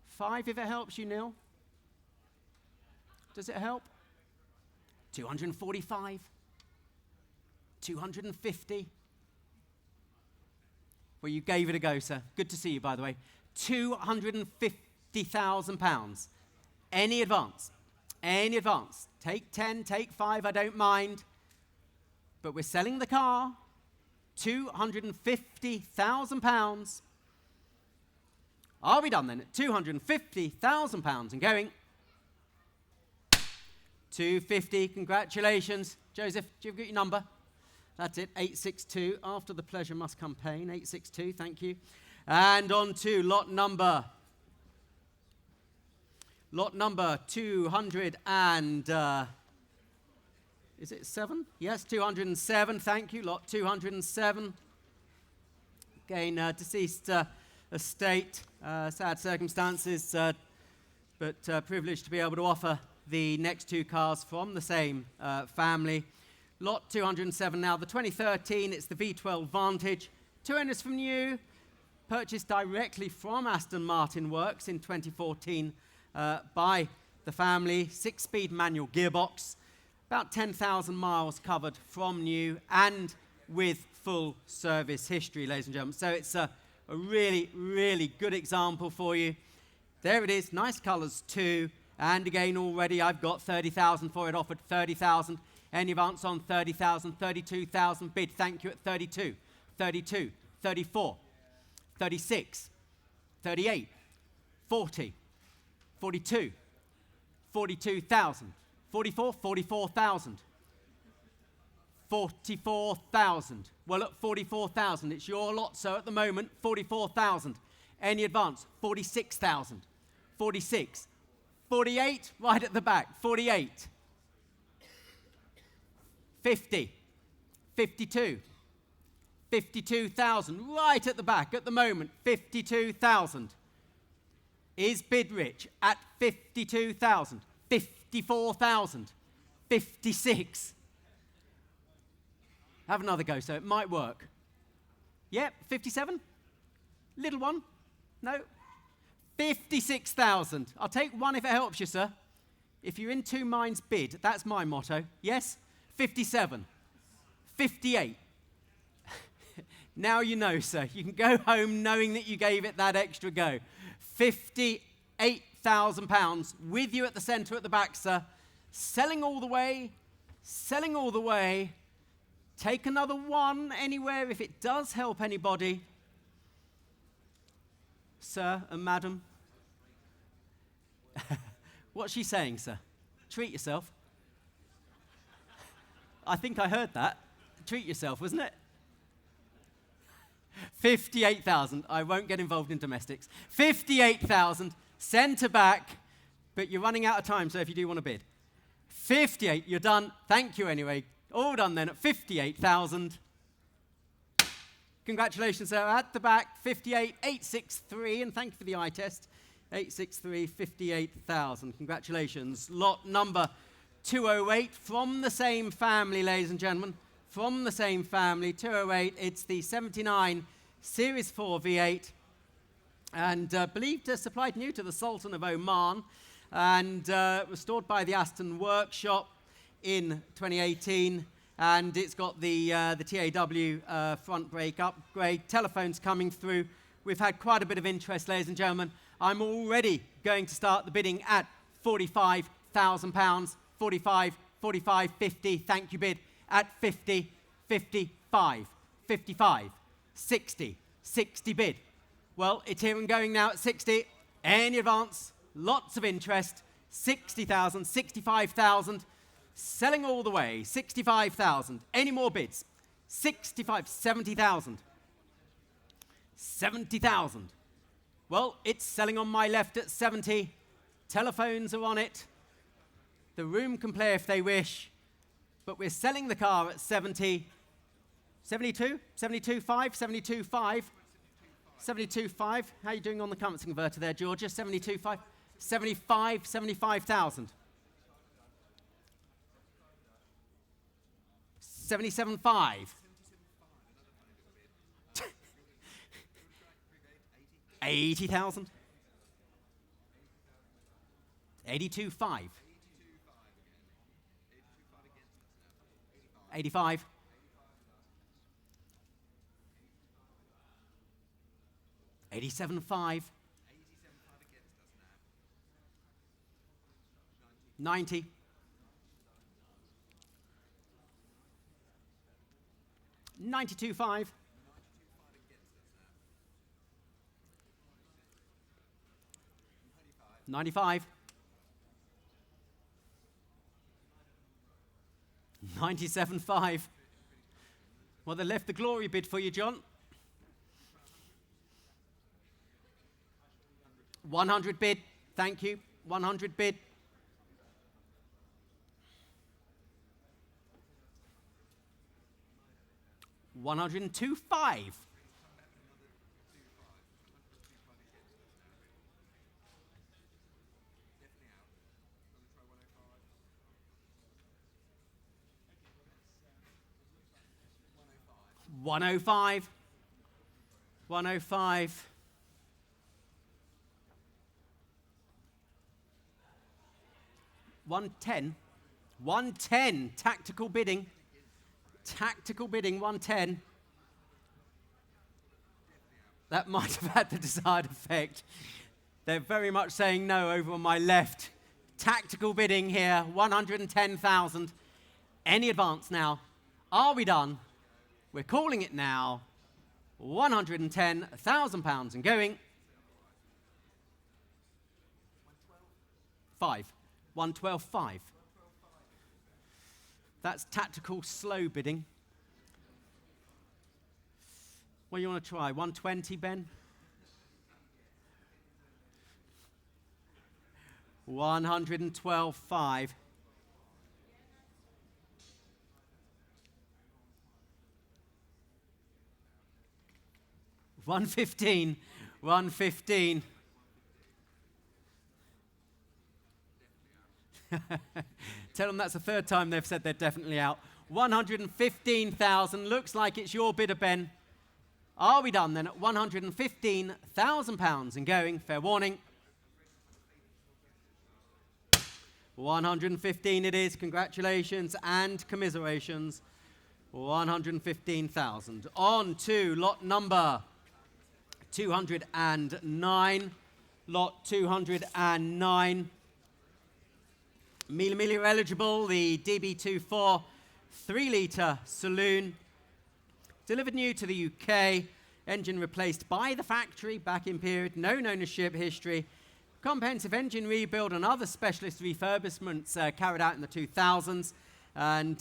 5 if it helps you, Neil. Does it help? 245. 250. Well, you gave it a go, sir. Good to see you, by the way. 250,000 pounds. Any advance? Any advance? Take 10, take 5, I don't mind. But we're selling the car. 250,000 pounds. Are we done then at 250,000 pounds and going? 250, congratulations. Joseph, do you've got your number? That's it, 862. After the pleasure must come pain. 862, thank you. And on to lot number 200 and, is it 7? Yes, 207, thank you. Lot 207. Again, deceased estate, sad circumstances, but privileged to be able to offer the next 2 cars from the same family. Lot 207 now, the 2013, it's the V12 Vantage. 2 owners from new, purchased directly from Aston Martin Works in 2014 by the family. 6-speed manual gearbox, about 10,000 miles covered from new and with full service history, ladies and gentlemen. So it's a really, really good example for you. There it is, nice colours too. And again, already I've got 30,000 for it, offered 30,000. Any advance on 30,000, 32,000 bid. Thank you at 32, 32, 34, 36, 38, 40, 42, 42,000, 44, 44,000, 44,000. Well, at 44,000, it's your lot, so at the moment, 44,000. Any advance? 46,000, 46, 48, right at the back, 48, 50, 52, 52,000, right at the back at the moment, 52,000. Is bid rich at 52,000, 54,000, 56. Have another go, so it might work. Yep, 57? Little one? No? 56,000. I'll take one if it helps you, sir. If you're in two minds, bid. That's my motto. Yes? 57. 58. Now you know, sir. You can go home knowing that you gave it that extra go. £58,000 with you at the centre at the back, sir. Selling all the way. Selling all the way. Take another one anywhere if it does help anybody. Sir and madam. What's she saying, sir? Treat yourself. I think I heard that. Treat yourself, wasn't it? 58,000. I won't get involved in domestics. 58,000. Centre back. But you're running out of time, so if you do want to bid. 58. You're done. Thank you anyway. All done then at 58,000. Congratulations, sir. At the back, 58,863. And thank you for the eye test. 863, 58,000. Congratulations. Lot number 208 from the same family, ladies and gentlemen. From the same family, 208. It's the 79 Series 4 V8. And believed supplied new to the Sultan of Oman. And restored by the Aston Workshop in 2018. And it's got the TAW front brake upgrade. Telephones coming through. We've had quite a bit of interest, ladies and gentlemen. I'm already going to start the bidding at £45,000. 45, 45, 50. Thank you, bid. At 50, 55, 55, 60, 60 bid. Well, it's here and going now at 60. Any advance? Lots of interest. 60,000, 65,000. Selling all the way. 65,000. Any more bids? 65, 70,000. 70,000. Well, it's selling on my left at 70. Telephones are on it. The room can play if they wish. But we're selling the car at 70. 72? 72.5? 72.5? 72.5? How are you doing on the currency converter there, Georgia? 72.5? 75? 75,000. 77.5. 80,000. 82.5. 85. 87.5. 90. 92.5. 95. 97.5. Well, they left the glory bid for you, John. 100 bid. Thank you. 100 bid. 102.5. 105. 105. 110. 110. Tactical bidding. Tactical bidding, 110. That might have had the desired effect. They're very much saying no over on my left. Tactical bidding here, 110,000. Any advance now? Are we done? We're calling it now. £110,000 and going. 112.5. That's tactical slow bidding. What do you want to try? 120, Ben? 112.5. $115. $115. Tell them that's the third time they've said they're definitely out. 115,000. Looks like it's your bidder, Ben. Are we done then at £115,000 and going? Fair warning. 115 it is. Congratulations and commiserations. 115,000. On to lot number 209. Lot 209. Mille eligible, the DB24 3-litre saloon. Delivered new to the UK. Engine replaced by the factory back in period. Known ownership history. Comprehensive engine rebuild and other specialist refurbishments carried out in the 2000s. And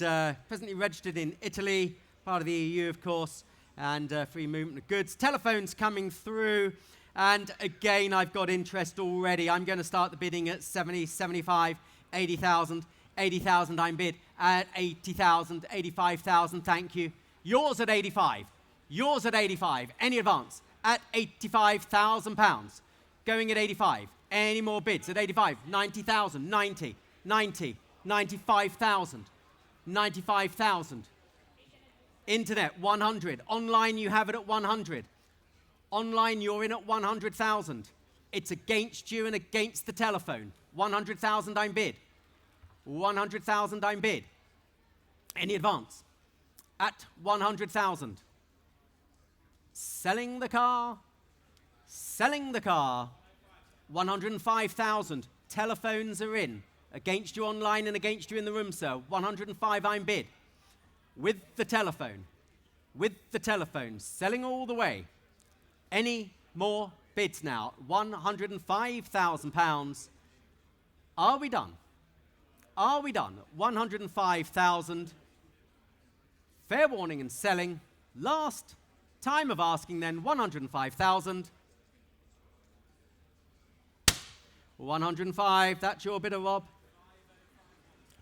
presently registered in Italy, part of the EU, of course, and free movement of goods. Telephones coming through. And again, I've got interest already. I'm going to start the bidding at 70, 75, 80,000. 80,000 I'm bid at 80,000, 85,000, thank you. Yours at 85. Yours at 85. Any advance? At £85,000. Going at 85. Any more bids at 85? 90,000, 90, 90, 95,000, 95,000. Internet, 100. Online, you have it at 100. Online, you're in at 100,000. It's against you and against the telephone. 100,000 I'm bid. 100,000 I'm bid. Any advance? At 100,000. Selling the car. Selling the car. 105,000. Telephones are in. Against you online and against you in the room, sir. 105 I'm bid. With the telephone. With the telephone. Selling all the way. Any more bids now? £105,000. Are we done? Are we done? 105,000. Fair warning and selling. Last time of asking then, 105,000. 105, that's your bidder, Rob.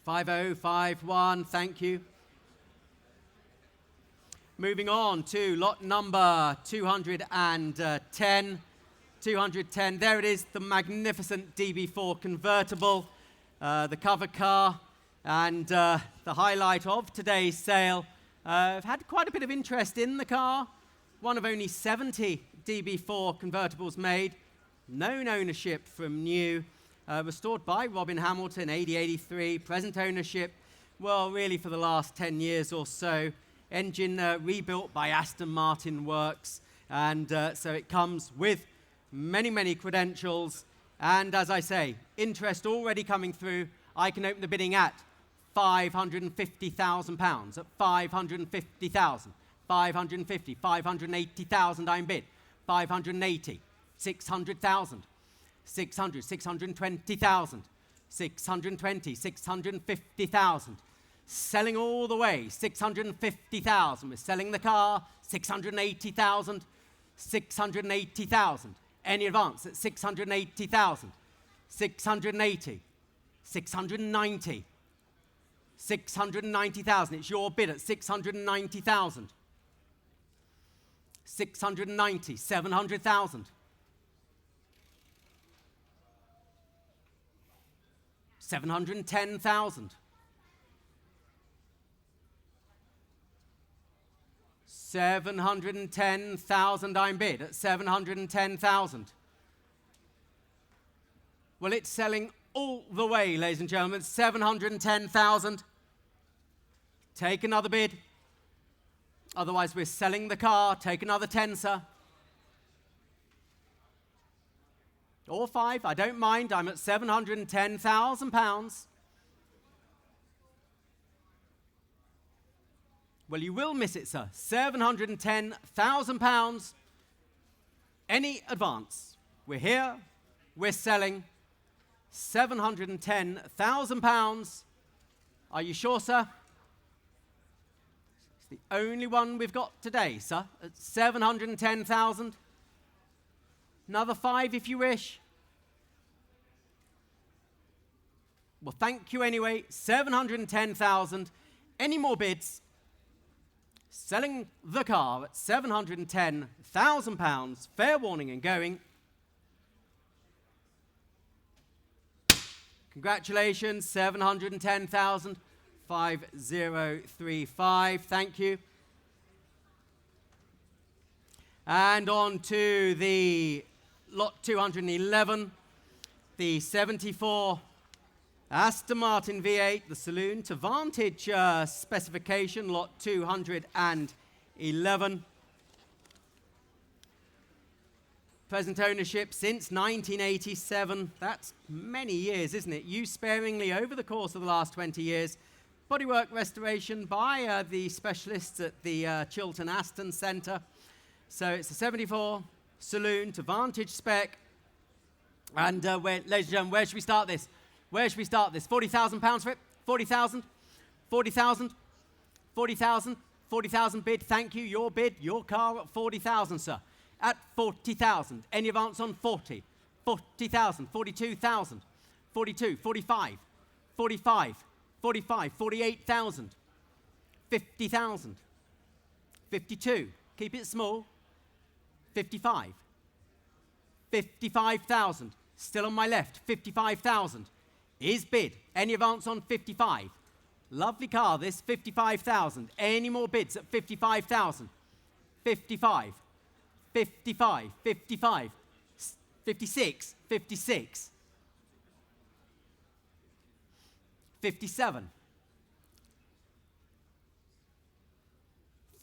5051, thank you. Moving on to lot number 210. 210, there it is, the magnificent DB4 convertible, the cover car, and the highlight of today's sale. I've had quite a bit of interest in the car. One of only 70 DB4 convertibles made. Known ownership from new. Restored by Robin Hamilton, AD 83. Present ownership, well, really for the last 10 years or so. Engine rebuilt by Aston Martin Works. And so it comes with many, many credentials. And as I say, interest already coming through. I can open the bidding at £550,000. At 550,000. 550, 580,000 I'm bid. 580, 600,000. 600, 620,000. 620, 650,000. Selling all the way, 650,000. We're selling the car, 680,000. 680,000. Any advance at 680,000. 680. 690. 690,000. It's your bid at 690,000. 690. 700,000. 710,000. 710,000 I'm bid at 710,000. Well, it's selling all the way, ladies and gentlemen. 710,000. Take another bid. Otherwise, we're selling the car. Take another 10, sir. Or 5, I don't mind. I'm at £710,000. Well, you will miss it, sir. £710,000. Any advance. We're here. We're selling. £710,000. Are you sure, sir? It's the only one we've got today, sir, at 710,000. Another 5 if you wish. Well, thank you anyway. 710,000. Any more bids? Selling the car at £710,000. Fair warning and going. Congratulations, 710,000. 5035. Thank you. And on to the lot 211, the 74 Aston Martin V8, the saloon to Vantage specification, lot 211. Present ownership since 1987. That's many years, isn't it? Used sparingly over the course of the last 20 years. Bodywork restoration by the specialists at the Chiltern Aston Centre. So it's a 74 saloon to Vantage spec. And ladies and gentlemen, where should we start this? Where should we start this? £40,000 for it? 40,000? 40,000? 40,000? 40,000 bid. Thank you. Your bid, your car at 40,000, sir. At 40,000. Any advance on 40? 40,000. 42,000. 42. 45. 45. 45. 48,000. 50,000. 52. Keep it small. 55. 55,000. Still on my left. 55,000. Is bid. Any advance on 55? Lovely car, this. 55,000. Any more bids at 55,000? 55. 55. 55. 56. 56. 57.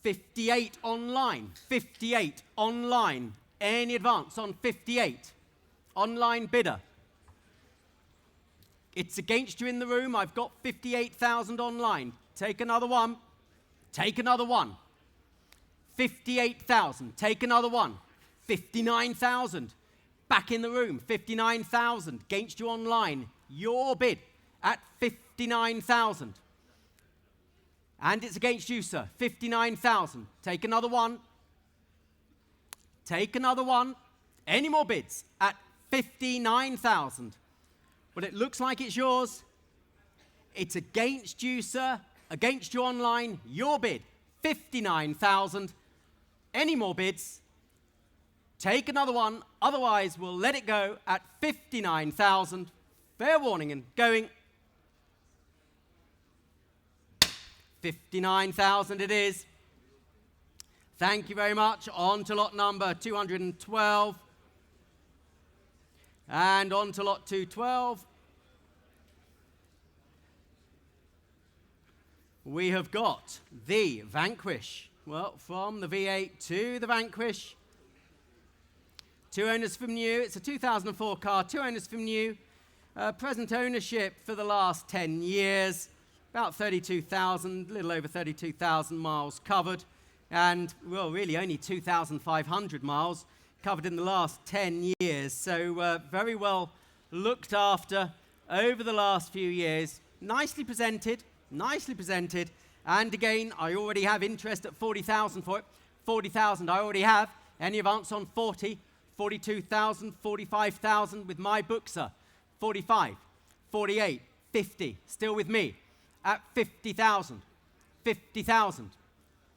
58 online. 58 online. Any advance on 58? Online bidder. It's against you in the room. I've got 58,000 online. Take another one. Take another one. 58,000. Take another one. 59,000. Back in the room. 59,000. Against you online. Your bid at 59,000. And it's against you, sir. 59,000. Take another one. Take another one. Any more bids at 59,000? Well, it looks like it's yours. It's against you, sir. Against you online. Your bid, 59,000. Any more bids? Take another one. Otherwise, we'll let it go at 59,000. Fair warning and going. 59,000 it is. Thank you very much. On to lot number 212. And on to lot 212. We have got the Vanquish. Well, from the V8 to the Vanquish. 2 owners from new. It's a 2004 car, 2 owners from new. Present ownership for the last 10 years. About 32,000, a little over 32,000 miles covered. And, well, really only 2,500 miles covered in the last 10 years. So very well looked after over the last few years. Nicely presented, nicely presented. And again, I already have interest at 40,000 for it. 40,000 I already have. Any advance on 40? 42,000, 45,000 with my book, sir. 45, 48, 50, still with me. At 50,000, 50,000,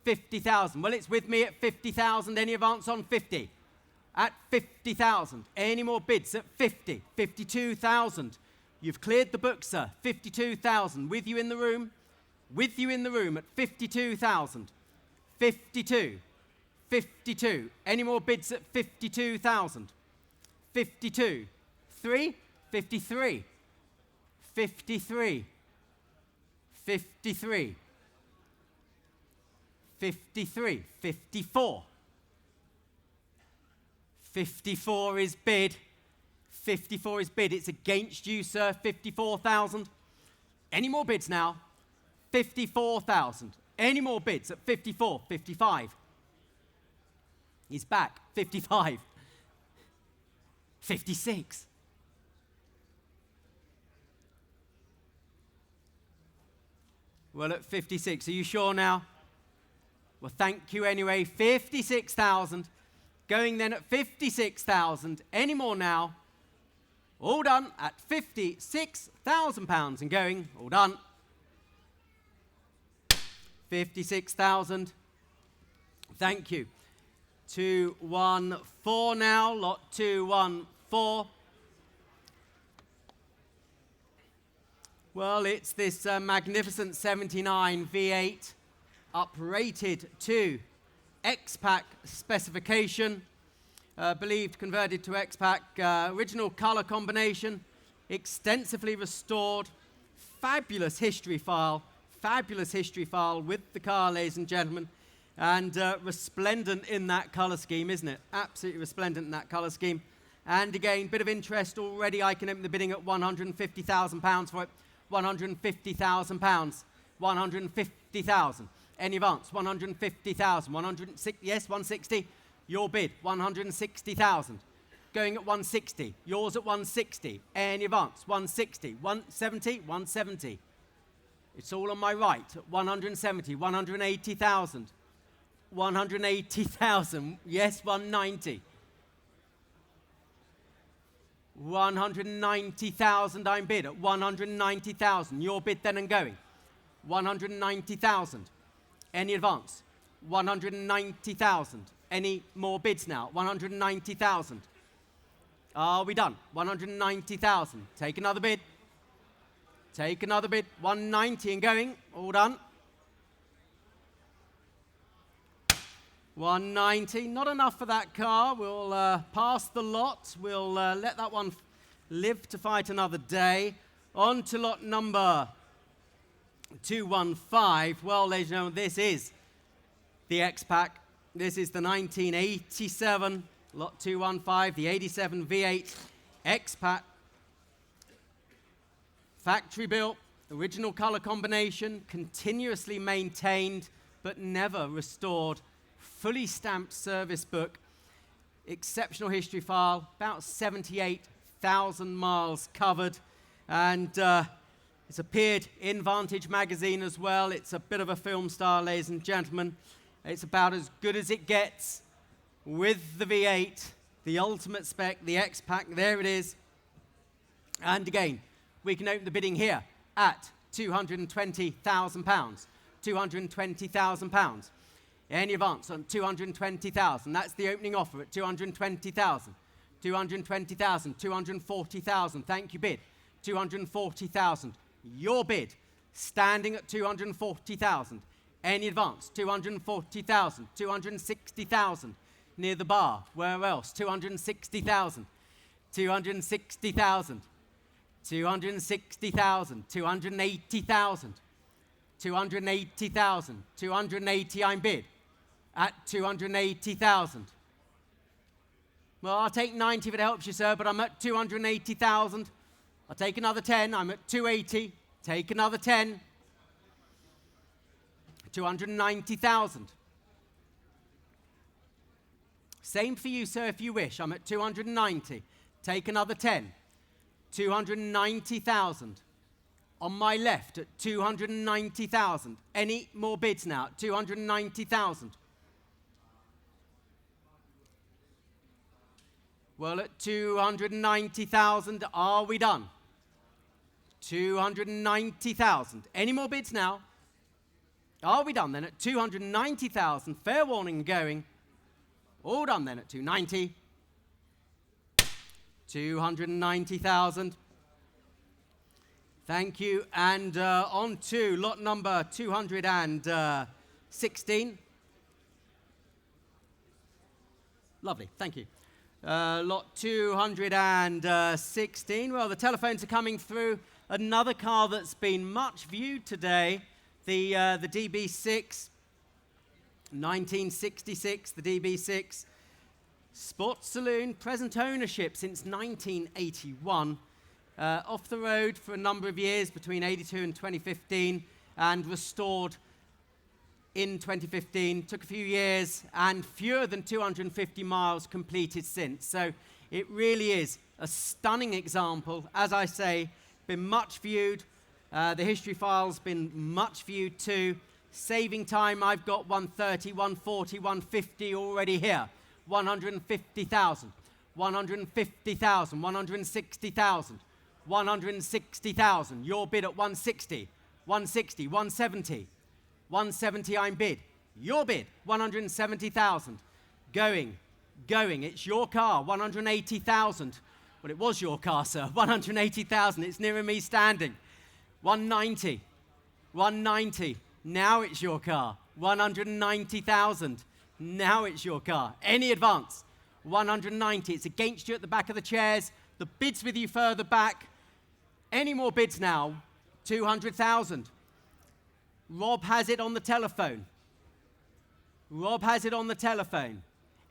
50,000. Well, it's with me at 50,000. Any advance on 50? At 50,000. Any more bids at 50? 52,000. You've cleared the book, sir. 52,000. With you in the room? With you in the room at 52,000. 52. 52. Any more bids at 52,000? 52. 3? 53. 53. 53. 53. 54. 54 is bid. 54 is bid. It's against you, sir. 54,000. Any more bids now? 54,000. Any more bids at 54, 55? He's back. 55. 56. Well, at 56. Are you sure now? Well, thank you anyway. 56,000. Going then at 56,000. Any more now? All done at £56,000 and going. All done. 56,000. Thank you. 214 now. Lot 214. Well, it's this magnificent 79 V8 uprated to X-Pack specification. Believed converted to X-Pack. Original colour combination. Extensively restored. Fabulous history file. Fabulous history file with the car, ladies and gentlemen. And resplendent in that colour scheme, isn't it? Absolutely resplendent in that colour scheme. And again, bit of interest already. I can open the bidding at £150,000 for it. £150,000. 150,000. Any advance? 150,000. 160. Yes, 160. Your bid, 160,000. Going at 160. Yours at 160. Any advance? 160. 170. 170. It's all on my right. 170. 180,000. 180,000. Yes, 190. 190,000 I'm bid at 190,000. Your bid then and going. 190,000. Any advance? 190,000. Any more bids now? 190,000. Are we done? 190,000. Take another bid. Take another bid. 190 and going. All done. 190. Not enough for that car. We'll pass the lot. We'll let that one live to fight another day. On to lot number 215. Well, ladies and gentlemen, this is the X-Pack. This is the 1987 lot 215, the 87 V8 X-Pack. Factory built, original colour combination, continuously maintained but never restored. Fully stamped service book, exceptional history file, about 78,000 miles covered, and it's appeared in Vantage magazine as well. It's a bit of a film star, ladies and gentlemen. It's about as good as it gets with the V8, the ultimate spec, the X-Pack. There it is. And again, we can open the bidding here at £220,000. £220,000. Any advance on 220,000? That's the opening offer at 220,000. 220,000, 240,000. Thank you, bid. 240,000. Your bid, standing at 240,000. Any advance? 240,000, 260,000. Near the bar. Where else? 260,000. 260,000. 260,000. 280,000. 280,000. 280 I'm bid at 280,000. Well, I'll take 90 if it helps you, sir, but I'm at 280,000. I'll take another 10. I'm at 280. Take another 10. 290,000. Same for you, sir, if you wish. I'm at 290. Take another 10. 290,000. On my left at 290,000. Any more bids now? 290,000. Well, at 290,000, are we done? 290,000. Any more bids now? Are we done then at 290,000? Fair warning going. All done then at 290. 290,000. Thank you. And on to lot number 216. Lovely. Thank you. Lot 216. Well, the telephones are coming through. Another car that's been much viewed today, the DB6, 1966, the DB6. Sports Saloon, present ownership since 1981. Off the road for a number of years, between 82 and 2015, and restored in 2015. Took a few years, and fewer than 250 miles completed since. So it really is a stunning example. As I say, been much viewed. The history file's been much viewed too. Saving time, I've got 130, 140, 150 already here. 150,000, 150,000, 160,000, 160,000. Your bid at 160, 160, 170. 170 I'm bid. Your bid, 170,000. Going. It's your car, 180,000. Well, it was your car, sir. 180,000. It's nearer me standing. 190. 190. Now it's your car. 190,000. Now it's your car. Any advance? 190. It's against you at the back of the chairs. The bid's with you further back. Any more bids now? 200,000. Rob has it on the telephone. Rob has it on the telephone.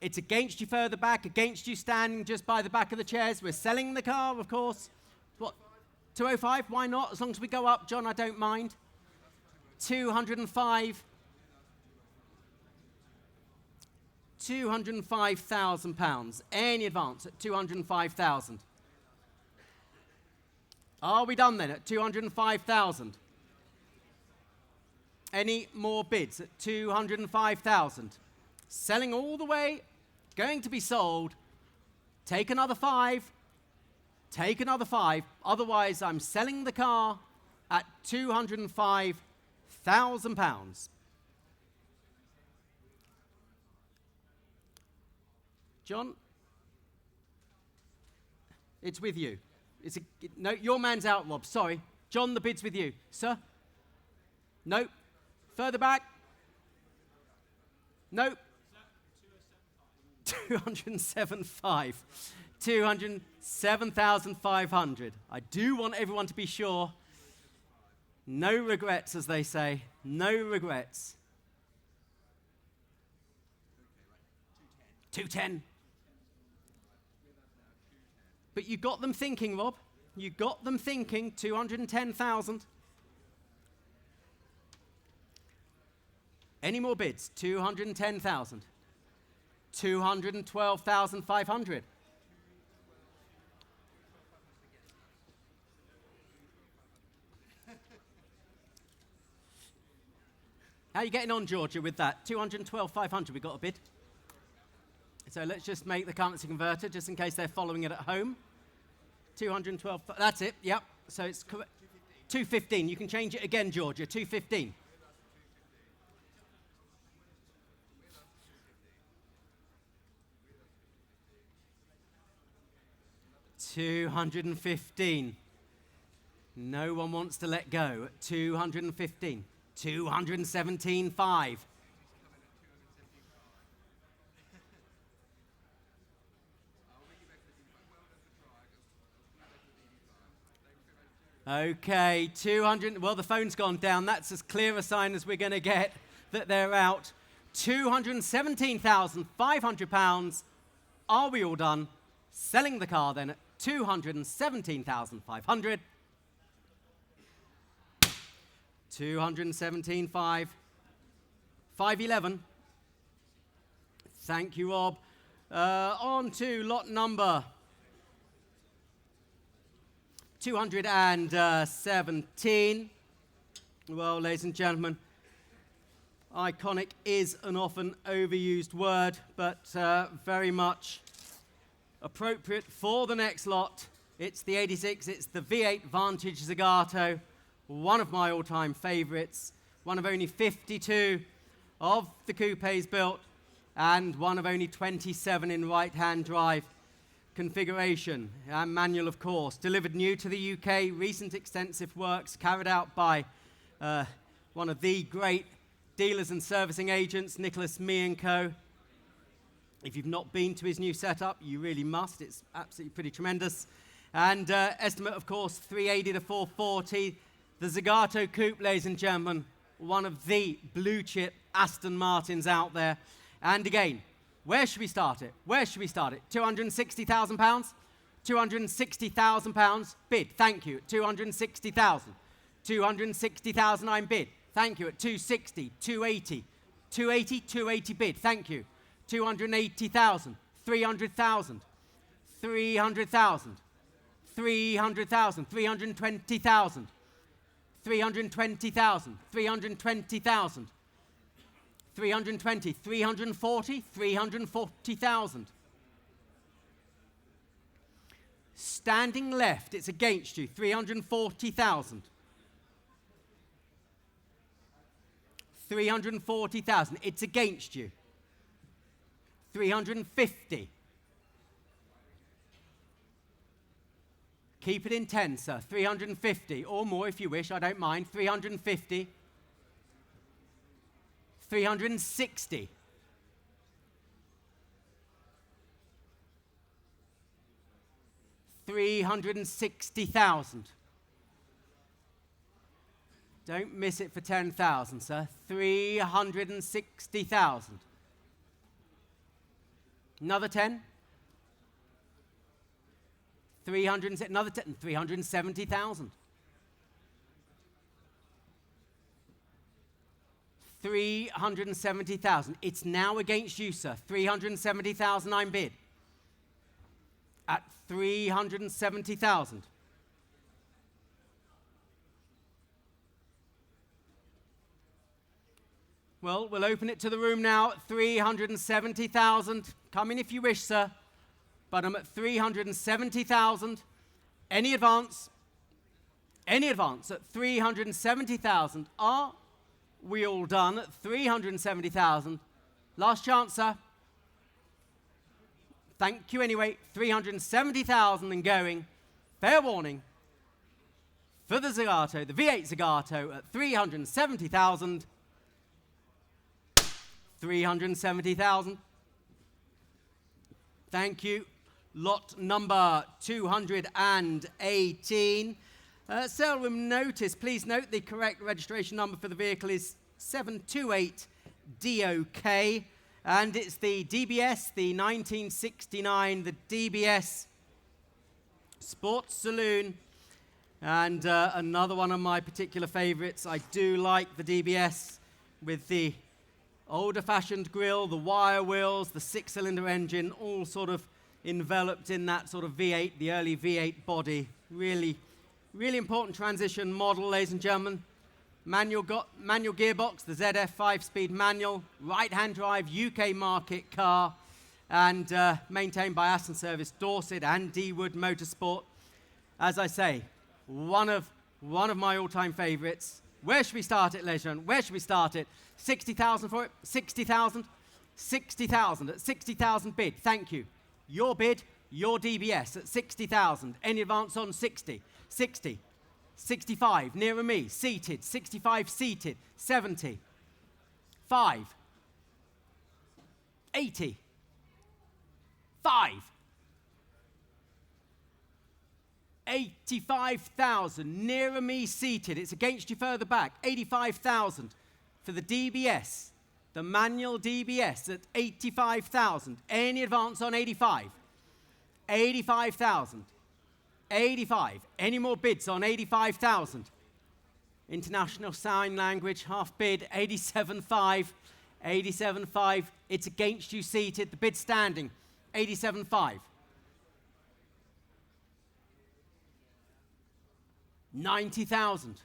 It's against you further back, against you standing just by the back of the chairs. We're selling the car, of course. What? 205? Why not? As long as we go up, John, I don't mind. 205. £205,000. Any advance at 205,000. Are we done then at 205,000? Any more bids at 205,000? Selling all the way, going to be sold. Take another 5. Take another 5. Otherwise, I'm selling the car at £205,000. John, it's with you. No, your man's out, Rob. Sorry. John, the bid's with you. Sir? No. Further back? No. 207,500. 207,500. I do want everyone to be sure. No regrets, as they say. No regrets. 210. But you got them thinking, Rob. You got them thinking. 210,000. Any more bids? 210,000. 212,500. How are you getting on, Georgia, with that? 212,500, we got a bid. So let's just make the currency converter, just in case they're following it at home. 212, that's it, yep. So it's 215. You can change it again, Georgia, 215. $215. No one wants to let go at 215. 217.5. Okay, 200. Well, the phone's gone down. That's as clear a sign as we're going to get that they're out. £217,500. Are we all done? Selling the car then at 217,500. 217,500. 511. Thank you, Rob. On to lot number 217. Well, ladies and gentlemen, iconic is an often overused word, but very much appropriate for the next lot. It's the 86. It's the V8 Vantage Zagato, one of my all-time favorites, one of only 52 of the coupes built, and one of only 27 in right-hand drive configuration, and manual, of course. Delivered new to the UK, recent extensive works carried out by one of the great dealers and servicing agents, Nicholas Mee & Co. If you've not been to his new setup, you really must. It's absolutely pretty tremendous. And estimate, of course, 380 to 440. The Zagato Coupe, ladies and gentlemen, one of the blue-chip Aston Martins out there. And again, where should we start it? Where should we start it? £260,000? £260,000 bid. Thank you. 260,000. 260,000 I'm bid. Thank you. At 260, 280. 280, 280 bid. Thank you. 280,000. 300,000. 300,000. 300,000. 320,000. 320,000, 320,000, 320, 340, 340,000. Standing left, it's against you, 340,000. 340,000, it's against you. 350. Keep it in 10, sir. 350 or more if you wish, I don't mind. 350. 360. 360,000. Don't miss it for 10,000, sir. 360,000. Another 10. 300, another 10, 370,000. 370,000. It's now against you, sir. 370,000 I'm bid. At 370,000. Well, we'll open it to the room now at 370,000. Come in if you wish, sir. But I'm at 370,000. Any advance? Any advance at 370,000. Are we all done at 370,000? Last chance, sir. Thank you anyway. 370,000 and going. Fair warning. For the Zagato, the V8 Zagato at 370,000. 370,000. Thank you. Lot number 218. Sale room notice. Please note the correct registration number for the vehicle is 728 DOK. And it's the DBS, the 1969, the DBS Sports Saloon. And another one of my particular favorites. I do like the DBS with the older-fashioned grille, the wire wheels, the six-cylinder engine, all sort of enveloped in that sort of V8, the early V8 body. Really, really important transition model, ladies and gentlemen. Manual gearbox, the ZF 5-speed manual, right-hand drive, UK market car, and maintained by Aston Service, Dorset, and D-Wood Motorsport. As I say, one of my all-time favourites. Where should we start it, ladies and gentlemen? Where should we start it? 60,000 for it? 60,000? 60,000 at 60,000 bid. Thank you. Your bid, your DBS at 60,000. Any advance on 60? 60. 65, nearer me, seated. 65 seated. 70. 5. 80. 5. 85,000, nearer me seated. It's against you further back. 85,000 for the DBS, the manual DBS at 85,000. Any advance on 85? 85,000. 85. Any more bids on 85,000? International Sign Language, half bid, 87.5. 87.5. It's against you seated. The bid standing, 87.5. 90,000.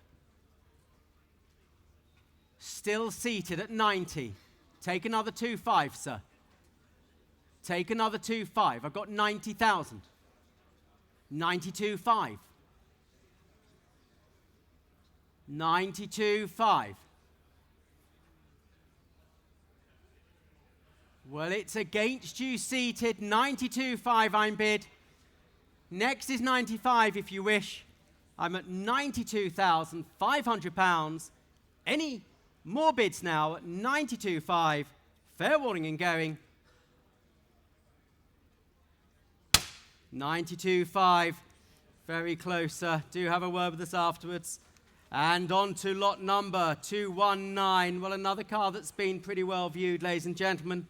Still seated at 90. Take another 2.5, sir. Take another 2.5. I've got 90,000. 92.5. 92.5. Well, it's against you seated. 92.5 I'm bid. Next is 95 if you wish. I'm at £92,500. Any more bids now at 92.5. Fair warning in going. 92.5. Very close, sir. Do have a word with us afterwards. And on to lot number 219. Well, another car that's been pretty well viewed, ladies and gentlemen.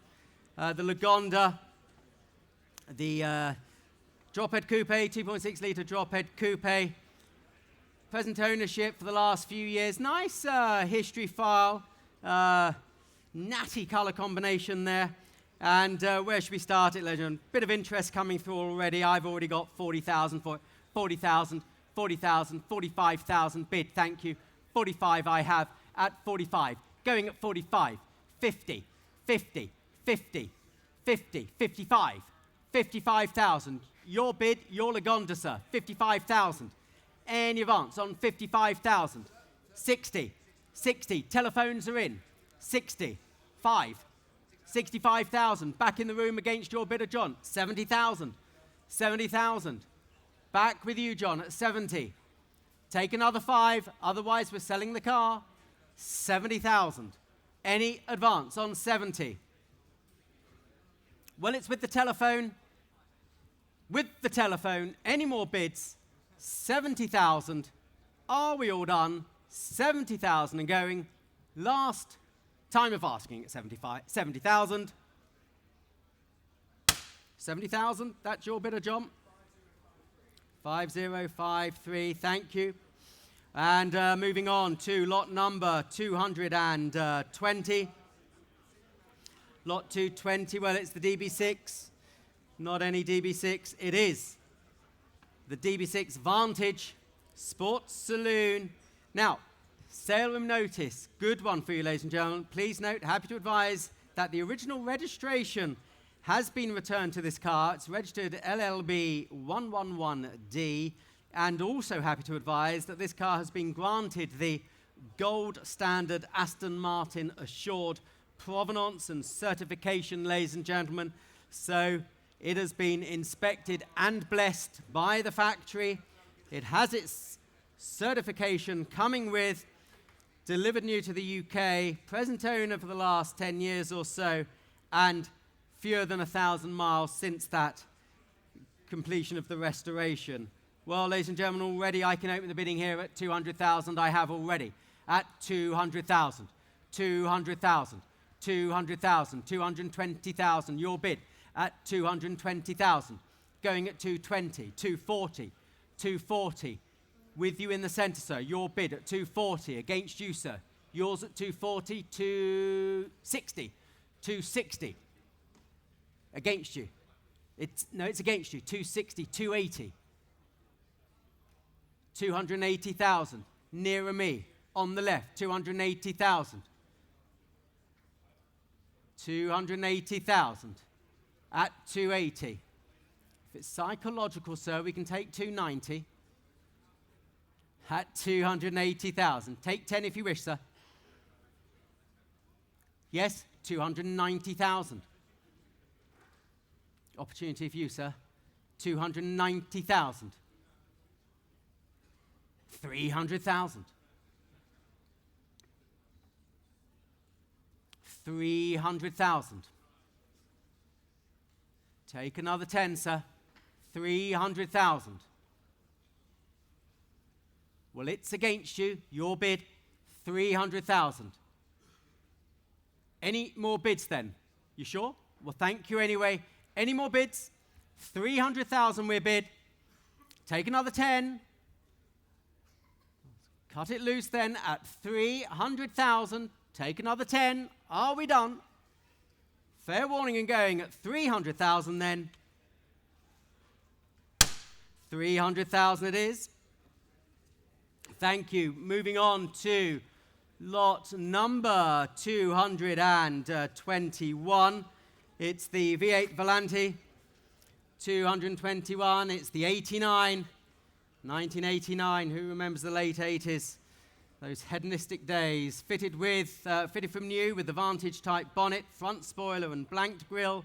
The Lagonda. The drop-head coupe, 2.6 litre drop-head coupe. Present ownership for the last few years. Nice history file. Natty colour combination there. And where should we start it, legend? Bit of interest coming through already. I've already got 40,000 for it. 40,000, 40,000, 45,000 bid. Thank you. 45 I have at 45. Going at 45. 50, 50, 50, 50, 55, 55,000. Your bid, your Lagonda, sir. 55,000. Any advance on 55,000. 60, 60. Telephones are in. 60, 5, 65,000. Back in the room against your bidder, John. 70,000. 70,000. Back with you, John, at 70. Take another 5, otherwise we're selling the car. 70,000. Any advance on 70? Well, it's with the telephone. With the telephone, any more bids? 70,000. Are we all done? 70,000 and going. Last time of asking at 70,000. 70,000, that's your bidder, John. 5053, thank you. And moving on to lot number 220. Lot 220, well, it's the DB6. Not any DB6, it is the DB6 Vantage Sports Saloon. Now, sale room notice, good one for you, ladies and gentlemen. Please note, happy to advise that the original registration has been returned to this car. It's registered LLB 111D, and also happy to advise that this car has been granted the gold standard Aston Martin assured provenance and certification, ladies and gentlemen. So it has been inspected and blessed by the factory. It has its certification coming with, delivered new to the UK, present owner for the last 10 years or so, and fewer than 1,000 miles since that completion of the restoration. Well, ladies and gentlemen, already I can open the bidding here at 200,000. I have already at 200,000, 200,000, 200,000, 220,000. Your bid at 220,000. Going at 220, 240, 240. With you in the centre, sir. Your bid at 240. Against you, sir. Yours at 240, 260, 260. Against you. It's against you. 260, 280. 280,000. Nearer me. On the left. 280,000. 280,000. At 280. If it's psychological, sir, we can take 290. At 280,000. Take 10 if you wish, sir. Yes, 290,000. Opportunity for you, sir. 290,000. 300,000. 300,000. Take another 10, sir. 300,000. Well, it's against you. Your bid, 300,000. Any more bids then? You sure? Well, thank you anyway. Any more bids? 300,000 we bid. Take another 10. Cut it loose then at 300,000. Take another 10. Are we done? Fair warning and going at 300,000 then. 300,000 it is. Thank you. Moving on to lot number 221. It's the V8 Volante. 221. It's the 89. 1989. Who remembers the late 80s? Those hedonistic days. Fitted from new with the Vantage type bonnet, front spoiler and blanked grille.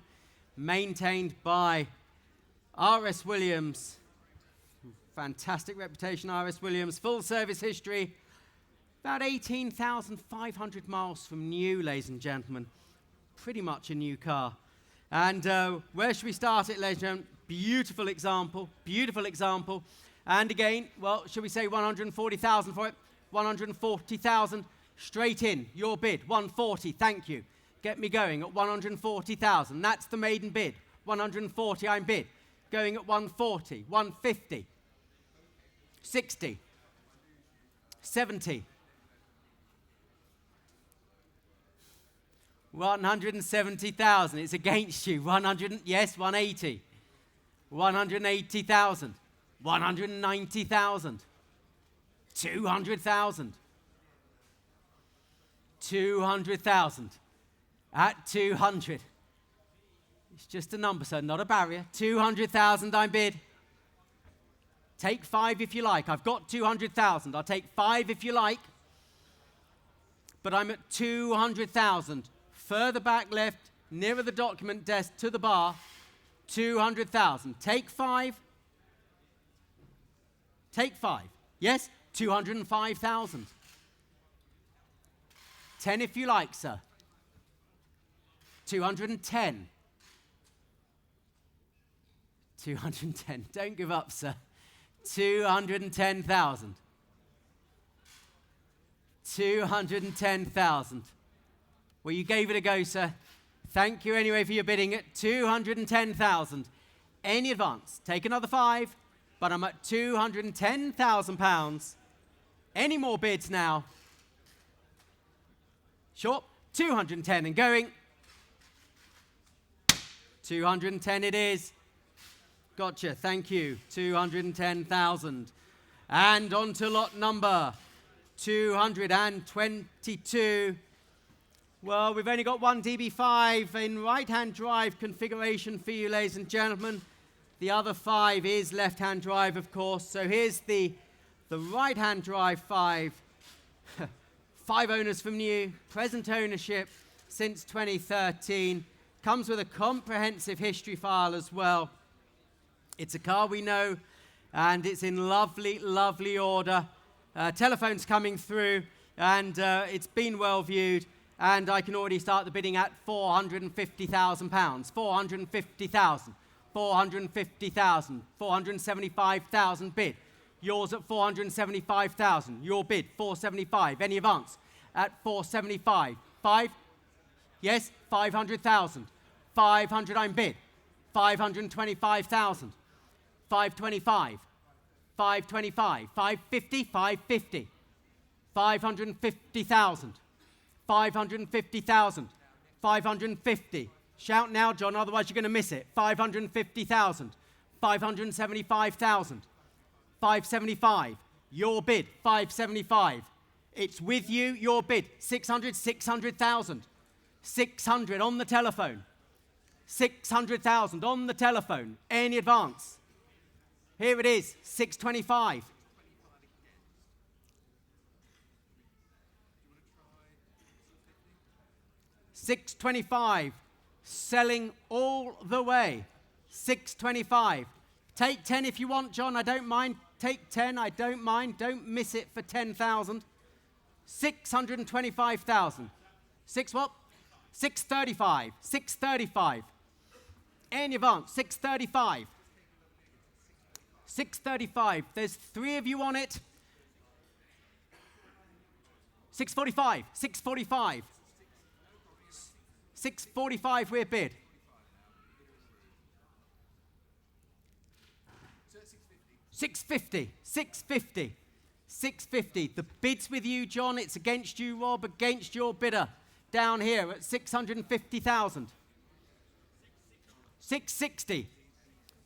Maintained by R.S. Williams. Fantastic reputation, R.S. Williams. Full service history. About 18,500 miles from new, ladies and gentlemen. Pretty much a new car. And where should we start it, ladies and gentlemen? Beautiful example. Beautiful example. And again, well, should we say 140,000 for it? 140,000. Straight in. Your bid. 140. Thank you. Get me going at 140,000. That's the maiden bid. 140 I'm bid. Going at 140. 150. 60, 70, 170,000. It's against you. 180, 180,000, 190,000, 200,000, 200,000. At 200. It's just a number, sir, not a barrier. 200,000 I bid. Take 5 if you like. I've got 200,000. I'll take 5 if you like. But I'm at 200,000. Further back left, nearer the document desk to the bar. 200,000. Take 5. Take 5. Yes? 205,000. 10 if you like, sir. 210. 210. Don't give up, sir. 210,000. 210,000. Well, you gave it a go, sir. Thank you anyway for your bidding at 210,000. Any advance? Take another 5, but I'm at £210,000. Any more bids now? Sure. 210 and going. 210 it is. Gotcha. Thank you. 210,000. And on to lot number 222. Well, we've only got one DB5 in right-hand drive configuration for you, ladies and gentlemen. The other 5 is left-hand drive, of course. So here's the right-hand drive 5. 5 owners from new, present ownership since 2013. Comes with a comprehensive history file as well. It's a car we know, and it's in lovely, lovely order. Telephone's coming through, and it's been well viewed. And I can already start the bidding at £450,000. 450,000. 450,000. 475,000 bid. Yours at 475,000. Your bid, 475. Any advance? At 475. 5? Yes, 500,000. 500 I'm bid. 525,000. 525. 525. 550. 550. 550,000. 550,000. 550. Shout now, John, otherwise you're going to miss it. 550,000. 575,000. 575. Your bid, 575. It's with you, your bid, 600, 600,000. 600 on the telephone. 600,000 on the telephone. Any advance? Here it is, 625. 625. Selling all the way. 625. Take 10 if you want, John. I don't mind. Take 10. I don't mind. Don't miss it for 10,000. 625,000. 6 what? 635. 635. Any advance? 635. 635. There's 3 of you on it. 645. 645. 645 we're bid. 650. 650. 650. The bid's with you, John. It's against you, Rob, against your bidder. Down here at 650,000. 660.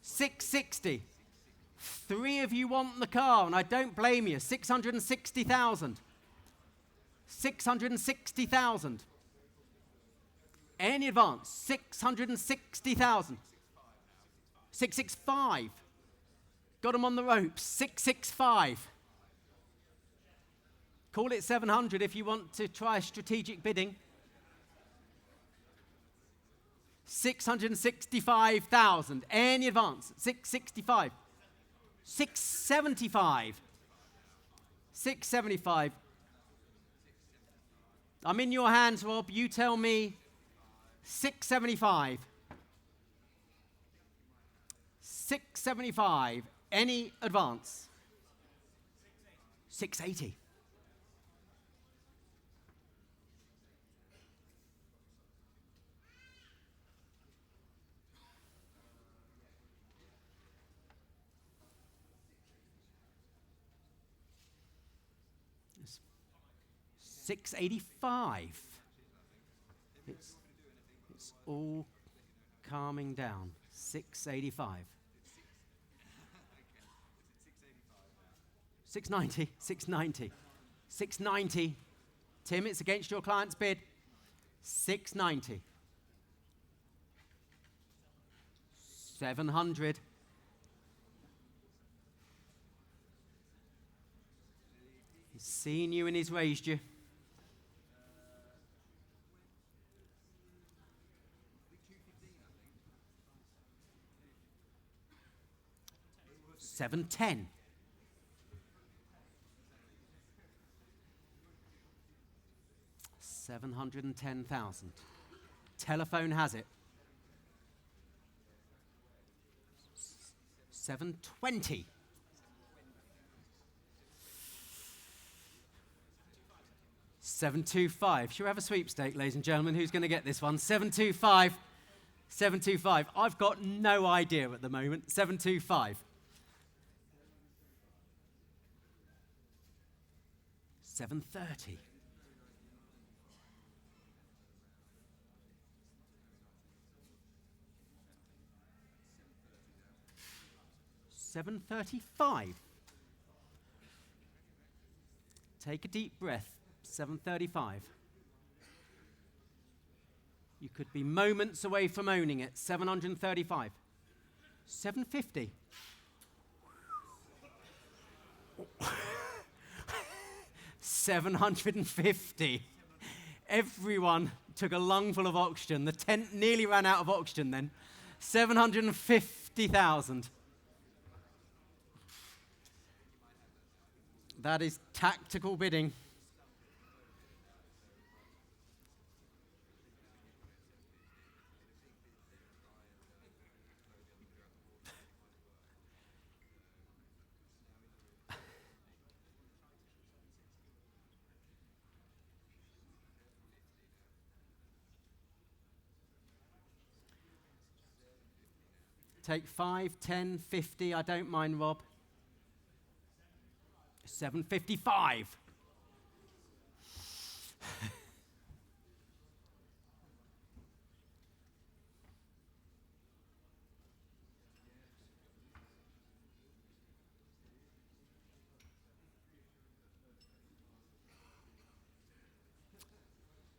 660. 3 of you want the car, and I don't blame you. 660,000. 660,000. Any advance? 660,000. 665. Got them on the ropes. 665. Call it 700 if you want to try strategic bidding. 665,000. Any advance? 665. 675. 675. I'm in your hands, Rob. You tell me. 675. 675. Any advance? 680. $685. It's all calming down. 685. 690. 690. 690. Tim, it's against your client's bid. 690. 700. He's seen you and he's raised you. 710. 710,000. Telephone has it. 720. 725. Should we have a sweepstake, ladies and gentlemen? Who's going to get this one? 725. 725. I've got no idea at the moment. 725. 730. 735. Take a deep breath. 735. You could be moments away from owning it. 735. 750. 750. Everyone took a lungful of oxygen. The tent nearly ran out of oxygen then. 750,000. That is tactical bidding. Take 5, 10, 50. I don't mind, Rob. 755.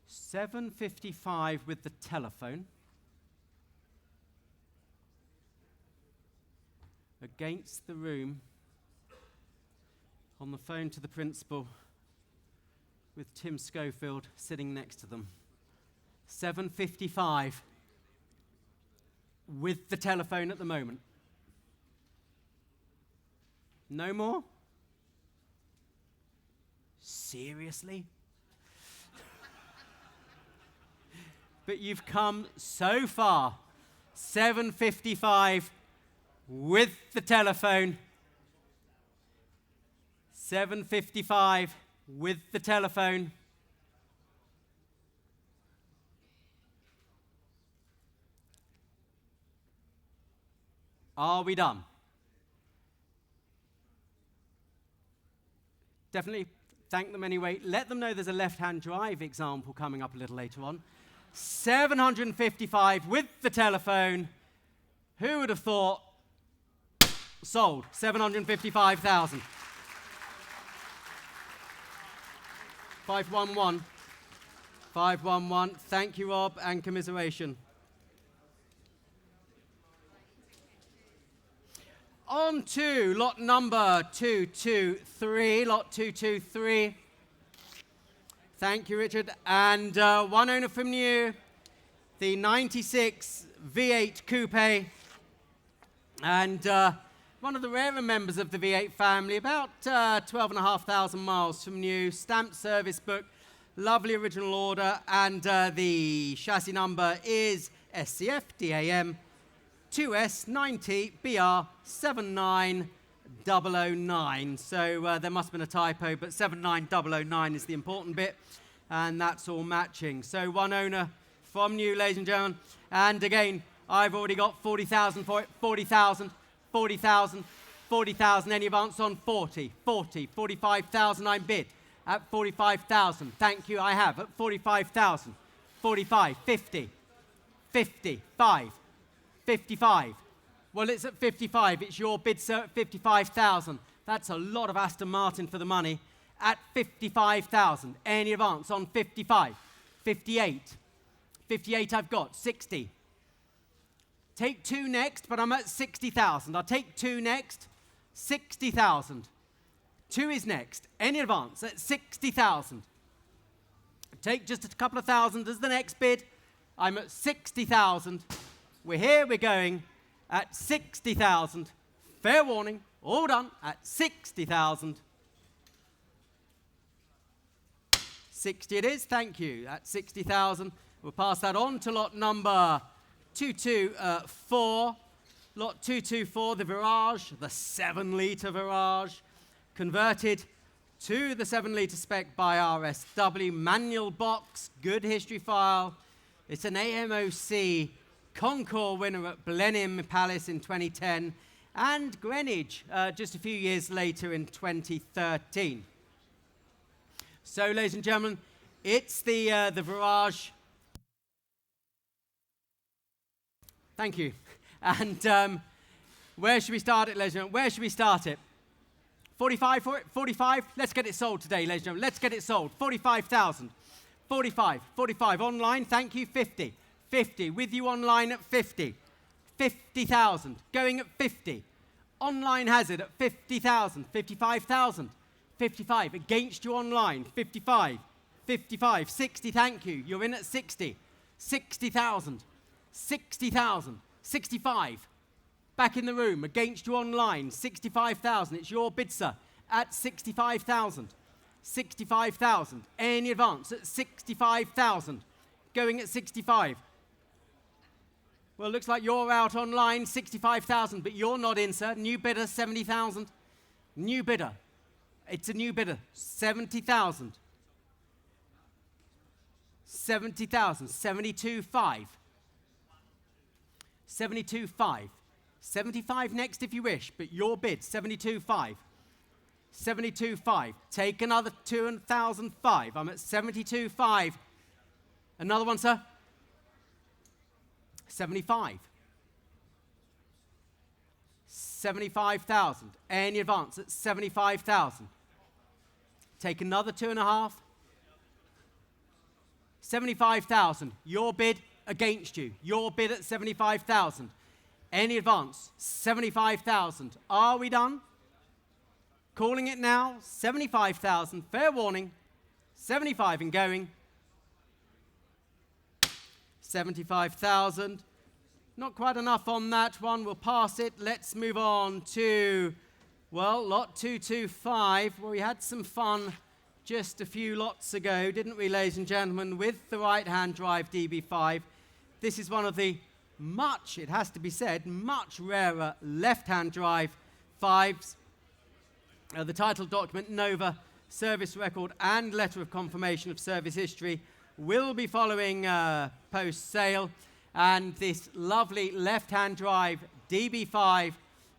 $755 with the telephone. Against the room, on the phone to the principal, with Tim Schofield sitting next to them. 755 with the telephone at the moment. No more? Seriously? But you've come so far. 755 with the telephone. 755 with the telephone. Are we done? Definitely thank them anyway. Let them know there's a left-hand drive example coming up a little later on. 755 with the telephone. Who would have thought? Sold. 755,000. 511. 511. Thank you, Rob, and commiseration. On to lot number 223. Lot 223. Thank you, Richard. And one owner from new, the 96 V8 Coupe. And one of the rarer members of the V8 family, about 12,500 miles from new, stamped service book, lovely original order, and the chassis number is SCF DAM 2S90BR 79009. So there must have been a typo, but 79009 is the important bit, and that's all matching. So one owner from new, ladies and gentlemen, and again, I've already got 40,000 for it. 40,000, 40,000, 40,000. Any advance on 40, 40, 45,000 I bid at 45,000. Thank you, I have at 45,000. 45, 50, 55, 55. Well, it's at 55. It's your bid, sir, at 55,000. That's a lot of Aston Martin for the money. at 55,000. Any advance on 55? 58. 58 I've got. 60. Take 2 next, but I'm at 60,000. I'll take 2 next. 60,000. 2 is next. Any advance at 60,000. Take just a couple of thousand as the next bid. I'm at 60,000. We're here, we're going at 60,000. Fair warning, all done at 60,000. 60 it is, thank you. At 60,000. We'll pass that on to lot number 224. Lot 224, the Virage, the 7-litre Virage, converted to the 7-litre spec by RSW. Manual box, good history file. It's an AMOC Concours winner at Blenheim Palace in 2010 and Greenwich just a few years later in 2013. So, ladies and gentlemen, it's the Virage. Thank you. And where should we start it, ladies and gentlemen? Where should we start it? 45 for it? 45? Let's get it sold today, ladies and gentlemen. Let's get it sold. 45,000. 45. 45. Online, thank you. 50. 50. With you online at 50. 50,000. Going at 50. Online has it at 50,000. 55,000. 55. Against you online. 55. 55. 60, thank you. You're in at 60. 60,000. 60,000. 65. Back in the room. Against you online. 65,000. It's your bid, sir. At 65,000. 65,000. Any advance at 65,000. Going at 65. Well, looks like you're out online. 65,000, but you're not in, sir. New bidder, 70,000. New bidder. It's a new bidder. 70,000. 70,000. 72,5. 72,5. 75 next if you wish, but your bid, 72,5. 72,5. Take another 2,005. I'm at 72,5. Another one, sir. 75. 75,000. Any advance at 75,000. Take another 2.5. 75,000. Your bid against you. Your bid at 75,000. Any advance? 75,000. Are we done? Calling it now. 75,000. Fair warning. 75 and going. 75,000. Not quite enough on that one. We'll pass it. Let's move on to, well, lot 225, where we had some fun just a few lots ago, didn't we, ladies and gentlemen, with the right-hand drive DB5. This is one of the much, it has to be said, much rarer left-hand drive 5s. The title document, Nova, service record and letter of confirmation of service history will be following post-sale. And this lovely left-hand drive DB5,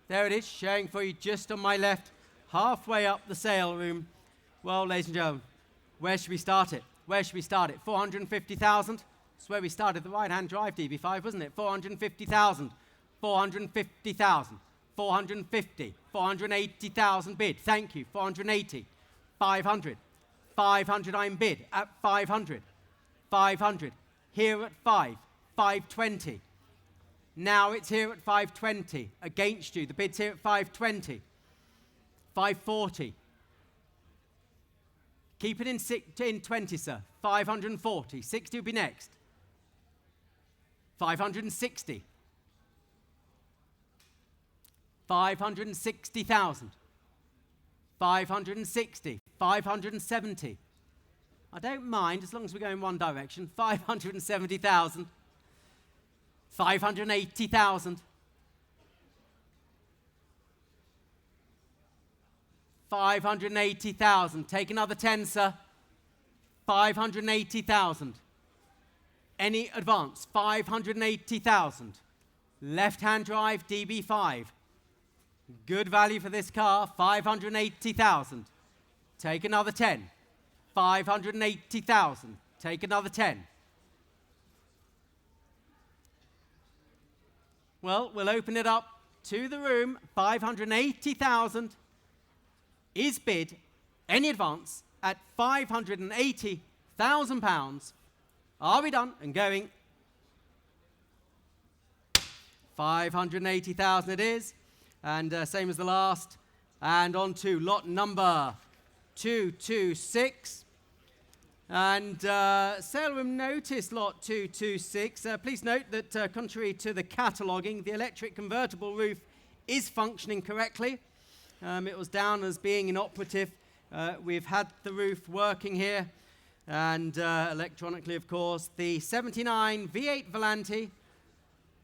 there it is, showing for you just on my left, halfway up the sale room. Well, ladies and gentlemen, where should we start it? Where should we start it? 450,000? That's where we started the right-hand drive DB5, wasn't it? 450,000. 450,000. 450. 480,000 bid. Thank you. 480. 500. 500 I'm bid at 500. 500. Here at 5. 520. Now it's here at 520. Against you. The bid's here at 520. 540. Keep it in 20, sir. 540. 60 will be next. 560. 560,000. 560. 570. I don't mind as long as we go in one direction. 570,000. 580,000. 580,000. Take another 10, sir. 580,000. Any advance? 580,000. Left-hand drive DB5. Good value for this car. 580,000. Take another 10. 580,000. Take another 10. Well, we'll open it up to the room. 580,000 is bid Any advance at £580,000. Are we done? And going. 580,000 it is. And same as the last. And on to lot number 226. And sale room notice lot 226. Please note that contrary to the cataloguing, the electric convertible roof is functioning correctly. It was down as being inoperative. We've had the roof working here, and electronically, of course. The 79 V8 Volante,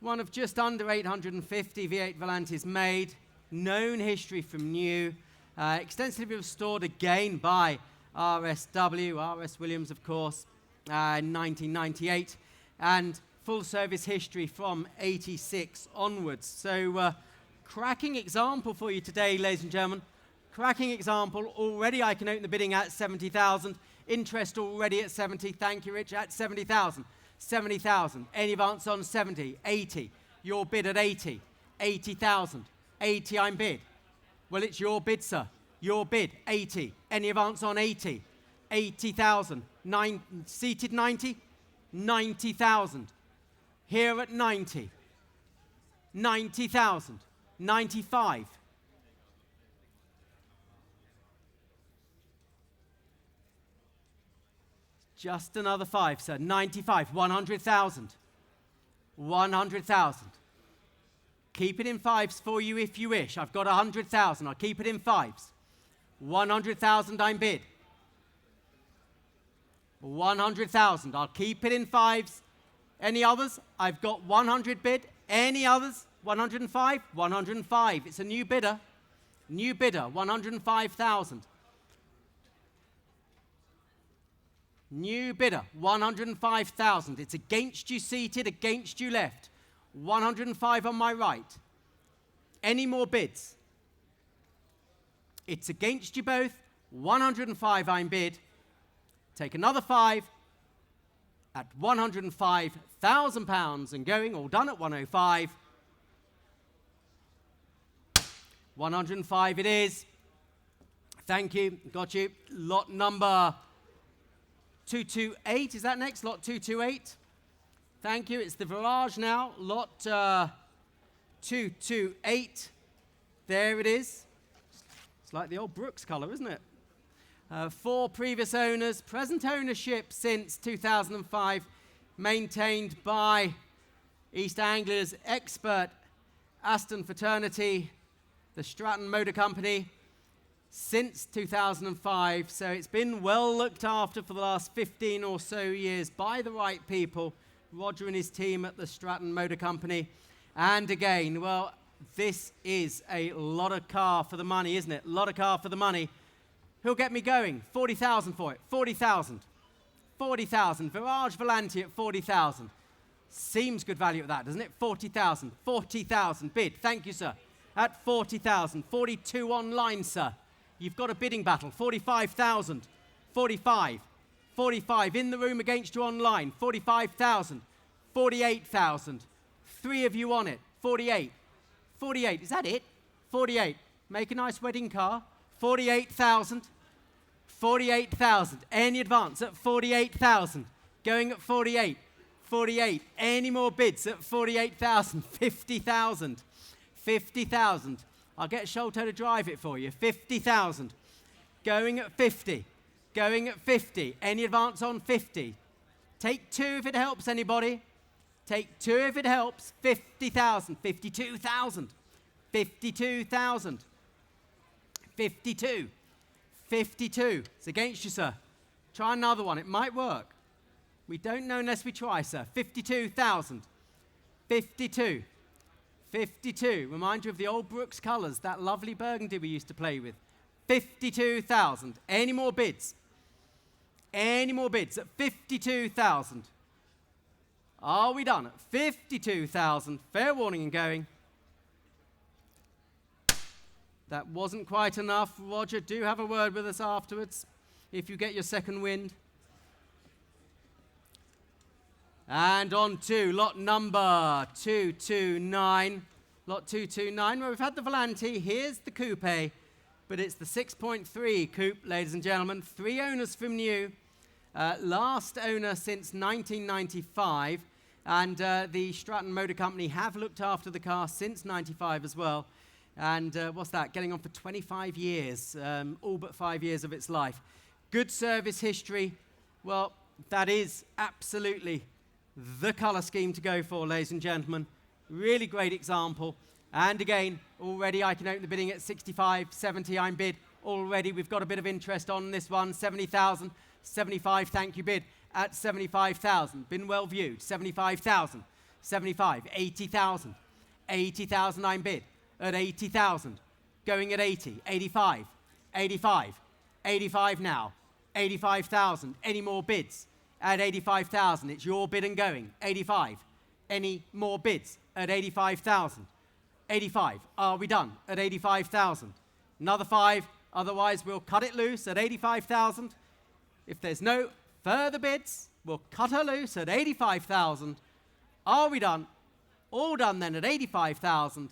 one of just under 850 V8 Volantes made, known history from new, extensively restored again by RSW, RS Williams, of course, in 1998, and full service history from 86 onwards. So, cracking example for you today, ladies and gentlemen. Cracking example. Already I can open the bidding at 70,000. Interest already at 70. Thank you, Rich. At 70,000. 70,000. Any advance on 70? 80. Your bid at 80. 80,000. 80 I'm bid. Well, it's your bid, sir. Your bid, 80. Any advance on 80? 80,000. Seated 90? 90,000. Here at 90. 90,000. 95. Just another 5, sir. 95. 100,000. 100,000. Keep it in 5s for you if you wish. I've got 100,000. I'll keep it in 5s. 100,000 I'm bid. 100,000. I'll keep it in 5s. Any others? I've got 100 bid. Any others? 105? 105. It's a new bidder. New bidder. 105,000. New bidder. 105,000. It's against you seated, against you left. 105 on my right. Any more bids? It's against you both. 105 I'm bid. Take another 5 at £105,000 and going. All done at 105. 105 it is. Thank you. Got you. Lot number 228. Is that next? Lot 228. Thank you. It's the Virage now. Lot 228. There it is. It's like the old Brooks colour, isn't it? 4 previous owners. Present ownership since 2005. Maintained by East Anglia's expert Aston fraternity, the Stratton Motor Company, since 2005. So it's been well looked after for the last 15 or so years by the right people. Roger and his team at the Stratton Motor Company. And again, well, this is a lot of car for the money, isn't it? A lot of car for the money. Who'll get me going? 40,000 for it. 40,000. 40,000. Virage Volante at 40,000. Seems good value at that, doesn't it? 40,000. 40,000. Bid. Thank you, sir. At 40,000. 42 online, sir. You've got a bidding battle. 45,000. 45. 45 in the room against you online. 45,000. 48,000. 3 of you on it. 48. 48. Is that it? 48. Make a nice wedding car. 48,000. 48,000. Any advance at 48,000. Going at 48. 48. Any more bids at 48,000. 50,000. 50,000. I'll get Sholto to drive it for you. 50,000. Going at 50. Going at 50. Any advance on 50? Take 2 if it helps, anybody. Take 2 if it helps. 50,000. 52,000. 52,000. 52. 52. It's against you, sir. Try another one. It might work. We don't know unless we try, sir. 52,000. 52. 52. Remind you of the old Brooks colours, that lovely burgundy we used to play with. 52,000. Any more bids? Any more bids at 52,000? Are we done at 52,000? Fair warning and going. That wasn't quite enough. Roger, do have a word with us afterwards if you get your second wind. And on to lot number 229. Lot 229, where we've had the Volante. Here's the coupe. but it's the 6.3 coupe, ladies and gentlemen. 3 owners from new. Last owner since 1995. And the Stratton Motor Company have looked after the car since 95 as well. And what's that? Getting on for 25 years, all but 5 years of its life. Good service history. Well, that is absolutely the colour scheme to go for, ladies and gentlemen. Really great example. And again, already I can open the bidding at 65, 70, I'm bid. Already we've got a bit of interest on this one, 70,000, 75, thank you, bid at 75,000. Been well viewed, 75,000, 75, 80,000, 80,000, I'm bid at 80,000. Going at 80, 85, 85, 85 now, 85,000. Any more bids at 85,000? It's your bid and going, 85. Any more bids at 85,000? 85. Are we done at 85,000? Another 5, otherwise we'll cut it loose at 85,000. If there's no further bids, we'll cut her loose at 85,000. Are we done? All done then at 85,000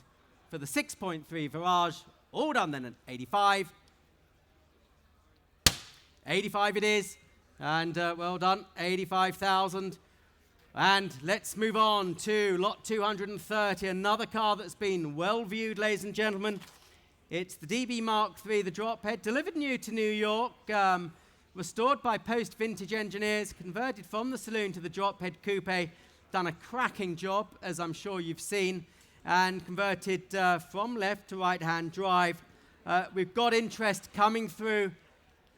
for the 6.3 Virage. All done then at 85. 85 it is. And well done, 85,000. And let's move on to lot 230, another car that's been well viewed, ladies and gentlemen. It's the DB Mark III, the drop head, delivered new to New York, restored by Post Vintage Engineers, converted from the saloon to the drop head coupe, done a cracking job, as I'm sure you've seen, and converted from left to right-hand drive. We've got interest coming through,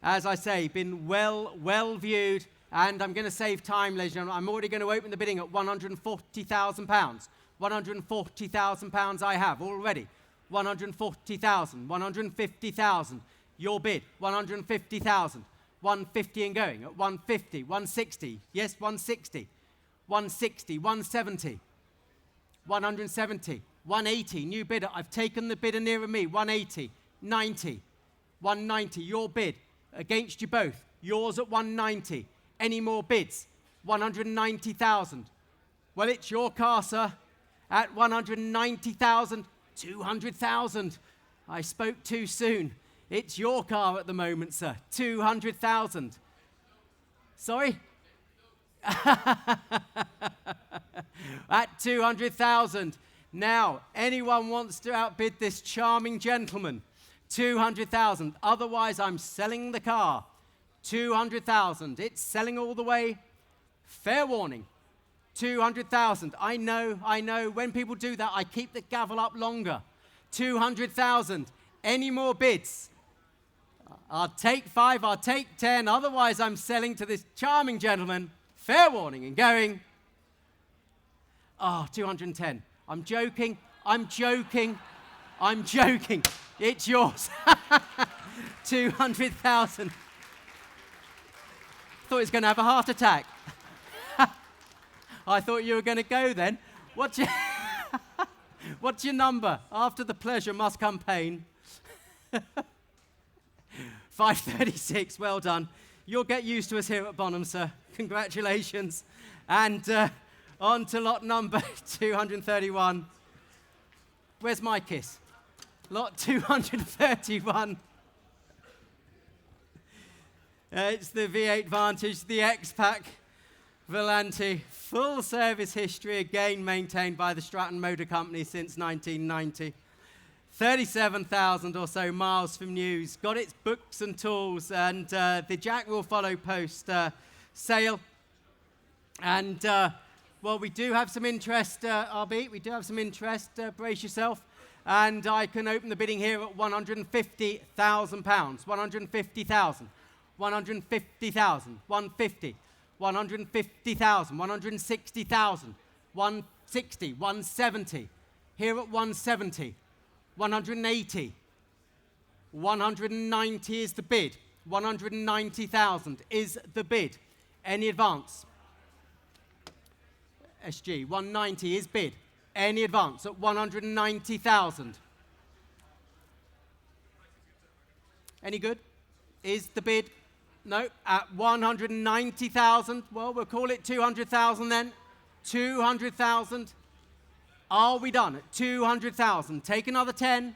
as I say, been well viewed. And I'm going to save time, ladies and gentlemen. I'm already going to open the bidding at £140,000. £140,000 I have already. 140,000, 150,000. Your bid, 150,000. 150 and going at 150, 160. Yes, 160. 160, 170. 170, 180. New bidder. I've taken the bidder nearer me. 180, 90. 190. Your bid against you both. Yours at 190. Any more bids? 190,000. Well, it's your car, sir, at 190,000, 200,000. I spoke too soon. It's your car at the moment, sir, 200,000. Sorry? At 200,000. Now, anyone wants to outbid this charming gentleman? 200,000. Otherwise, I'm selling the car. 200,000. It's selling all the way. Fair warning. 200,000. I know. When people do that, I keep the gavel up longer. 200,000. Any more bids? I'll take 5, I'll take 10. Otherwise, I'm selling to this charming gentleman. Fair warning and going. 210. I'm joking. It's yours. 200,000. Thought he was going to have a heart attack. I thought you were going to go then. What's your number? After the pleasure must come pain. 536, well done. You'll get used to us here at Bonhams, sir. Congratulations. And on to lot number 231. Where's my kiss? Lot 231. It's the V8 Vantage, the X-Pack Volante. Full service history, again maintained by the Stratton Motor Company since 1990. 37,000 or so miles from new. Got its books and tools, and the Jack will follow post sale. And, well, we do have some interest, RB. We do have some interest. Brace yourself. And I can open the bidding here at £150,000. 150,000. 150,000, 150, 150,000, 160,000, 160, 170. Here at 170, 180, 190 is the bid. 190,000 is the bid. Any advance? SG, 190 is bid. Any advance at 190,000? Any good? Is the bid? No, at 190,000. Well, we'll call it 200,000 then. 200,000. Are we done at 200,000? Take another 10.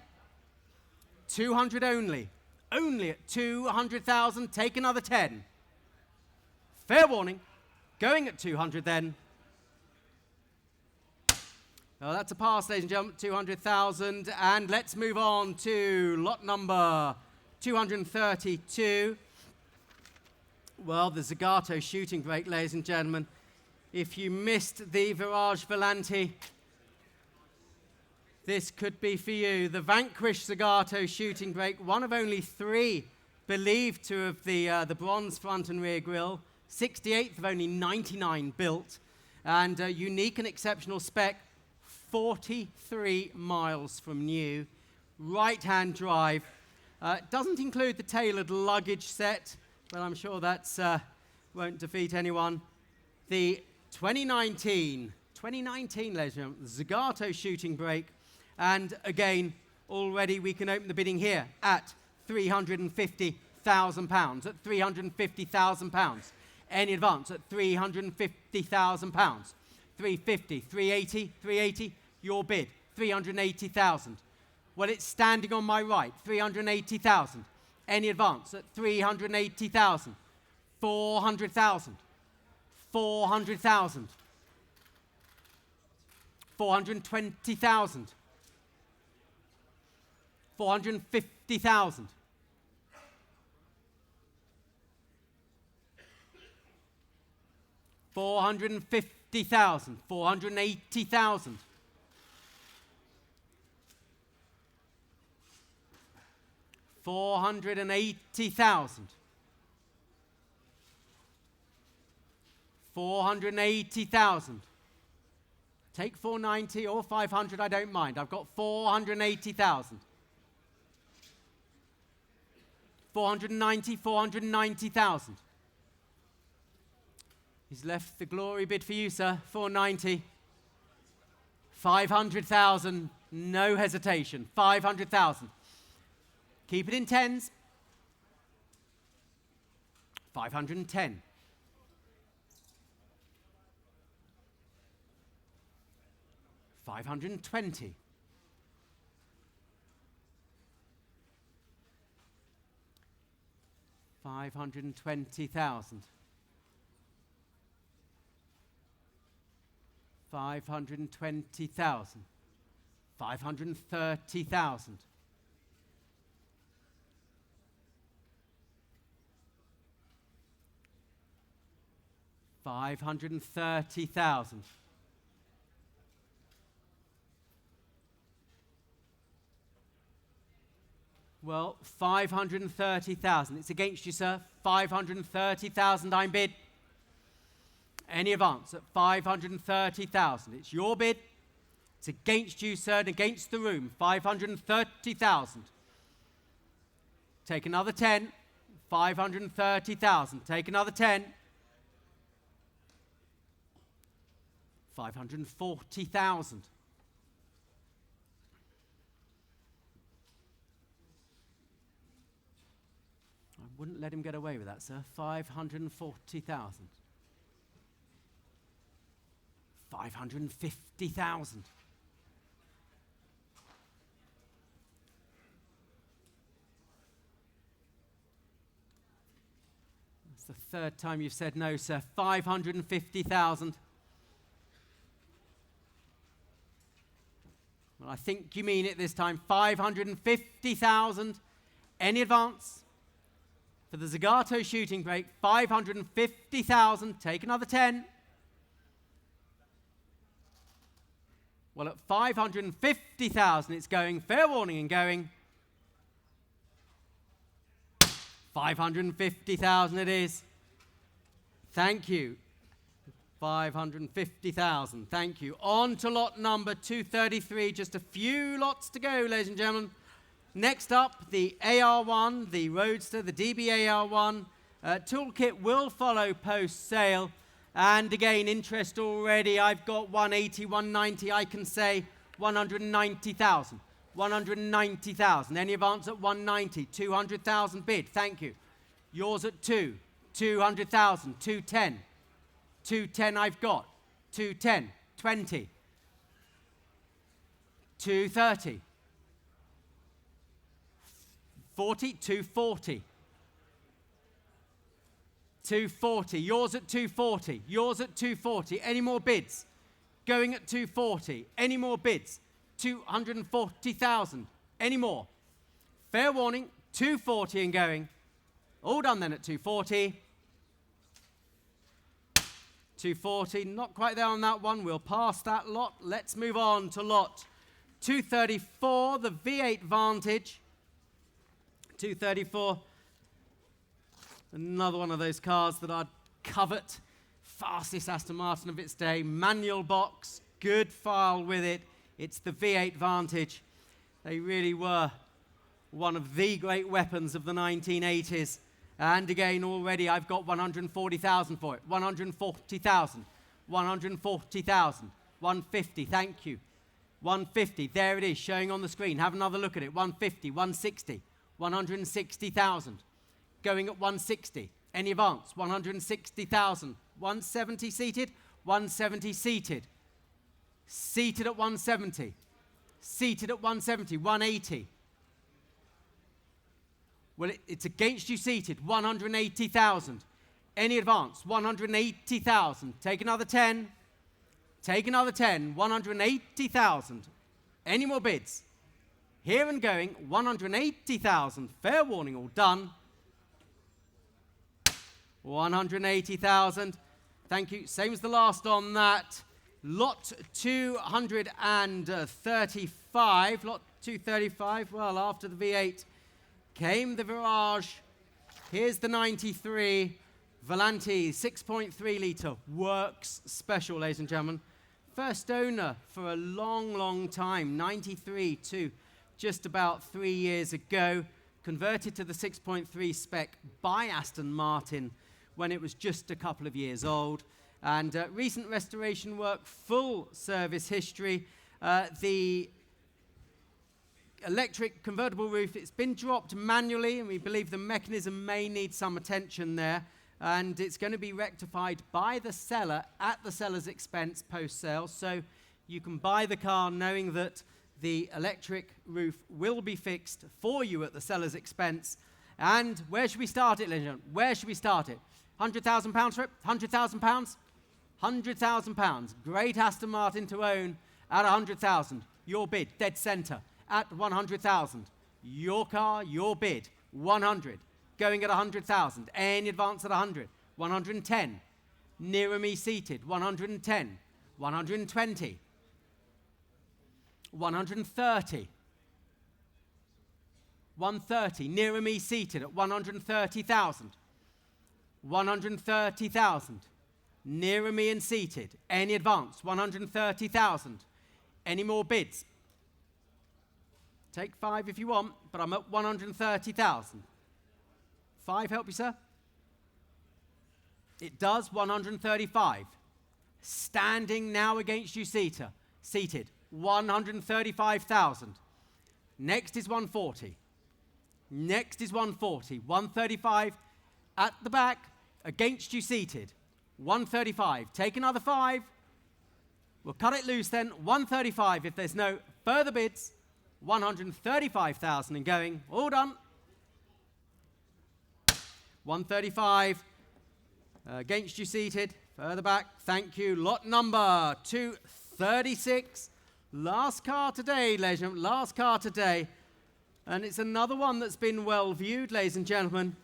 200 only. Only at 200,000. Take another 10. Fair warning. Going at 200 then. Oh, that's a pass, ladies and gentlemen. 200,000. And let's move on to lot number 232. Well, the Zagato shooting brake, ladies and gentlemen. If you missed the Virage Volante, this could be for you. The Vanquish Zagato shooting brake, one of only 3 believed to have the bronze front and rear grille, 68th of only 99 built, and unique and exceptional spec, 43 miles from new, right-hand drive. Doesn't include the tailored luggage set, but I'm sure that won't defeat anyone. The 2019, ladies and gentlemen, Zagato shooting brake. And again, already we can open the bidding here at £350,000. At £350,000. Any advance at £350,000. 350, 380, 380. Your bid, 380,000. Well, it's standing on my right, 380,000. Any advance at 380,000. 400,000. 400,000. 420,000. 450,000. 450,000. 480,000. 480,000. 480,000. Take 490 or 500, I don't mind. I've got 480,000. 490, 490,000. He's left the glory bid for you, sir. 490. 500,000. No hesitation. 500,000. Keep it in tens. 510. 520. 520,000. 520,000. 530,000. 530,000. Well, 530,000. It's against you, sir. 530,000 I'm bid. Any advance at 530,000. It's your bid. It's against you, sir, and against the room. 530,000. Take another 10. 530,000. Take another 10. 540,000. I wouldn't let him get away with that, sir. 540,000. 550,000. That's the third time you've said no, sir. 550,000. Well, I think you mean it this time. 550,000. Any advance? For the Zagato shooting brake, 550,000. Take another 10. Well, at 550,000, it's going. Fair warning and going. 550,000 it is. Thank you. 550,000. Thank you. On to lot number 233. Just a few lots to go, ladies and gentlemen. Next up, the AR1, the Roadster, the DB AR1. Toolkit will follow post-sale. And again, interest already. I've got 180, 190. I can say 190,000. 190,000. Any advance at 190? 200,000 bid. Thank you. Yours at 2. 200,000. 210. 210 I've got. 210. 20. 230. 40, 240. 240. Yours at 240. Yours at 240. Any more bids? Going at 240. Any more bids? 240,000. Any more? Fair warning, 240 and going. All done then at 240. 240, not quite there on that one. We'll pass that lot. Let's move on to lot 234, the V8 Vantage. 234. Another one of those cars that I'd covet. Fastest Aston Martin of its day. Manual box, good file with it. It's the V8 Vantage. They really were one of the great weapons of the 1980s. And again, already I've got 140,000 for it. 140,000. 140,000. 150, thank you. 150, there it is, showing on the screen. Have another look at it. 150, 160, 160,000. Going at 160. Any advance? 160,000. 170 seated. 170 seated. Seated at 170. Seated at 170. 180. Well, it's against you seated. 180,000. Any advance? 180,000. Take another 10. Take another 10. 180,000. Any more bids? Here and going. 180,000. Fair warning, all done. 180,000. Thank you. Same as the last on that. Lot 235. Lot 235. Well, after the V8 came the Virage. Here's the 93. Volanti, 6.3 litre. Works special, ladies and gentlemen. First owner for a long, long time. 93 to just about 3 years ago. Converted to the 6.3 spec by Aston Martin when it was just a couple of years old. And recent restoration work, full service history. The electric convertible roof, it's been dropped manually, and we believe the mechanism may need some attention there. And it's going to be rectified by the seller at the seller's expense post-sale. So you can buy the car knowing that the electric roof will be fixed for you at the seller's expense. And where should we start it, ladies and gentlemen? Where should we start it? £100,000 for it? £100,000? £100,000. Great Aston Martin to own at 100,000. Your bid, dead centre, at 100,000. Your car, your bid, 100. Going at 100,000. Any advance at 100. 110. Nearer me seated, 110. 120. 130. 130. Nearer me seated at 130,000. 130,000. Nearer me and seated. Any advance? 130,000. Any more bids? Take 5 if you want, but I'm at 130,000. 5 help you, sir? It does. 135. Standing now against you seated. 135,000. Next is 140. Next is 140. 135 at the back against you seated. 135. Take another 5. We'll cut it loose then. 135 if there's no further bids. 135,000 and going. All done. 135 against you seated. Further back. Thank you. Lot number 236. Last car today, ladies and gentlemen. Last car today. And it's another one that's been well viewed, ladies and gentlemen.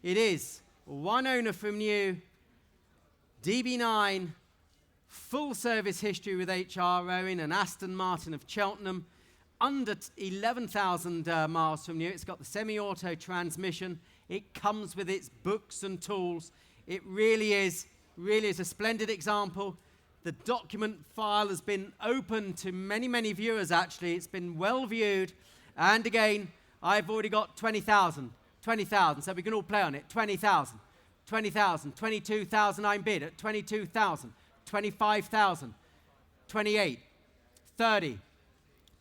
It is one owner from new. DB9, full service history with HR Owen and Aston Martin of Cheltenham, under 11,000 miles from new. It's got the semi-auto transmission. It comes with its books and tools. It really is a splendid example. The document file has been open to many, many viewers, actually. It's been well viewed. And again, I've already got 20,000, so we can all play on it. 20,000. 20,000, 22,000 I'm bid at 22,000, 25,000, 28, 30,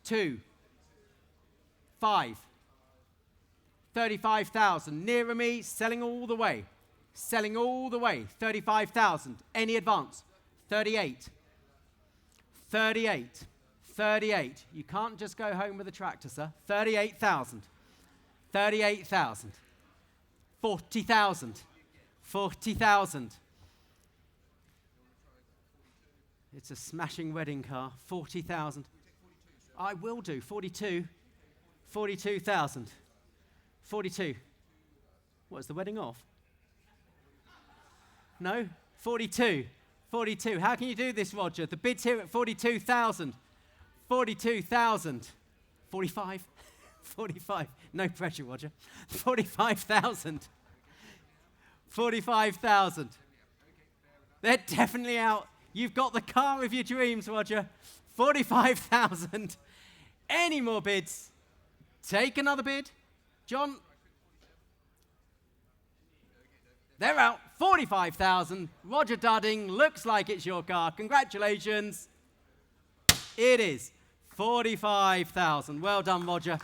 2, 5, 35,000. Nearer me, selling all the way. Selling all the way, 35,000. Any advance? 38, 38, 38. You can't just go home with a tractor, sir. 38,000. 38,000. 40,000. 40,000. It's a smashing wedding car. 40,000. I will do. 42. 42,000. 42. What, is the wedding off? No? 42. 42. How can you do this, Roger? The bid's here at 42,000. 42,000. 45. 45. No pressure, Roger. 45,000. 45,000. They're definitely out. You've got the car of your dreams, Roger. 45,000. Any more bids? Take another bid. John? They're out. 45,000. Roger Dudding, looks like it's your car. Congratulations. It is. 45,000. Well done, Roger.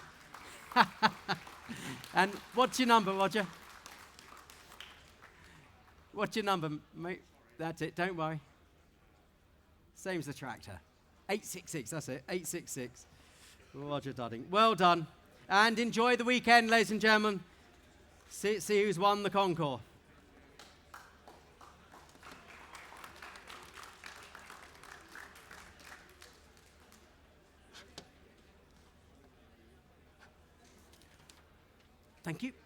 And what's your number, Roger? What's your number, mate? That's it, don't worry. Same as the tractor. 866, that's it, 866. Roger Dudding. Well done. And enjoy the weekend, ladies and gentlemen. See who's won the concours. Thank you.